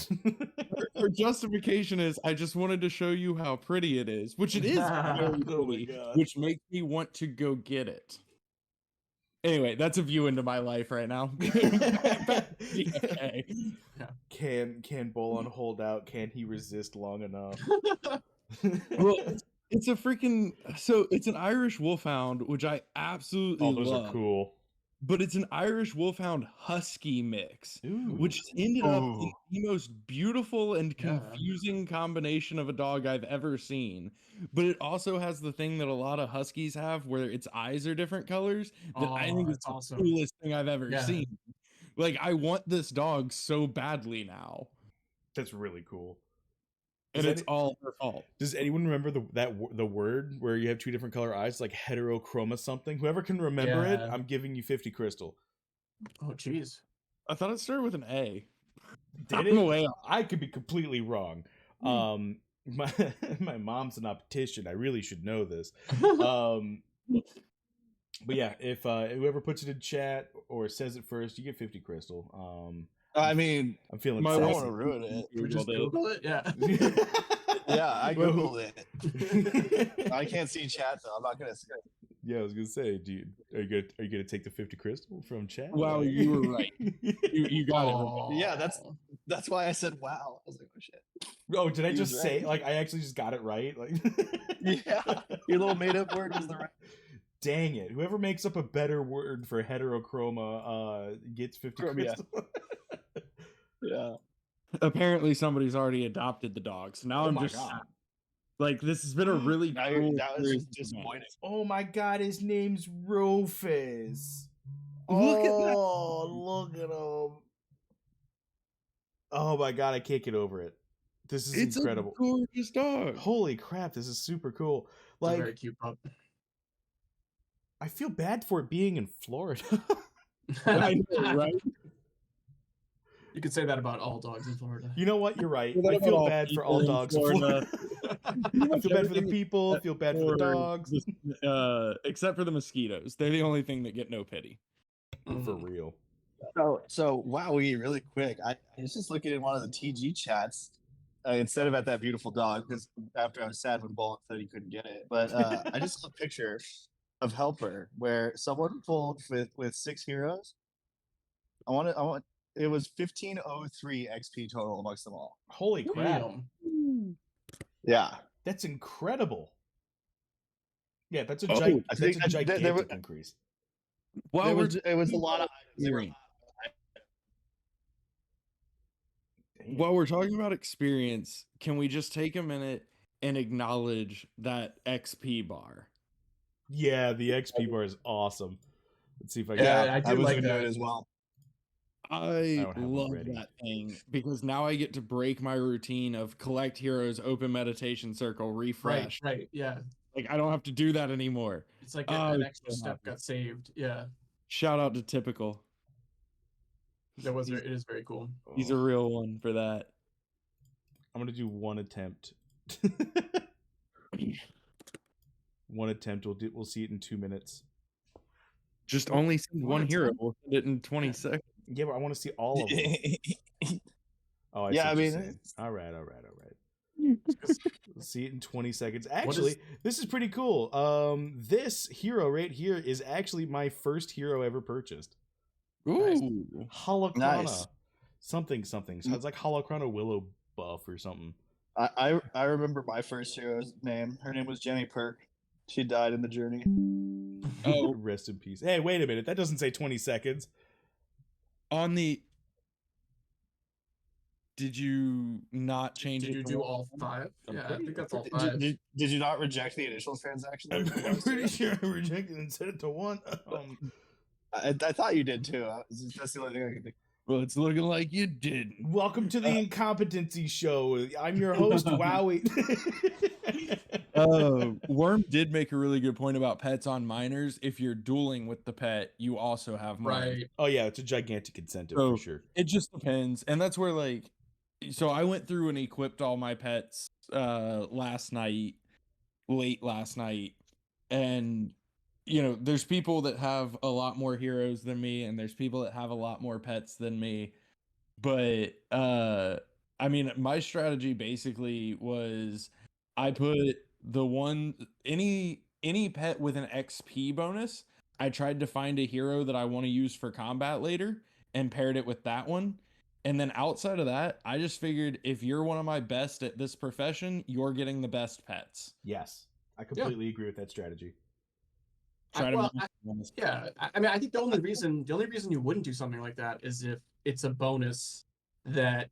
Her justification is, I just wanted to show you how pretty it is, which it is very pretty, which makes me want to go get it. Anyway, that's a view into my life right now. Can Bolon hold out? Can he resist long enough? Well, it's a freaking it's an Irish Wolfhound, which I absolutely love. Those are cool. But it's an Irish Wolfhound Husky mix, which ended up in the most beautiful and confusing combination of a dog I've ever seen. But it also has the thing that a lot of Huskies have, where its eyes are different colors. That I think is the coolest thing I've ever seen. Like, I want this dog so badly now. That's really cool. And it's all her fault. Does anyone remember the word where you have 2 different color eyes, like heterochroma something? Whoever can remember it, I'm giving you 50 crystal. Oh, jeez. I thought it started with an A. Did it? I could be completely wrong. My mom's an optician. I really should know this. But yeah, if whoever puts it in chat or says it first, you get 50 crystal. I mean, I'm feeling. I don't want to ruin it. We just Google it, yeah. Yeah, I googled it. I can't see chat though. I'm not gonna say. Yeah, I was gonna say, dude, are you gonna take the 50 crystal from chat? Wow, you were right. You got it. Right. Yeah, that's why I said wow. I was like, oh shit. Oh, did I just say like I actually just got it right? Like, yeah, your little made up word was the right. Dang it! Whoever makes up a better word for heterochroma gets 50 crystal. Yeah. Apparently somebody's already adopted the dog, so now I'm just like, this has been a really cool. That was just disappointing. Oh my god, his name's Rufus. Look at that. Look at him. Oh my god, I can't get over it. This is incredible. It's a gorgeous dog. Holy crap, this is super cool. Like, it's a very cute pup. I feel bad for it being in Florida. I know, right? You could say that about all dogs in Florida. You know what? You're right. I feel bad for all dogs in Florida. I feel bad for the people. I feel bad for the dogs. Except for the mosquitoes. They're the only thing that get no pity. For real. So Wowee, really quick. I was just looking in one of the TG chats instead of at that beautiful dog, because after I was sad when Bolon said he couldn't get it. But I just saw a picture of Helper where someone pulled with 6 heroes. I want. It was 1503 XP total amongst them all. Holy crap. Yeah. That's incredible. Yeah, that's a gigantic increase. Well, it was a lot of items. While we're talking about experience, can we just take a minute and acknowledge that XP bar? Yeah, the XP bar is awesome. Let's see if I can. Yeah, I like that as well. I love that thing because now I get to break my routine of collect heroes, open meditation circle, refresh. Right, yeah. Like, I don't have to do that anymore. It's like an extra step got saved. Yeah. Shout out to Typical. It is very cool. He's a real one for that. I'm gonna do one attempt. One attempt. We'll see it in 2 minutes. Just only send one hero. We'll send it in 20 seconds. Yeah, but I want to see all of them. Oh, I mean, all right. We'll see it in 20 seconds. Actually, this is pretty cool. This hero right here is actually my first hero ever purchased. Ooh. Holocrona. Nice. Something. So it's like Holocrona Willow buff or something. I remember my first hero's name. Her name was Jenny Perk. She died in the journey. Oh. Rest in peace. Hey, wait a minute. That doesn't say 20 seconds. On the... Did you not change Did it? you do all 5? Yeah, I think that's all 5. Did you not reject the initial transaction? I'm pretty sure I rejected and set it to 1. I thought you did too. That's the only thing I can think. Well, it's looking like you didn't. Welcome to the Incompetency Show. I'm your host, Wowee. Worm did make a really good point about pets on minors. If you're dueling with the pet, you also have minors. Right. Oh yeah, it's a gigantic incentive So, for sure. It just depends. And that's where, like, so I went through and equipped all my pets late last night. And, you know, there's people that have a lot more heroes than me, and there's people that have a lot more pets than me. But, I mean, my strategy basically was I put any pet with an XP bonus, I tried to find a hero that I want to use for combat later and paired it with that one. And then outside of that, I just figured if you're one of my best at this profession, you're getting the best pets. Yes, I completely agree with that strategy. I mean, I think the only reason you wouldn't do something like that is if it's a bonus that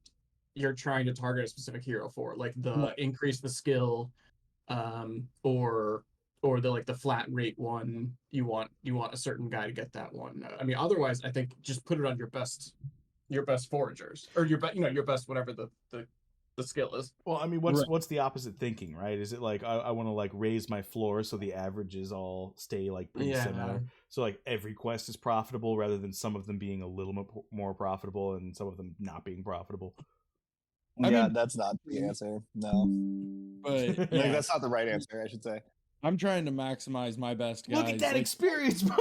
you're trying to target a specific hero for, like the increase the skill, or the flat rate one. You want a certain guy to get that one. I mean, otherwise, I think just put it on your best foragers, or your best whatever the skill is. Well, I mean, what's the opposite thinking, right? Is it like I want to like raise my floor so the averages all stay like pretty similar? So like every quest is profitable rather than some of them being a little more profitable and some of them not being profitable. I mean, that's not the answer. No, but like, that's not the right answer, I should say. I'm trying to maximize my best guys. Look at that experience bar.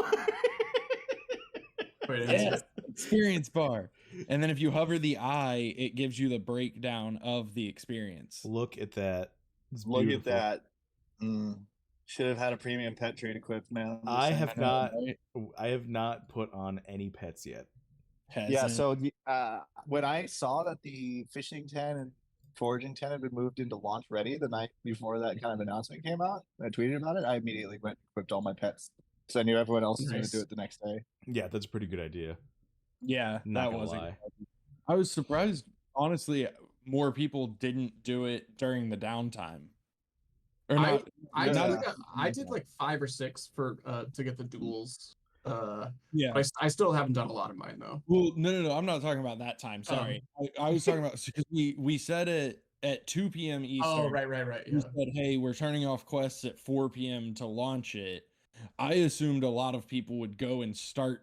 Experience bar. And then if you hover the eye, it gives you the breakdown of the experience. Look at that. Look at that. Should have had a premium pet trade equipped, man. I have not put on any pets yet. Yeah, so when I saw that the fishing 10 and foraging 10 had been moved into launch ready the night before that kind of announcement came out, I tweeted about it. I immediately went and equipped all my pets because I knew everyone else was going to do it the next day. Yeah, that's a pretty good idea. Yeah, not gonna lie. I was surprised, honestly, more people didn't do it during the downtime. Or not? I did like 5 or 6 for to get the duels. Yeah, I still haven't done a lot of mine though. Well, no, I'm not talking about that time. Sorry, I was talking about because we said it at 2 p.m. Eastern. Oh, right. Yeah. We said, hey, we're turning off quests at 4 p.m. to launch it. I assumed a lot of people would go and start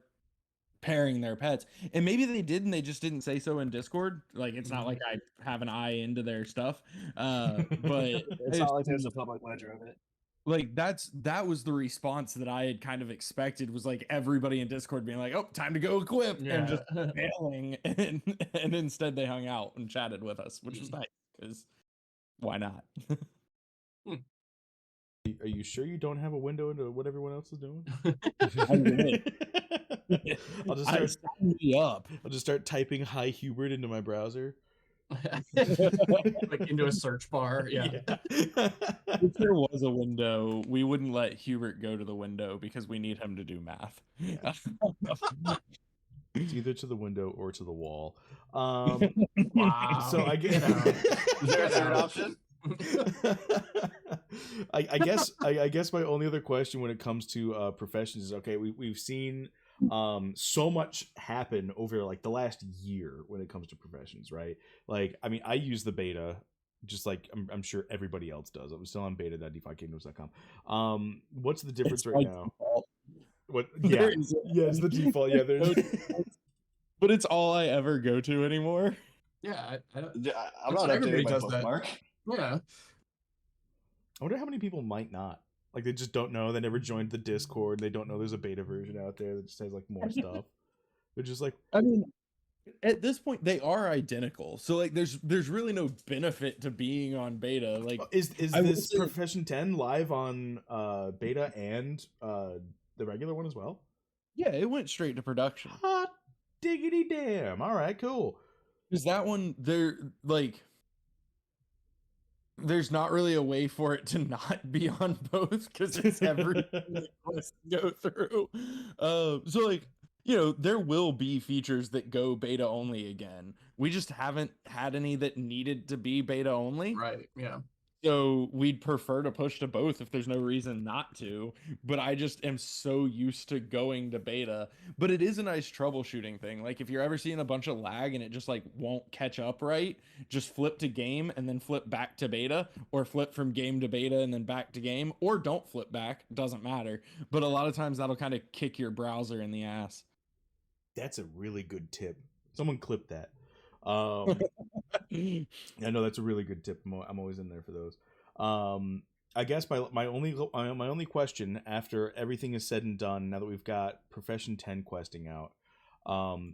pairing their pets, and maybe they did, and they just didn't say so in Discord. Like, it's not like I have an eye into their stuff, but it's not like there's a public ledger of it. Like, that was the response that I had kind of expected, was like everybody in Discord being like, oh, time to go equip, and just failing, and instead they hung out and chatted with us, which was nice, because why not? Are you sure you don't have a window into what everyone else is doing? I'll just start typing "Hi Hubert" into my browser. Like into a search bar. Yeah. If there was a window, we wouldn't let Hubert go to the window because we need him to do math. It's either to the window or to the wall. Wow. So I guess is there a third option? I guess my only other question when it comes to professions is, okay, we've seen so much happen over like the last year when it comes to professions, right? Like, I mean, I use the beta just like I'm sure everybody else does. I'm still on beta.defykingdoms.com. What's the difference right now? What? Yeah, it's the default. Yeah, there's. But it's all I ever go to anymore. Yeah, I'm not updating my bookmark. Yeah. I wonder how many people might not. Like, they just don't know. They never joined the Discord. They don't know there's a beta version out there that just has like more stuff. They're just like, I mean, At this point, they are identical. So like, there's really no benefit to being on beta. Like, Is I will this say- Profession 10 live on beta and the regular one as well? yeah, it went straight to production. Hot diggity damn! All right, cool. Because that one, there's not really a way for it to not be on both because it's everything that quests go through. So like, there will be features that go beta only again. We just haven't had any that needed to be beta only. Right. Yeah. So we'd prefer to push to both if there's no reason not to, but I just am so used to going to beta. But it is a nice troubleshooting thing. Like if you're ever seeing a bunch of lag and it just like won't catch up right, just flip to game and then flip back to beta, or flip from game to beta and then back to game, or don't flip back, doesn't matter. But a lot of times that'll kind of kick your browser in the ass. That's a really good tip. Someone clip that. I know that's a really good tip. I'm always in there for those. I guess my only question after everything is said and done, now that we've got Profession 10 questing out,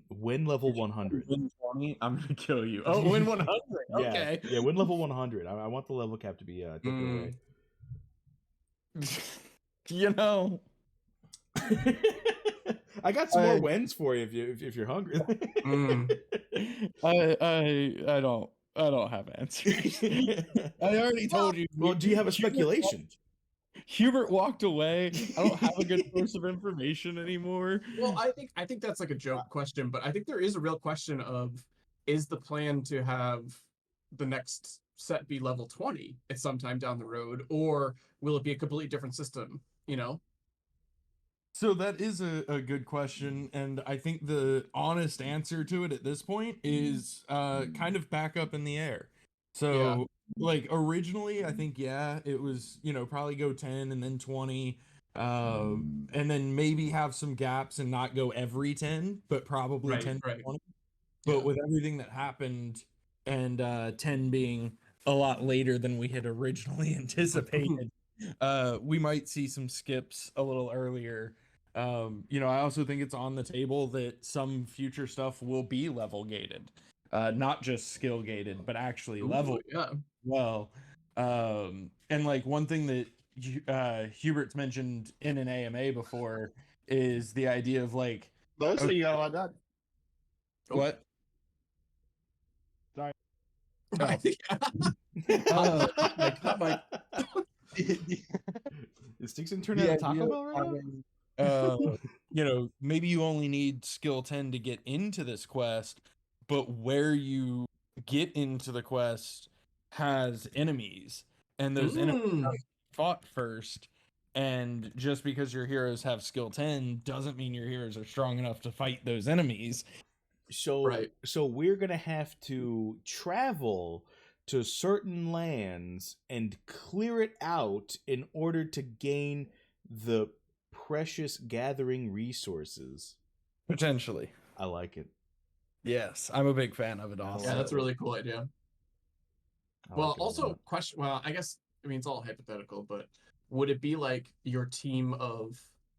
win level 100. Win 20, I'm gonna kill you. Oh, win 100. Okay. Yeah, win level 100. I want the level cap to be taken away. I got some more wins for you if you're hungry. I don't have answers. I already told you. Well, do you have a speculation? Hubert walked away. I don't have a good source of information anymore. Well, I think that's like a joke question, but I think there is a real question of, is the plan to have the next set be level 20 at some time down the road, or will it be a completely different system? So that is a good question, and I think the honest answer to it at this point is kind of back up in the air. So like originally, I think it was probably go 10 and then 20, and then maybe have some gaps and not go every 10, but probably 10 to 20. But with everything that happened, and 10 being a lot later than we had originally anticipated, we might see some skips a little earlier. I also think it's on the table that some future stuff will be level gated, not just skill gated, but actually level. Well, and like one thing that Hubert's mentioned in an AMA before is the idea of like, Mostly you got a lot done. What? Sorry. Is StyxIntern at a Taco Bell right now? Maybe you only need skill 10 to get into this quest, but where you get into the quest has enemies, and those enemies have to be fought first. And just because your heroes have skill 10 doesn't mean your heroes are strong enough to fight those enemies. So we're gonna have to travel to certain lands and clear it out in order to gain the precious gathering resources. Potentially. I like it. Yes, I'm a big fan of it also. Yeah, that's a really cool idea. Well, also question. Well, I guess it's all hypothetical, but would it be like your team of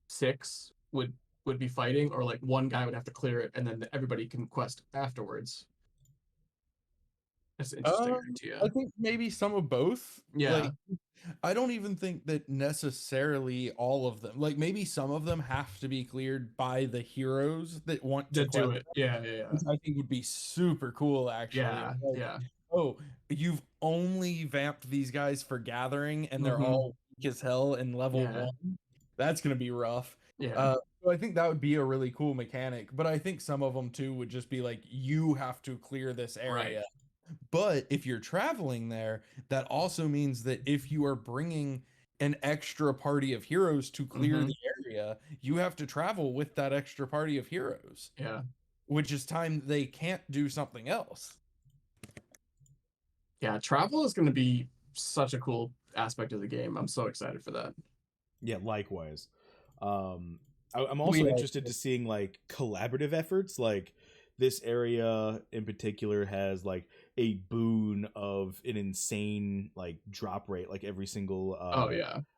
6 would be fighting, or like one guy would have to clear it and then everybody can quest afterwards? That's an interesting idea. I think maybe some of both. Yeah. Like, I don't even think that necessarily all of them. Like maybe some of them have to be cleared by the heroes that want to do it. Yeah. Which I think would be super cool, actually. Yeah. Oh, you've only vamped these guys for gathering, and they're all weak as hell in level 1. That's gonna be rough. Yeah. So I think that would be a really cool mechanic. But I think some of them too would just be like, you have to clear this area. Right. But if you're traveling there, that also means that if you are bringing an extra party of heroes to clear the area, you have to travel with that extra party of heroes. Yeah. Which is time they can't do something else. Yeah, travel is going to be such a cool aspect of the game. I'm so excited for that. Yeah, likewise. I'm also interested to seeing like collaborative efforts. Like this area in particular has like a boon of an insane like drop rate. Like every single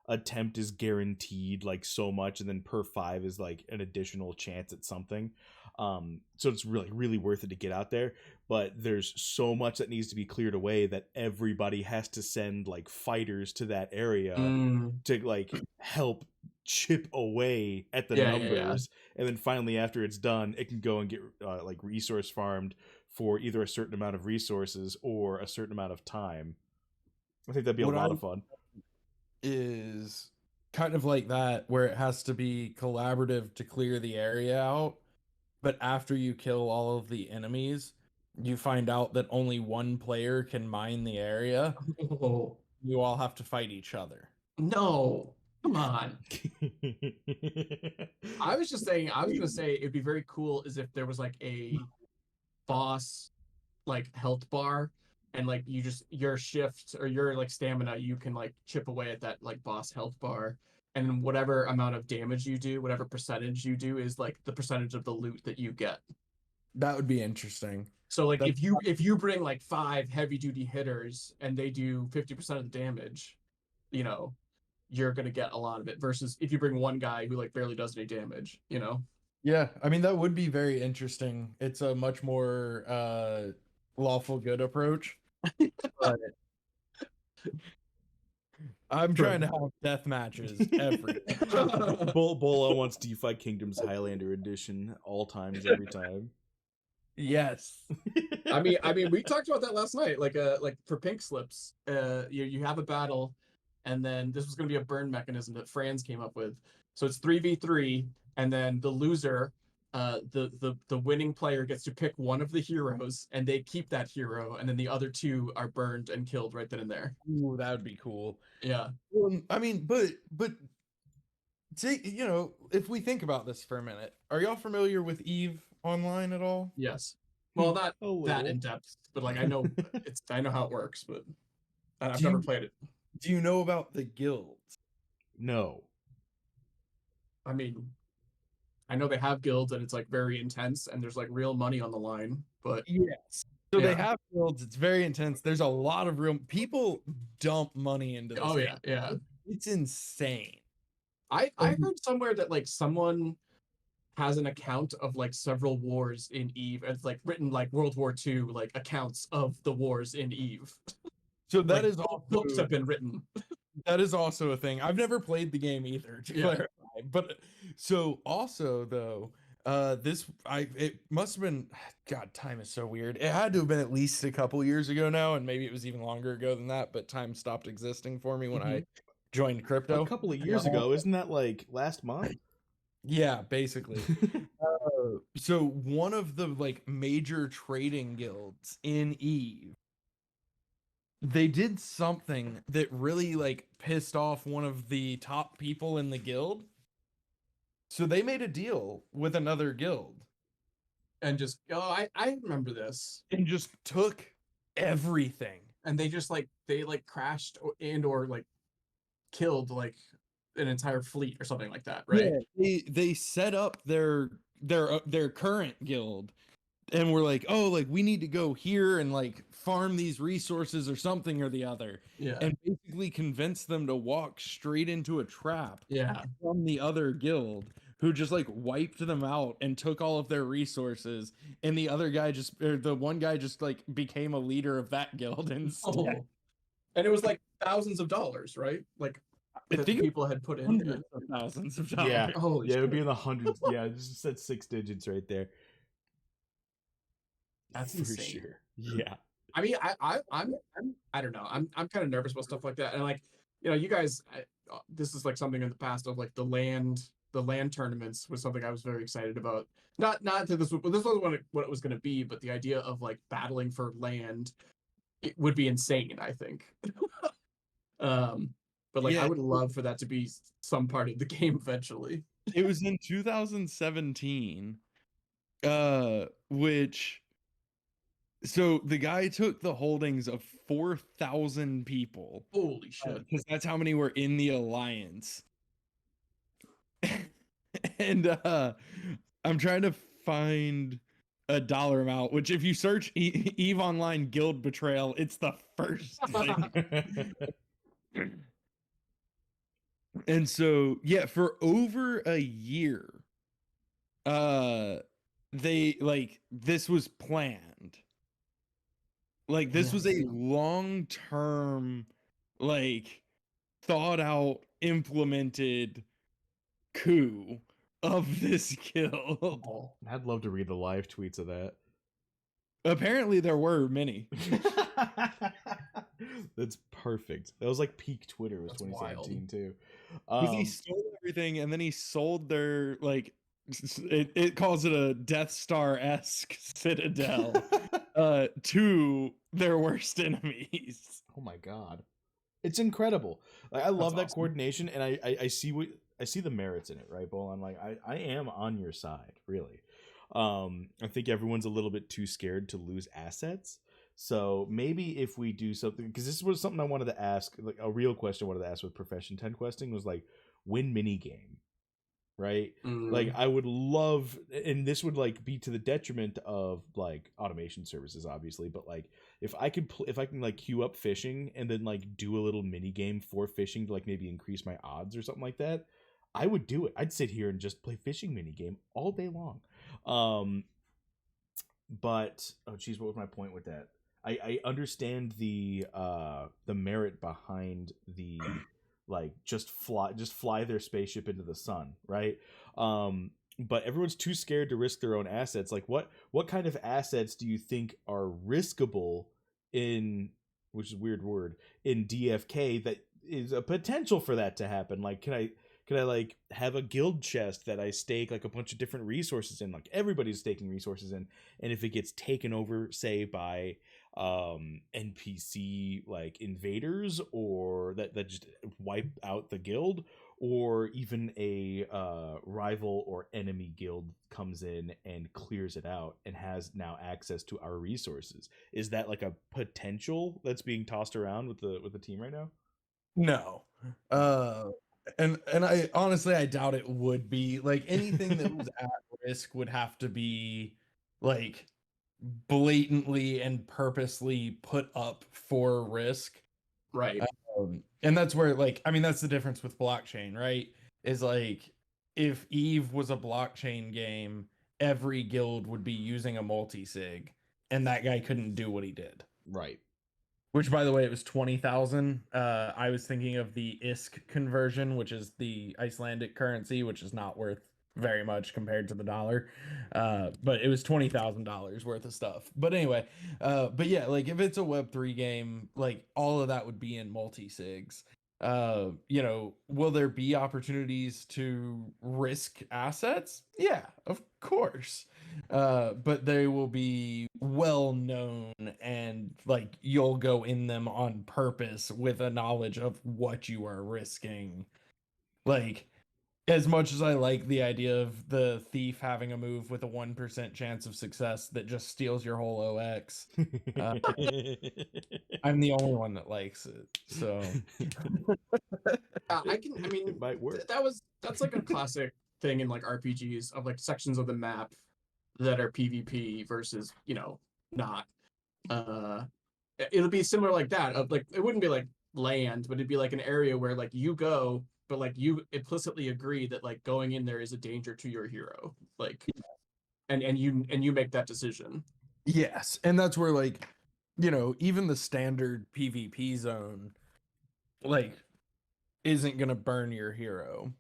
attempt is guaranteed like so much, and then per 5 is like an additional chance at something. So it's really, really worth it to get out there. But there's so much that needs to be cleared away that everybody has to send like fighters to that area to like help chip away at the numbers. And then finally, after it's done, it can go and get like resource farmed for either a certain amount of resources or a certain amount of time. I think that'd be a lot of fun. Is kind of like that, where it has to be collaborative to clear the area out, but after you kill all of the enemies, you find out that only one player can mine the area. Oh. You all have to fight each other. No, come on. I was gonna say it'd be very cool is if there was like a boss like health bar, and like your shift or your like stamina, you can like chip away at that like boss health bar, and whatever amount of damage you do, whatever percentage you do, is like the percentage of the loot that you get. That would be interesting. So like if you bring like 5 heavy duty hitters and they do 50% of the damage, you know, you're gonna get a lot of it, versus if you bring one guy who like barely does any damage, you know. Yeah, I mean that would be very interesting. It's a much more lawful good approach. But I'm trying to have death matches every Bolon wants DeFi Kingdoms Highlander edition all times, every time. Yes. I mean we talked about that last night, like for pink slips, you have a battle, and then this was going to be a burn mechanism that Franz came up with. So it's 3v3, and then the loser, the winning player gets to pick one of the heroes, and they keep that hero, and then the other 2 are burned and killed right then and there. Ooh, that would be cool. Yeah. I mean, but you know, if we think about this for a minute, are y'all familiar with EVE Online at all? Yes. Well, not that in depth, but like I know how it works, but I've never played it. Do you know about the guilds? No. I mean, I know they have guilds and it's like very intense and there's like real money on the line, but yes. So they have guilds, it's very intense. There's a lot of real people dump money into this. Oh game. yeah. It's insane. I heard somewhere that like someone has an account of like several wars in EVE, and it's like written like World War II like accounts of the wars in EVE. So that like, is all books have been written. That is also a thing. I've never played the game either, to clarify. But so also though, it must have been, God, time is so weird. It had to have been at least a couple years ago now, and maybe it was even longer ago than that, but time stopped existing for me when I joined crypto. A couple of years ago, isn't that like last month? Yeah, basically. So one of the like major trading guilds in EVE, they did something that really like pissed off one of the top people in the guild. So they made a deal with another guild. And just, I remember this. And just took everything. And they just like, crashed or like killed like an entire fleet or something like that, right? Yeah, they set up their current guild and we're like, oh, like we need to go here and like farm these resources or something or the other. Yeah. And basically convince them to walk straight into a trap. Yeah. From the other guild, who just like wiped them out and took all of their resources, and the one guy just like became a leader of that guild instead. Oh. And it was like thousands of dollars, right? Like I think people had put in hundreds of thousands of dollars. Yeah, Holy it would be in the hundreds. Yeah, it just said 6 digits right there. That's for insane. sure. Yeah. I mean, I don't know. I'm kind of nervous about stuff like that, and like, you know, you guys, this is like something in the past of like the land tournaments was something I was very excited about. Not that this wasn't what it was going to be, but the idea of like battling for land, it would be insane, I think. But like, I would love for that to be some part of the game eventually. It was in 2017, which, so the guy took the holdings of 4,000 people. Holy shit. Because that's how many were in the alliance. And I'm trying to find a dollar amount, which if you search EVE Online Guild Betrayal, it's the first thing. And so, yeah, for over a year, this was planned. Like this was a long-term, like thought out, implemented coup of this guild. I'd love to read the live tweets of that. Apparently there were many. That's perfect. That was like peak Twitter was That's 2017 wild. too. He stole everything and then he sold their it calls it a Death Star-esque citadel to their worst enemies. Oh my god. It's incredible. Like I love that awesome. coordination, and I see the merits in it, right, Bolon? Like I am on your side, really. I think everyone's a little bit too scared to lose assets. So maybe if we do something, because this was something I wanted to ask, like a real question I wanted to ask with Profession 10 questing was like win mini game, right? Like I would love, and this would like be to the detriment of like automation services, obviously, but like if I can like queue up fishing and then like do a little mini game for fishing to like maybe increase my odds or something like that, I would do it. I'd sit here and just play fishing mini game all day long. But oh geez, what was my point with that? I understand the merit behind the like just fly their spaceship into the sun, right? But everyone's too scared to risk their own assets. Like what kind of assets do you think are riskable in, which is a weird word, in DFK that is a potential for that to happen? Like can I like have a guild chest that I stake like a bunch of different resources in? Like everybody's staking resources in, and if it gets taken over, say by NPC like invaders, or that just wipe out the guild, or even a rival or enemy guild comes in and clears it out and has now access to our resources, is that like a potential that's being tossed around with the team right now? No. And I honestly I doubt it would be. Like anything that was at risk would have to be like blatantly and purposely put up for risk. Right. And that's where like I mean that's the difference with blockchain, right? Is like if Eve was a blockchain game, every guild would be using a multi-sig and that guy couldn't do what he did. Right. Which, by the way, it was 20,000. I was thinking of the ISK conversion, which is the Icelandic currency, which is not worth very much compared to the dollar. But it was $20,000 worth of stuff. But anyway, but yeah, like if it's a Web3 game, like all of that would be in multi-sigs. You know, will there be opportunities to risk assets? Yeah, of course. But they will be well known and like you'll go in them on purpose with a knowledge of what you are risking. Like as much as I like the idea of the thief having a move with a 1% chance of success that just steals your whole OX, I'm the only one that likes it. So I mean, it might work. That's like a classic thing in like RPGs of like sections of the map that are PvP versus, you know, not. It'll be similar like that. Of like it wouldn't be like land, but it'd be like an area where like you go, but like you implicitly agree that like going in there is a danger to your hero. Like and you make that decision. yes, and that's where like, you know, even the standard PvP zone like isn't gonna burn your hero.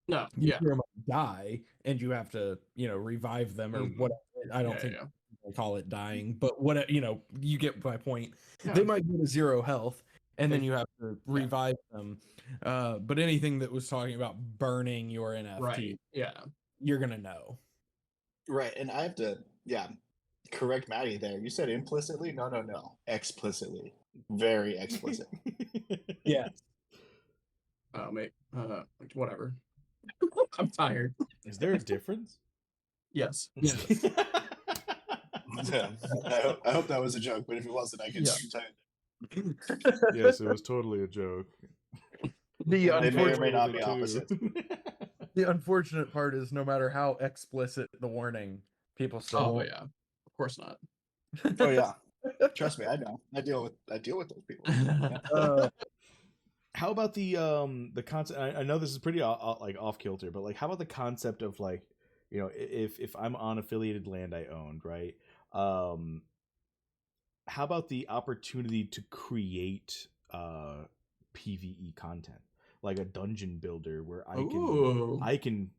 No, Your yeah. hero might die and you have to, you know, revive them or whatever. I don't think I call it dying, but what, you know, you get my point. Yeah. They might go to 0 health and then you have to revive them. But anything that was talking about burning your NFT, right. Yeah, you're gonna know. Right, and I have to correct Maddie there. You said implicitly? No. Explicitly. Very explicit. Yeah. Oh mate. Whatever. I'm tired. Is there a difference? Yes. Yeah. Yeah. I hope that was a joke, but if it wasn't, I can tell you. Yes, it was totally a joke. The They may or may unfortunate, not be opposites. the unfortunate part is no matter how explicit the warning, people still Oh won't. yeah. Of course not. Oh yeah. Trust me, I know. I deal with those people. Yeah. How about the concept? I know this is pretty like off kilter, but like, how about the concept of like you know, if I'm on affiliated land I owned, right? How about the opportunity to create PvE content, like a dungeon builder where I can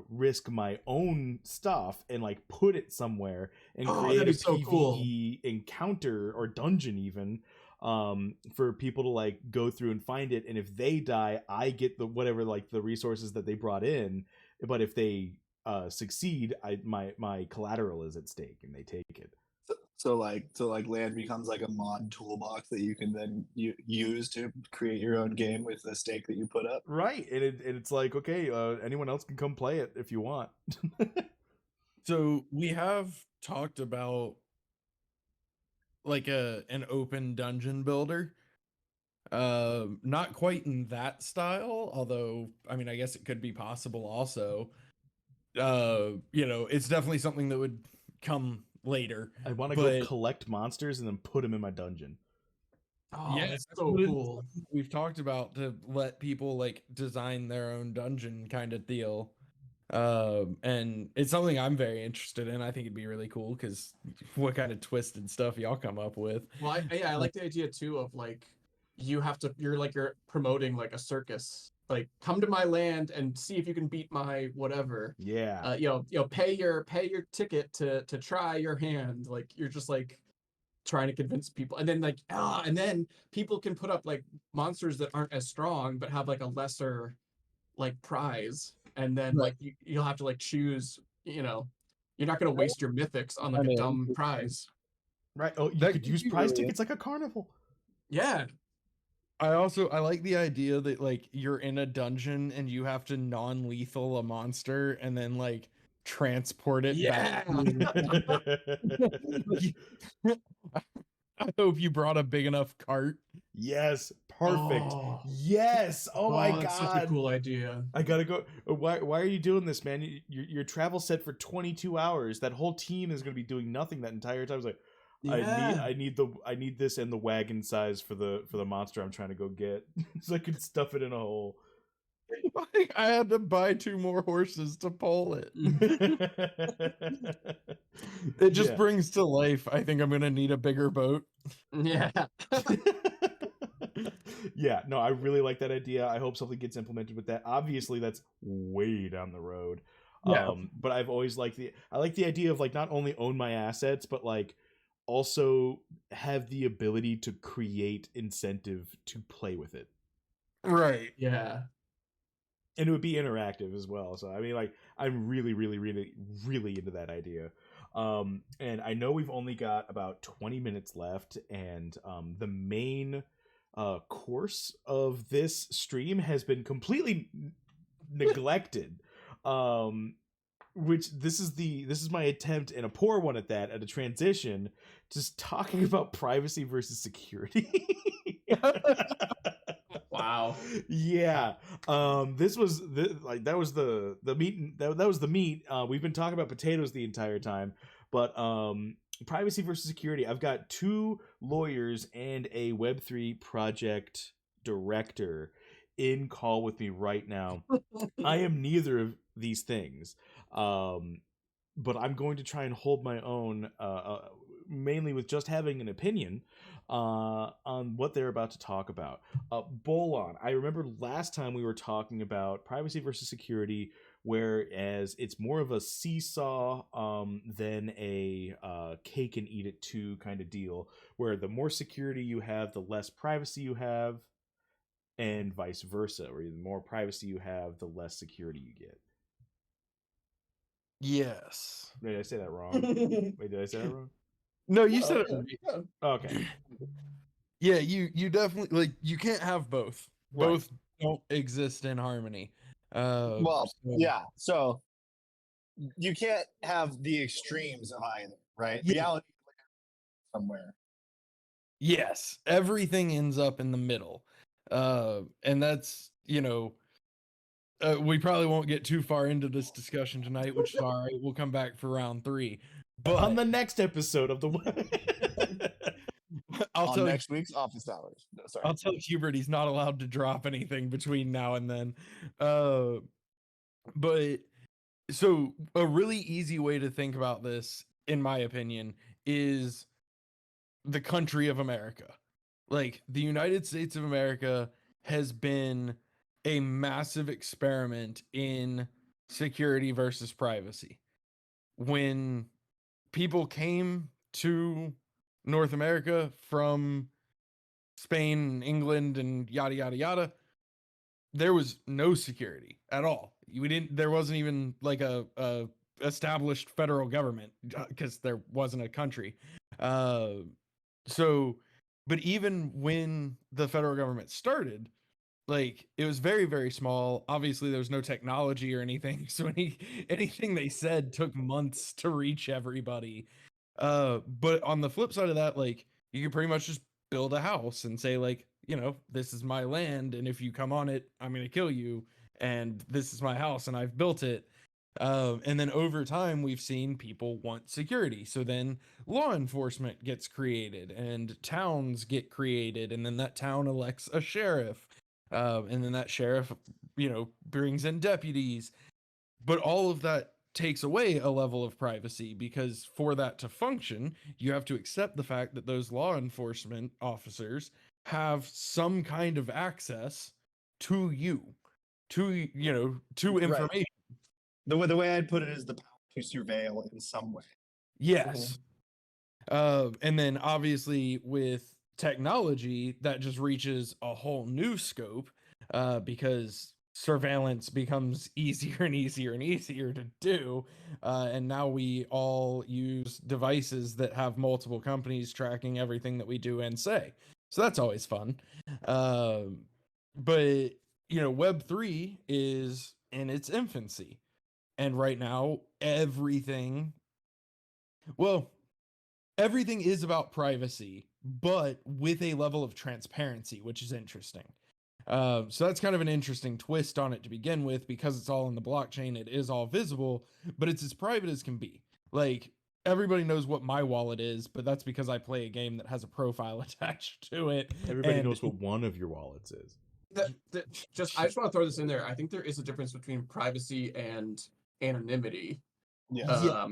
risk my own stuff and like put it somewhere and create a so PvE cool. encounter or dungeon even for people to like go through and find it, and if they die I get the whatever like the resources that they brought in, but if they succeed, my collateral is at stake and they take it. So land becomes like a mod toolbox that you can then use to create your own game with the stake that you put up. Right, and it's like, okay, anyone else can come play it if you want. So we have talked about like an open dungeon builder. Not quite in that style, although I mean I guess it could be possible also. You know, it's definitely something that would come later. I want to go collect monsters and then put them in my dungeon. Oh, yeah, that's so cool. We've talked about to let people like design their own dungeon kind of deal. And it's something I'm very interested in. I think it'd be really cool because what kind of twisted stuff y'all come up with. Well, I like the idea too of like you're promoting like a circus. Like, come to my land and see if you can beat my whatever. Yeah. You know, pay your ticket to try your hand. Like, you're just like trying to convince people, and then like and then people can put up like monsters that aren't as strong but have like a lesser like prize, and then like you'll have to like choose. You know, you're not gonna waste your mythics on like a dumb prize. Right. Oh, you could use prize tickets like a carnival. Yeah. I like the idea that like you're in a dungeon and you have to non-lethal a monster and then like transport it back. I hope you brought a big enough cart. Yes, perfect. Yes. Oh my god, that's such a cool idea. I gotta go. Why are you doing this, man? Your travel set for 22 hours. That whole team is gonna be doing nothing that entire time. I was like, yeah. I need this and the wagon size for the monster I'm trying to go get, so I can stuff it in a hole. I had to buy 2 more horses to pull it. It just brings to life. I think I'm gonna need a bigger boat. Yeah. Yeah, no, I really like that idea. I hope something gets implemented with that. Obviously, that's way down the road. Yeah. But I've always liked I like the idea of like not only own my assets, but like also have the ability to create incentive to play with it. Right. Yeah. And it would be interactive as well. So I mean, like, I'm really, really, really, really into that idea. And I know we've only got about 20 minutes left, and the main course of this stream has been completely neglected. Which this is my attempt, and a poor one at that, at a transition, just talking about privacy versus security. Wow. Yeah. This was that was the meat. That was the meat. We've been talking about potatoes the entire time, but privacy versus security. I've got 2 lawyers and a Web3 project director in call with me right now. I am neither of these things, but I'm going to try and hold my own, mainly with just having an opinion on what they're about to talk about. Bolon, I remember last time we were talking about privacy versus security, whereas it's more of a seesaw than a cake and eat it too kind of deal, where the more security you have, the less privacy you have, and vice versa, where the more privacy you have, the less security you get. Yes. Wait, did I say that wrong? Wait, did I say that wrong? No, you said it right. Okay. Yeah, you definitely, like, you can't have both. Right. Both don't exist in harmony. Yeah. So you can't have the extremes of either, right? Yeah. Reality somewhere. Yes, everything ends up in the middle. And that's, you know, we probably won't get too far into this discussion tonight, which is all right. We'll come back for round 3. But on the next episode of the I'll tell next week's office hours. No, sorry. I'll tell Hubert he's not allowed to drop anything between now and then. But So a really easy way to think about this, in my opinion, is the country of America. Like, the United States of America has been a massive experiment in security versus privacy. When people came to North America from Spain, England, and yada yada yada, there was no security at all. There wasn't even like a established federal government because there wasn't a country. So, but even when the federal government started, like, it was very, very small. Obviously, there was no technology or anything. So anything they said took months to reach everybody. But on the flip side of that, like, you could pretty much just build a house and say, like, this is my land, and if you come on it, I'm gonna kill you. And this is my house, and I've built it. And then over time, we've seen people want security. So then law enforcement gets created, and towns get created, and then that town elects a sheriff. And then that sheriff, brings in deputies. But all of that takes away a level of privacy, because for that to function, you have to accept the fact that those law enforcement officers have some kind of access to you, to information. Right. The way I'd put it is the power to surveil in some way. Yes. And then obviously with technology, that just reaches a whole new scope, because surveillance becomes easier and easier and easier to do. And now we all use devices that have multiple companies tracking everything that we do and say. So that's always fun. But, Web3 is in its infancy. And right now, everything is about privacy, but with a level of transparency, which is interesting. So that's kind of an interesting twist on it to begin with, because it's all in the blockchain. It is all visible, but it's as private as can be. Like, everybody knows what my wallet is, but that's because I play a game that has a profile attached to it. Everybody knows what one of your wallets is. I just want to throw this in there. I think there is a difference between privacy and anonymity. Yeah.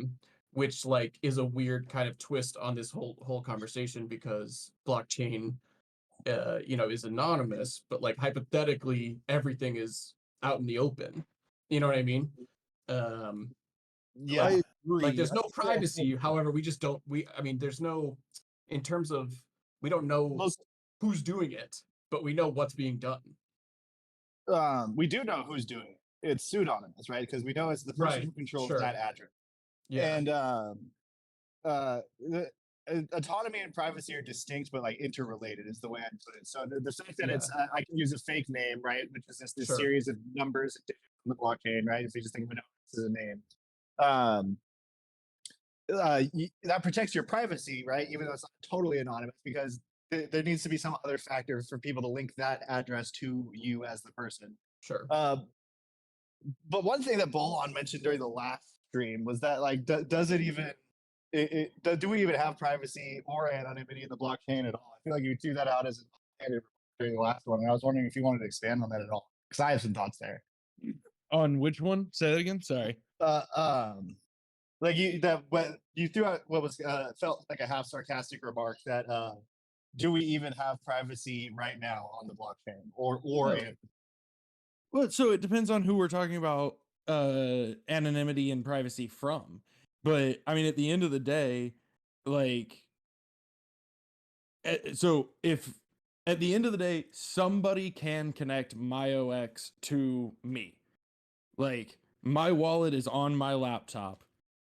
Which like is a weird kind of twist on this whole conversation, because blockchain is anonymous, but like hypothetically everything is out in the open. You know what I mean? Yeah. I agree. Like there's no privacy, however, there's no, in terms of, we don't know who's doing it, but we know what's being done. We do know who's doing it. It's pseudonymous, right? Because we know it's the person who controls that address. Yeah. And autonomy and privacy are distinct, but like interrelated is the way I put it. So the fact that it's I can use a fake name, right, which is just this series of numbers on the blockchain, right? If you just think of it as a name, that protects your privacy, right? Even though it's not totally anonymous, because there needs to be some other factor for people to link that address to you as the person. Sure. But one thing that Bolon mentioned during the last stream was that, like, does it even do we even have privacy or anonymity in the blockchain at all? I feel like you threw that out as during the last one, and I was wondering if you wanted to expand on that at all, because I have some thoughts there. On which one? Say that again. Sorry. Like you threw out what was felt like a half sarcastic remark that do we even have privacy right now on the blockchain or Well, so it depends on who we're talking about anonymity and privacy from. But I mean, at the end of the day, like, so if at the end of the day, somebody can connect my OX to me, like, my wallet is on my laptop.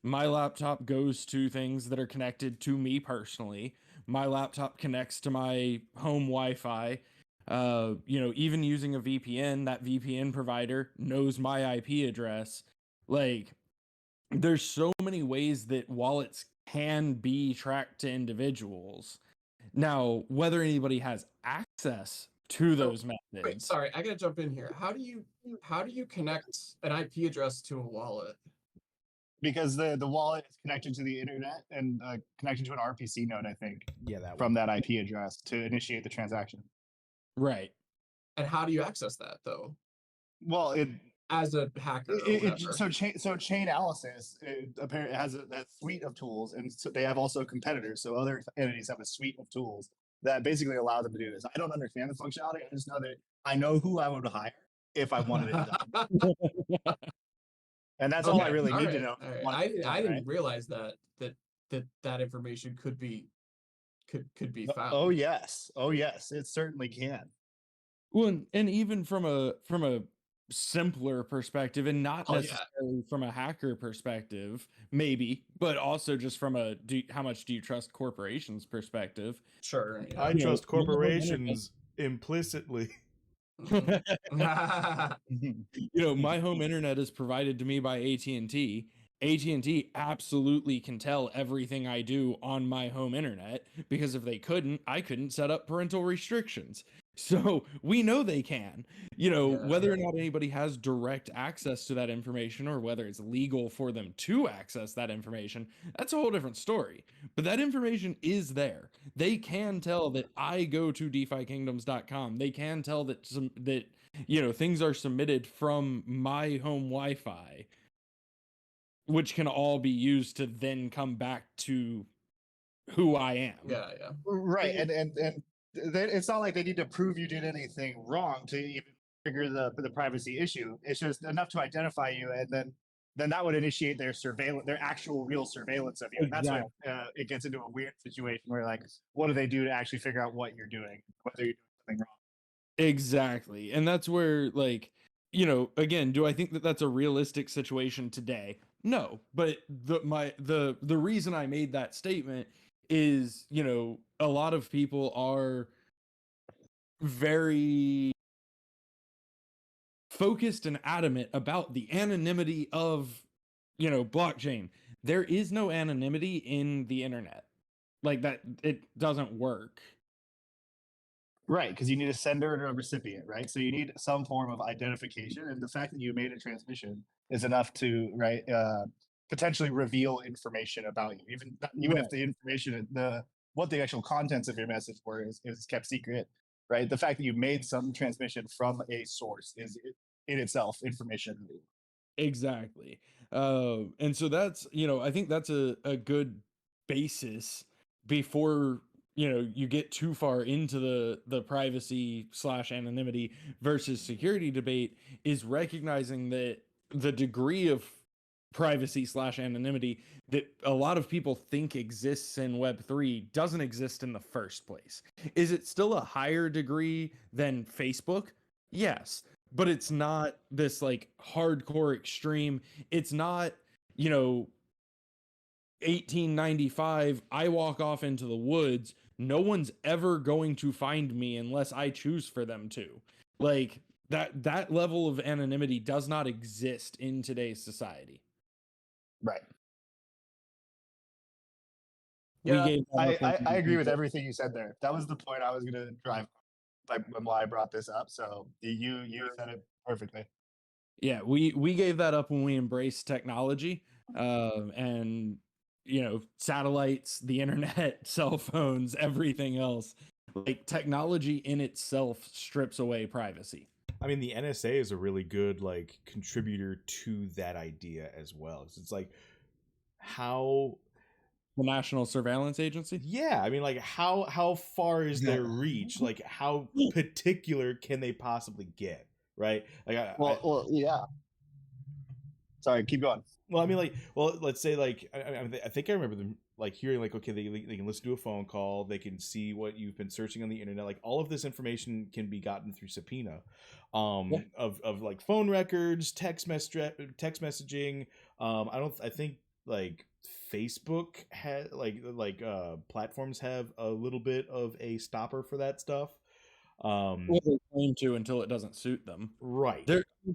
My laptop goes to things that are connected to me personally. My laptop connects to my home Wi-Fi. Even using a VPN, that VPN provider knows my IP address. Like, there's so many ways that wallets can be tracked to individuals. Now, whether anybody has access to those methods. Wait, sorry, I gotta jump in here. How do you connect an IP address to a wallet? Because the wallet is connected to the internet and connected to an RPC node, I think. Yeah, that from that IP address to initiate the transaction. Right. And how do you access that, though? Well, as a hacker or whatever. So Chainalysis apparently has a suite of tools, and so they have also competitors. So other entities have a suite of tools that basically allow them to do this. I don't understand the functionality. I just know that I know who I would hire if I wanted it done. And that's all I really need to know. I didn't realize that information could be found. Oh yes, it certainly can. Well, and even from a simpler perspective, and not necessarily from a hacker perspective, maybe, but also just from a how much do you trust corporations perspective? Sure, I trust corporations implicitly. My home internet is provided to me by AT&T. AT&T absolutely can tell everything I do on my home internet, because if they couldn't, I couldn't set up parental restrictions. So we know they can. Whether or not anybody has direct access to that information, or whether it's legal for them to access that information, that's a whole different story. But that information is there. They can tell that I go to DeFiKingdoms.com. They can tell that things are submitted from my home Wi-Fi, which can all be used to then come back to who I am. Yeah. Right, and it's not like they need to prove you did anything wrong to even trigger the privacy issue. It's just enough to identify you, and then that would initiate their surveillance, their actual real surveillance of you. And that's when it gets into a weird situation where, like, what do they do to actually figure out what you're doing, whether you're doing something wrong? Exactly. And that's where, like, again, do I think that that's a realistic situation today? No. But the reason I made that statement is, a lot of people are very focused and adamant about the anonymity of, blockchain. There is no anonymity in the internet. Like that, it doesn't work. Right, because you need a sender and a recipient, right? So you need some form of identification, and the fact that you made a transmission is enough to, potentially reveal information about you. Even if the information, what the actual contents of your message were is kept secret, right? The fact that you made some transmission from a source is in itself information. Exactly. And so that's, I think that's a good basis before you get too far into the privacy / anonymity versus security debate, is recognizing that the degree of privacy / anonymity that a lot of people think exists in Web3 doesn't exist in the first place. Is it still a higher degree than Facebook? Yes, but it's not this like hardcore extreme. It's not, 1895, I walk off into the woods, no one's ever going to find me unless I choose for them to. Like that level of anonymity does not exist in today's society. Right. Yeah, I agree with everything you said there. That was the point I was going to drive why I brought this up. So you said it perfectly. Yeah, we gave that up when we embraced technology, and satellites, the internet, cell phones, everything else. Like, technology in itself strips away privacy. I mean, the NSA is a really good contributor to that idea as well. It's like how the National Surveillance Agency. Yeah, I mean, how far is their reach? Like, how particular can they possibly get? Right? Well, yeah. Sorry, keep going. Well, I mean, let's say, I think I remember them hearing okay, they can listen to a phone call, they can see what you've been searching on the internet. Like, all of this information can be gotten through subpoena, of phone records, text messaging. I think Facebook has platforms have a little bit of a stopper for that stuff. Well, they claim to until it doesn't suit them. Right.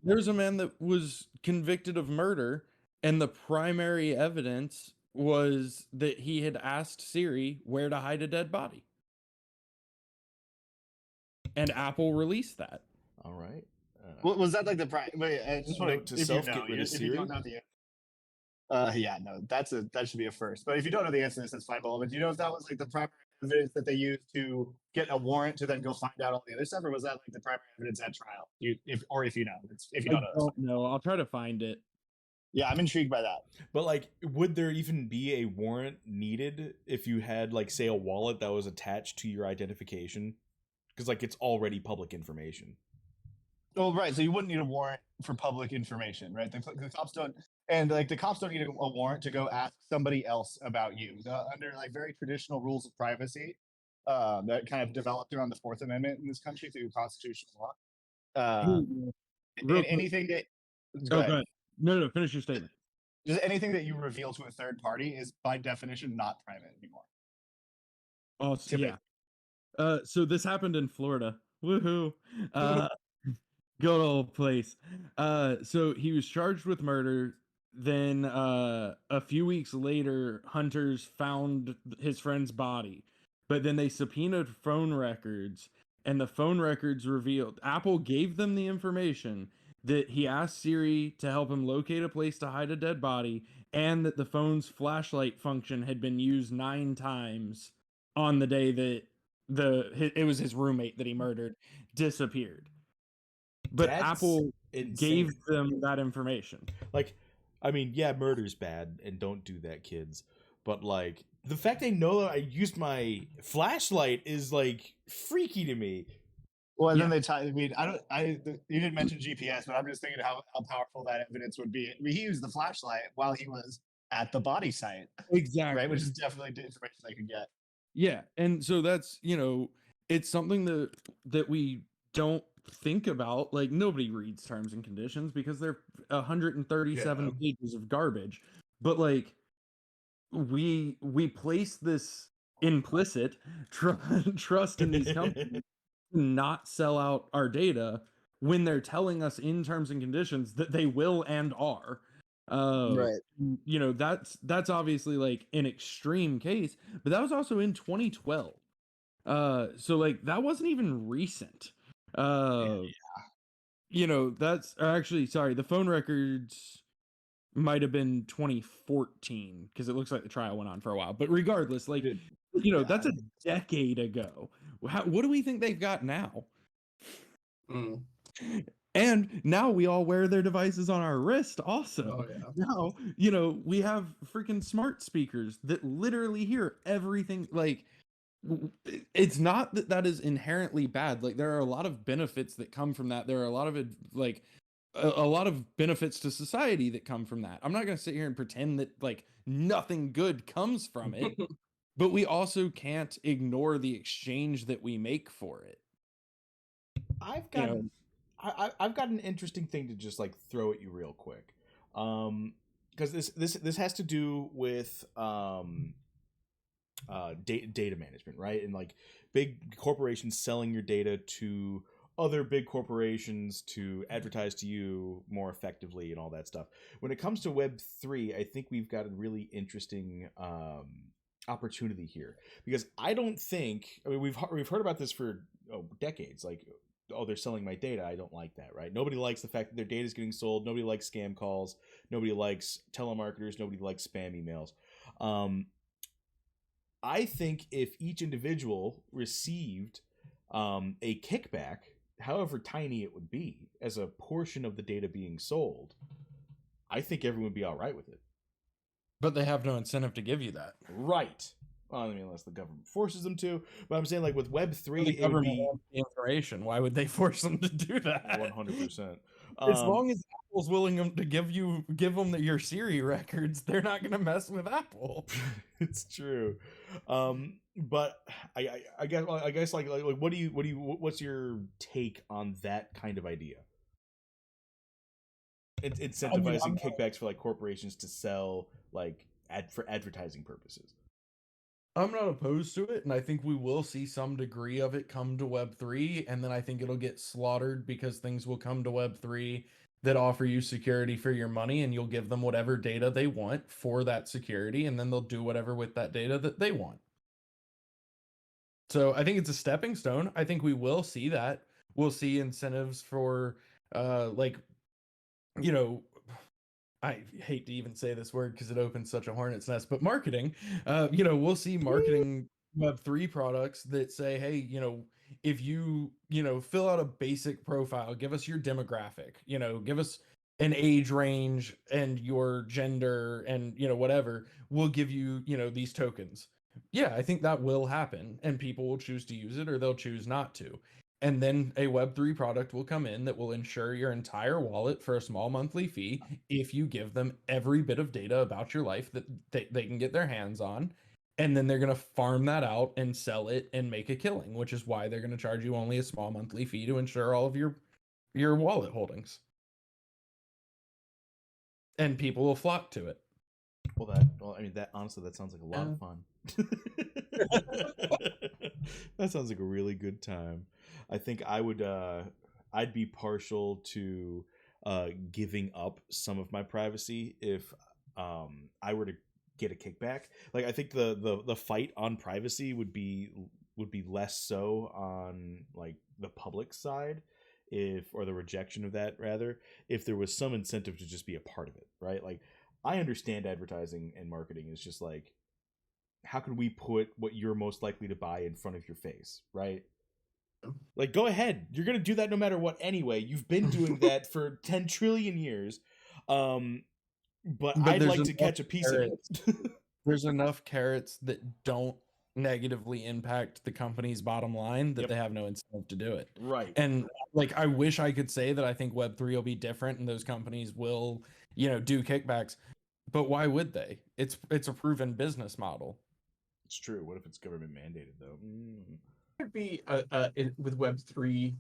There's a man that was convicted of murder, and the primary evidence was that he had asked Siri where to hide a dead body. And Apple released that. All right. Was that the wait, I just want to self get rid of Siri? If you don't know the that should be a first. But if you don't know the answer to this, that's fine. But do you know if that was the primary evidence that they used to get a warrant to then go find out all the other stuff, or was that like the primary evidence at trial? If you know, if you I don't know, don't know. I'll try to find it. yeah, I'm intrigued by that. But like, would there even be a warrant needed if you had like, say, a wallet that was attached to your identification? Because like, it's already public information. Oh, right. So you wouldn't need a warrant for public information, right? The cops don't, and like the cops don't need a warrant to go ask somebody else about you. Under like very traditional rules of privacy that kind of developed around the Fourth Amendment in this country through constitutional law. Anything that go ahead. No, finish your statement. Just anything that you reveal to a third party is by definition not private anymore. Oh, yeah. So this happened in Florida. Woohoo! Good old place. So he was charged with murder. Then a few weeks later, hunters found his friend's body, but then they subpoenaed phone records, and the phone records revealed Apple gave them the information that he asked Siri to help him locate a place to hide a dead body, and that the phone's flashlight function had been used 9 times on the day that it was his roommate that he murdered disappeared. But That's Apple insane. gave them that information. Like, I mean, yeah, murder's bad, and don't do that, kids. But like, the fact they know that I used my flashlight is like freaky to me. Well, and then they tie. I mean, you didn't mention GPS, but I'm just thinking how powerful that evidence would be. I mean, he used the flashlight while he was at the body site. Exactly. Right, which is definitely information they could get. Yeah, and so that's, it's something that we don't think about. Like, nobody reads terms and conditions because they're 137 pages of garbage. But like, we place this implicit trust in these companies to not sell out our data when they're telling us in terms and conditions that they will and are. Right. That's obviously like an extreme case, but that was also in 2012. So like that wasn't even recent. That's actually, sorry, the phone records might have been 2014 because it looks like the trial went on for a while. But regardless, like, that's a decade ago. What do we think they've got now? And now we all wear their devices on our wrist also. Oh, yeah. Now, we have freaking smart speakers that literally hear everything. Like, it's not that is inherently bad. Like, there are a lot of benefits that come from that. There are a lot of a lot of benefits to society that come from that. I'm not going to sit here and pretend that like nothing good comes from it, but we also can't ignore the exchange that we make for it. I've got an interesting thing to just like throw at you real quick, because this has to do with data management, right? And like big corporations selling your data to other big corporations to advertise to you more effectively and all that stuff. When it comes to Web3, I think we've got a really interesting opportunity here, because I don't think, I mean, we've heard about this for decades, like, oh, they're selling my data. I don't like that, right? Nobody likes the fact that their data is getting sold. Nobody likes scam calls. Nobody likes telemarketers. Nobody likes spam emails. I think if each individual received a kickback, however tiny it would be, as a portion of the data being sold, I think everyone would be all right with it. But they have no incentive to give you that. Right. Well, I mean, unless the government forces them to. But I'm saying, like, with Web3, the government wants the information. Why would they force them to do that? 100%. As long as Apple's willing to give them your Siri records, they're not going to mess with Apple. It's true. But I guess like what's your take on that kind of idea? Incentivizing kickbacks for like corporations to sell like for advertising purposes. I'm not opposed to it, and I think we will see some degree of it come to Web3, and then I think it'll get slaughtered because things will come to Web3 that offer you security for your money, and you'll give them whatever data they want for that security, and then they'll do whatever with that data that they want. So I think it's a stepping stone. I think we will see that. We'll see incentives for, I hate to even say this word because it opens such a hornet's nest, but marketing, we'll see marketing Web3 products that say, hey, if you, fill out a basic profile, give us your demographic, give us an age range and your gender and, whatever, we'll give you, these tokens. Yeah, I think that will happen and people will choose to use it or they'll choose not to. And then a Web3 product will come in that will insure your entire wallet for a small monthly fee if you give them every bit of data about your life that they can get their hands on. And then they're going to farm that out and sell it and make a killing, which is why they're going to charge you only a small monthly fee to insure all of your wallet holdings. And people will flock to it. That honestly, that sounds like a lot of fun. That sounds like a really good time. I think I'd be partial to giving up some of my privacy if I were to get a kickback. Like, I think the fight on privacy would be less so on like the public side, or the rejection of that rather, if there was some incentive to just be a part of it, right? Like, I understand advertising and marketing is just like, how can we put what you're most likely to buy in front of your face, right? Like, go ahead. You're going to do that no matter what anyway. You've been doing that for 10 trillion years. But I'd like to catch a piece of it. There's enough carrots that don't negatively impact the company's bottom line that they have no incentive to do it. Right. And like, I wish I could say that I think Web3 will be different and those companies will, do kickbacks, but why would they? It's a proven business model. It's true. What if it's government mandated though? Could be with Web3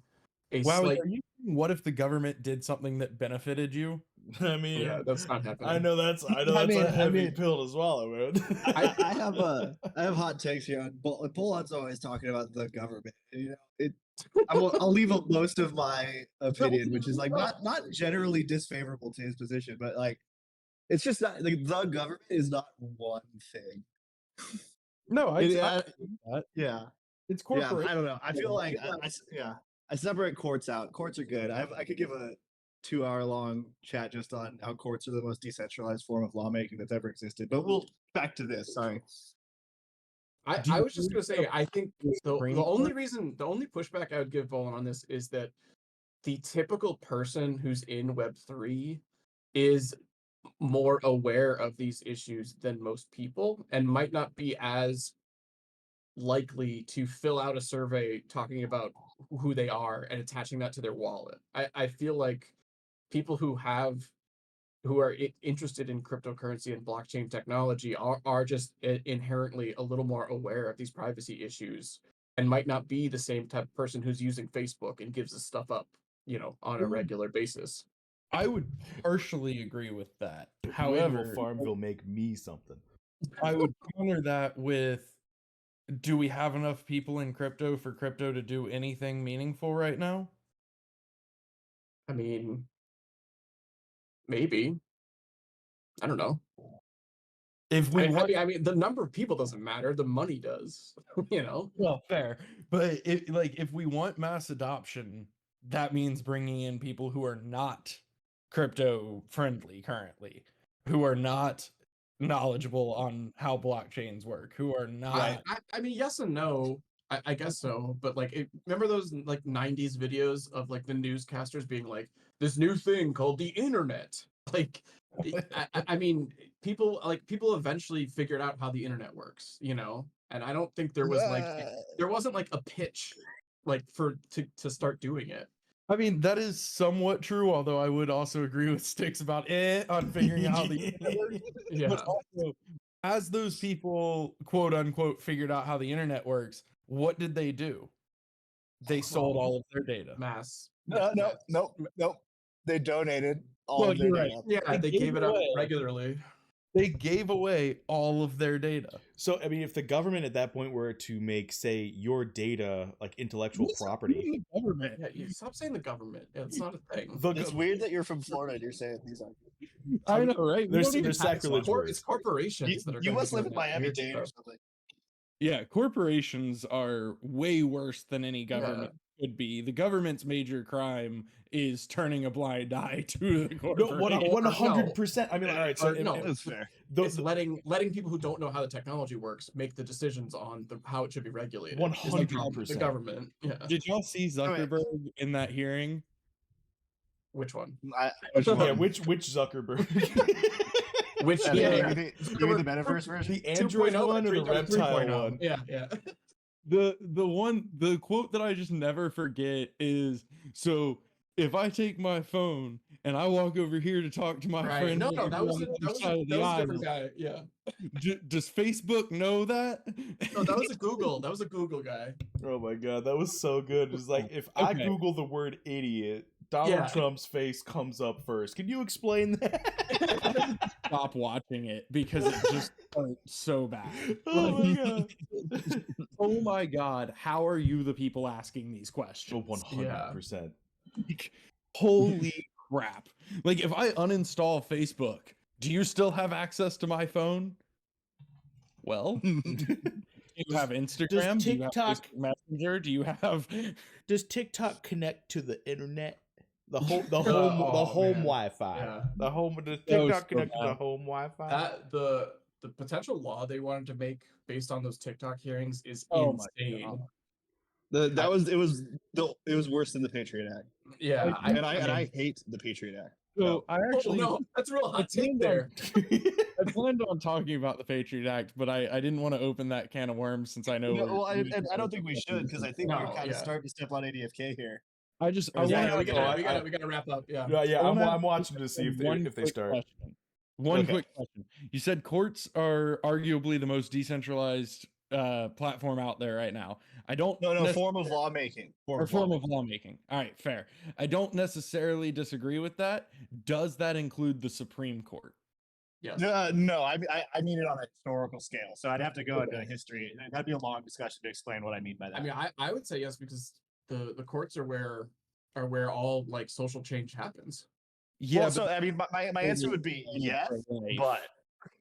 what if the government did something that benefited you? I mean, yeah, that's not happening. I know that's a heavy pill to swallow, man. I have hot takes here. Bolon's always talking about the government. I'll leave most of my opinion, which is like not generally disfavorable to his position, but like it's just not like the government is not one thing. No, yeah, it's corporate. Yeah, I don't know. I feel like I separate courts out. Courts are good. I could give a 2-hour-long chat just on how courts are the most decentralized form of lawmaking that's ever existed. But we'll back to this. Sorry. I was just going to say, I think the only pushback I would give Bolon on this is that the typical person who's in Web3 is more aware of these issues than most people and might not be as likely to fill out a survey talking about who they are and attaching that to their wallet. I feel like people who are interested in cryptocurrency and blockchain technology are just inherently a little more aware of these privacy issues and might not be the same type of person who's using Facebook and gives this stuff up, on a regular basis. I would partially agree with that. However, Farmville make me something. I would counter that with, do we have enough people in crypto for crypto to do anything meaningful right now? I mean, maybe. I don't know. If we I mean, the number of people doesn't matter. The money does. Well, fair. But if we want mass adoption, that means bringing in people who are not crypto friendly currently, who are not knowledgeable on how blockchains work, who are not. I mean, yes and no. I guess so, but remember those 90s videos of the newscasters being like, this new thing called the internet? I mean, people eventually figured out how the internet works, and I don't think there was wasn't a pitch to start doing it. I mean, that is somewhat true, although I would also agree with Styx about on figuring out how the internet works. Yeah. But also, as those people, quote unquote, figured out how the internet works, what did they do? They sold all of their data. Nope. They donated all of their data. Yeah, they gave it up regularly. They gave away all of their data. So, I mean, if the government at that point were to make, say, your data intellectual property, government. Yeah, stop saying the government. It's not a thing. It's weird that you're from Florida and you're saying these are. I know, right? There's sacrilege. It's corporations that are. You must live in Miami-Dade or something. Yeah, corporations are way worse than any government could be. The government's major crime is turning a blind eye to the No, corporation. 100%. I mean, all right. So no, That's fair. it's letting people who don't know how the technology works make the decisions on how it should be regulated. 100%. The government. Yeah. Did y'all see Zuckerberg in that hearing? Which one? Yeah, which Zuckerberg? Which You mean the metaverse version? The Android 2.0 one or the 3.0? reptile one? Yeah. The quote that I just never forget is, so if I take my phone and I walk over here to talk to my friend, No, that was a different guy. Yeah. Does Facebook know that? No, that was a Google. That was a Google guy. Oh my god, that was so good. It's like if I Google the word idiot, Donald Trump's face comes up first. Can you explain that? Stop watching it because it just hurt so bad. Oh my god. Oh my god, how are you the people asking these questions? 100%. Holy crap. Like, if I uninstall Facebook, do you still have access to my phone? Well, do you have Instagram? Does Do you have TikTok- Facebook Messenger? Do you have... Does TikTok connect to the internet? The home man. Wi-Fi. Yeah. The home does So TikTok connect to the bad. home Wi-Fi? That the potential law they wanted to make based on those TikTok hearings is Oh my insane. God. It was worse than the Patriot Act. Yeah, I hate the Patriot Act. So I actually... no, that's a real hot take there. I planned on talking about the Patriot Act, but I didn't want to open that can of worms since I know... I don't think we should, because I think we're kind of starting to step on ADFK here. I We gotta wrap up. Yeah. I'm watching to see if they start. Quick question. You said courts are arguably the most decentralized platform out there right now. I don't form of lawmaking. Form of lawmaking. All right, fair. I don't necessarily disagree with that. Does that include the Supreme Court? Yes. No, I mean it on a historical scale. So I'd have to go into history. That'd be a long discussion to explain what I mean by that. I mean, I would say yes, because the courts are where all like social change happens. Yeah. Well, so I mean, my answer would be yes, but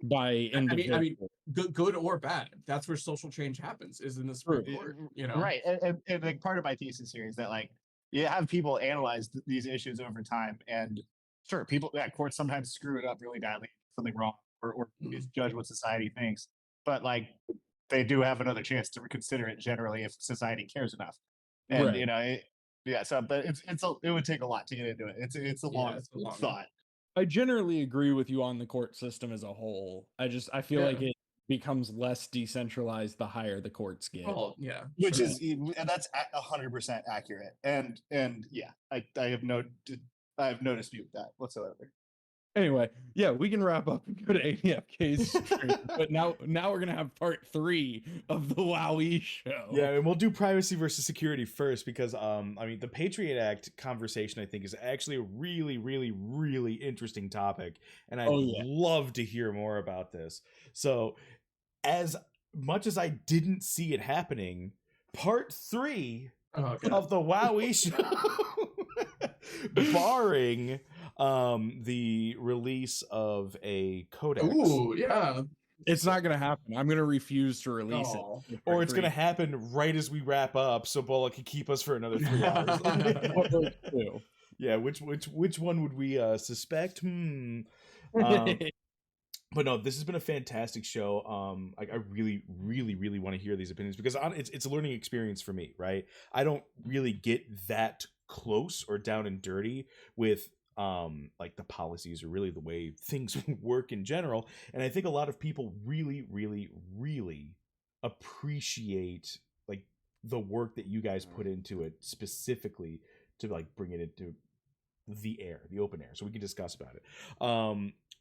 by individual. I mean, good or bad, that's where social change happens, is in the Supreme Court. You know, right? And like part of my thesis here is that like you have people analyze these issues over time, and sure, courts sometimes screw it up really badly, something wrong, or judge what society thinks, but like they do have another chance to reconsider it generally if society cares enough, and you know. But it would take a lot to get into it. It's a long thought. I generally agree with you on the court system as a whole. I feel like it becomes less decentralized the higher the courts get. Oh yeah, which is, and that's 100% accurate. And yeah, I have no dispute with that whatsoever. Anyway, yeah, we can wrap up and go to ADFK's stream, but now we're gonna have part 3 of the Wowee show. Yeah, and we'll do privacy versus security first because I mean the Patriot Act conversation I think is actually a really, really, really interesting topic, and I'd love to hear more about this. So, as much as I didn't see it happening, part 3 of the Wowee show, barring the release of a codex. Ooh, yeah. It's not gonna happen. I'm gonna refuse to release it. Or it's gonna happen right as we wrap up, so Bola can keep us for another 3 hours. Yeah, which one would we suspect? But no, this has been a fantastic show. I really, really, really want to hear these opinions because it's a learning experience for me, right? I don't really get that close or down and dirty with like the policies or really the way things work in general. And I think a lot of people really, really, really appreciate like the work that you guys put into it specifically to like bring it into the open air, so we can discuss about it.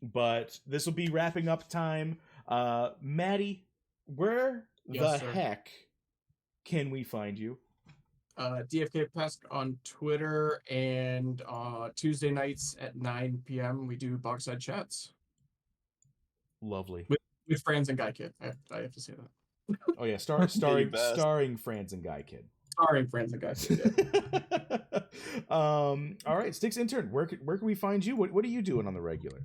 But this will be wrapping up time. Maddie, where the heck can we find you? DFK Pesk on Twitter, and Tuesday nights at 9 p.m. we do Boxside Chats. Lovely. With Franz and Guy Kid. I have to say that. Oh yeah, starring Franz and Guy Kid. Starring Franz and Guy Kid. Yeah. All right, StyxIntern, where can we find you? What are you doing on the regular?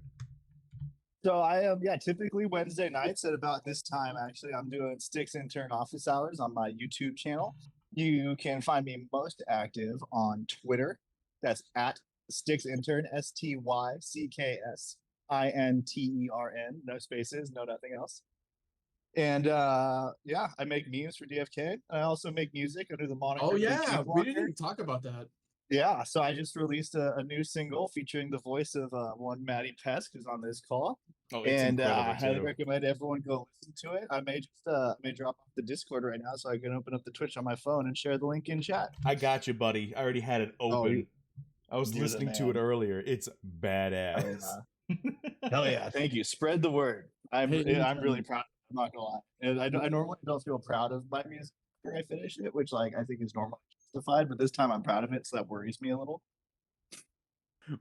So I am typically Wednesday nights at about this time. Actually, I'm doing StyxIntern office hours on my YouTube channel. You can find me most active on Twitter. That's at StyxIntern, StyxIntern, no spaces, no nothing else. And yeah, I make memes for DFK. I also make music under the moniker. Oh yeah, we didn't even talk about that. Yeah, so I just released a new single featuring the voice of one Maddie Pesk, who's on this call. Oh, and I highly recommend everyone go listen to it. I may just may drop off the Discord right now so I can open up the Twitch on my phone and share the link in chat. I got you, buddy. I already had it open. I was listening to it earlier. It's badass. Hell yeah, thank you. Spread the word. I'm really proud. I'm not gonna lie. And I normally don't feel proud of my music after I finish it, which like I think is normally justified, but this time I'm proud of it, so that worries me a little.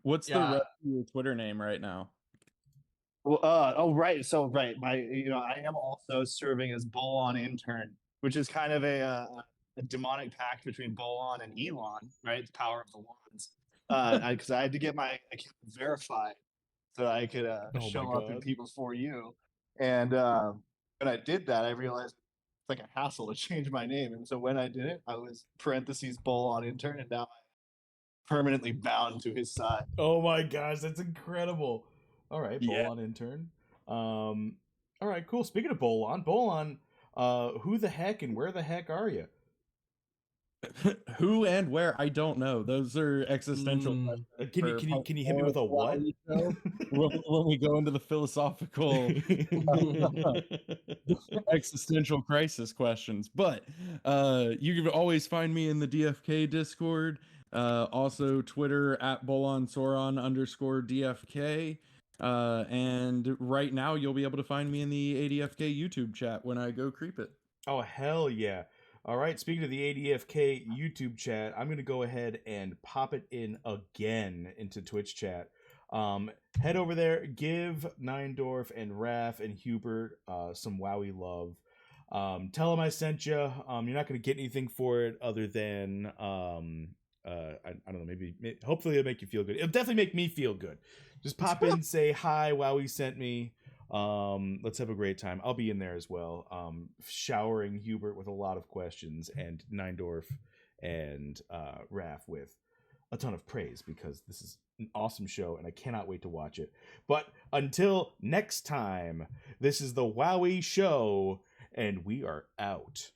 What's the rest of your Twitter name right now? Well, right. So right, I am also serving as Bolon intern, which is kind of a demonic pact between Bolon and Elon, right? The power of the wands. Because I had to get my account verified so I could show up in people's For You. And when I did that, I realized it's like a hassle to change my name. And so when I did it, I was parentheses Bolon intern, and now I'm permanently bound to his side. Oh my gosh, that's incredible. All right, Bolon intern. All right, cool. Speaking of Bolon, who the heck and where the heck are you? Who and where? I don't know. Those are existential questions. Can you hit me with a what? when we go into the philosophical existential crisis questions. But you can always find me in the DFK Discord. Also Twitter at BolonSoron_DFK. And right now you'll be able to find me in the ADFK YouTube chat when I go creep it. Oh, hell yeah. All right, speaking of the ADFK YouTube chat, I'm going to go ahead and pop it in again into Twitch chat. Head over there, give Neindorf and Raph and Hubert some Wowee love. Tell them I sent you. You're not going to get anything for it other than, I don't know, maybe hopefully it'll make you feel good. It'll definitely make me feel good. Just pop in, say, hi, Wowee sent me. Let's have a great time. I'll be in there as well, showering Hubert with a lot of questions and Neindorf and Raph with a ton of praise, because this is an awesome show and I cannot wait to watch it. But until next time, this is the Wowee Show and we are out.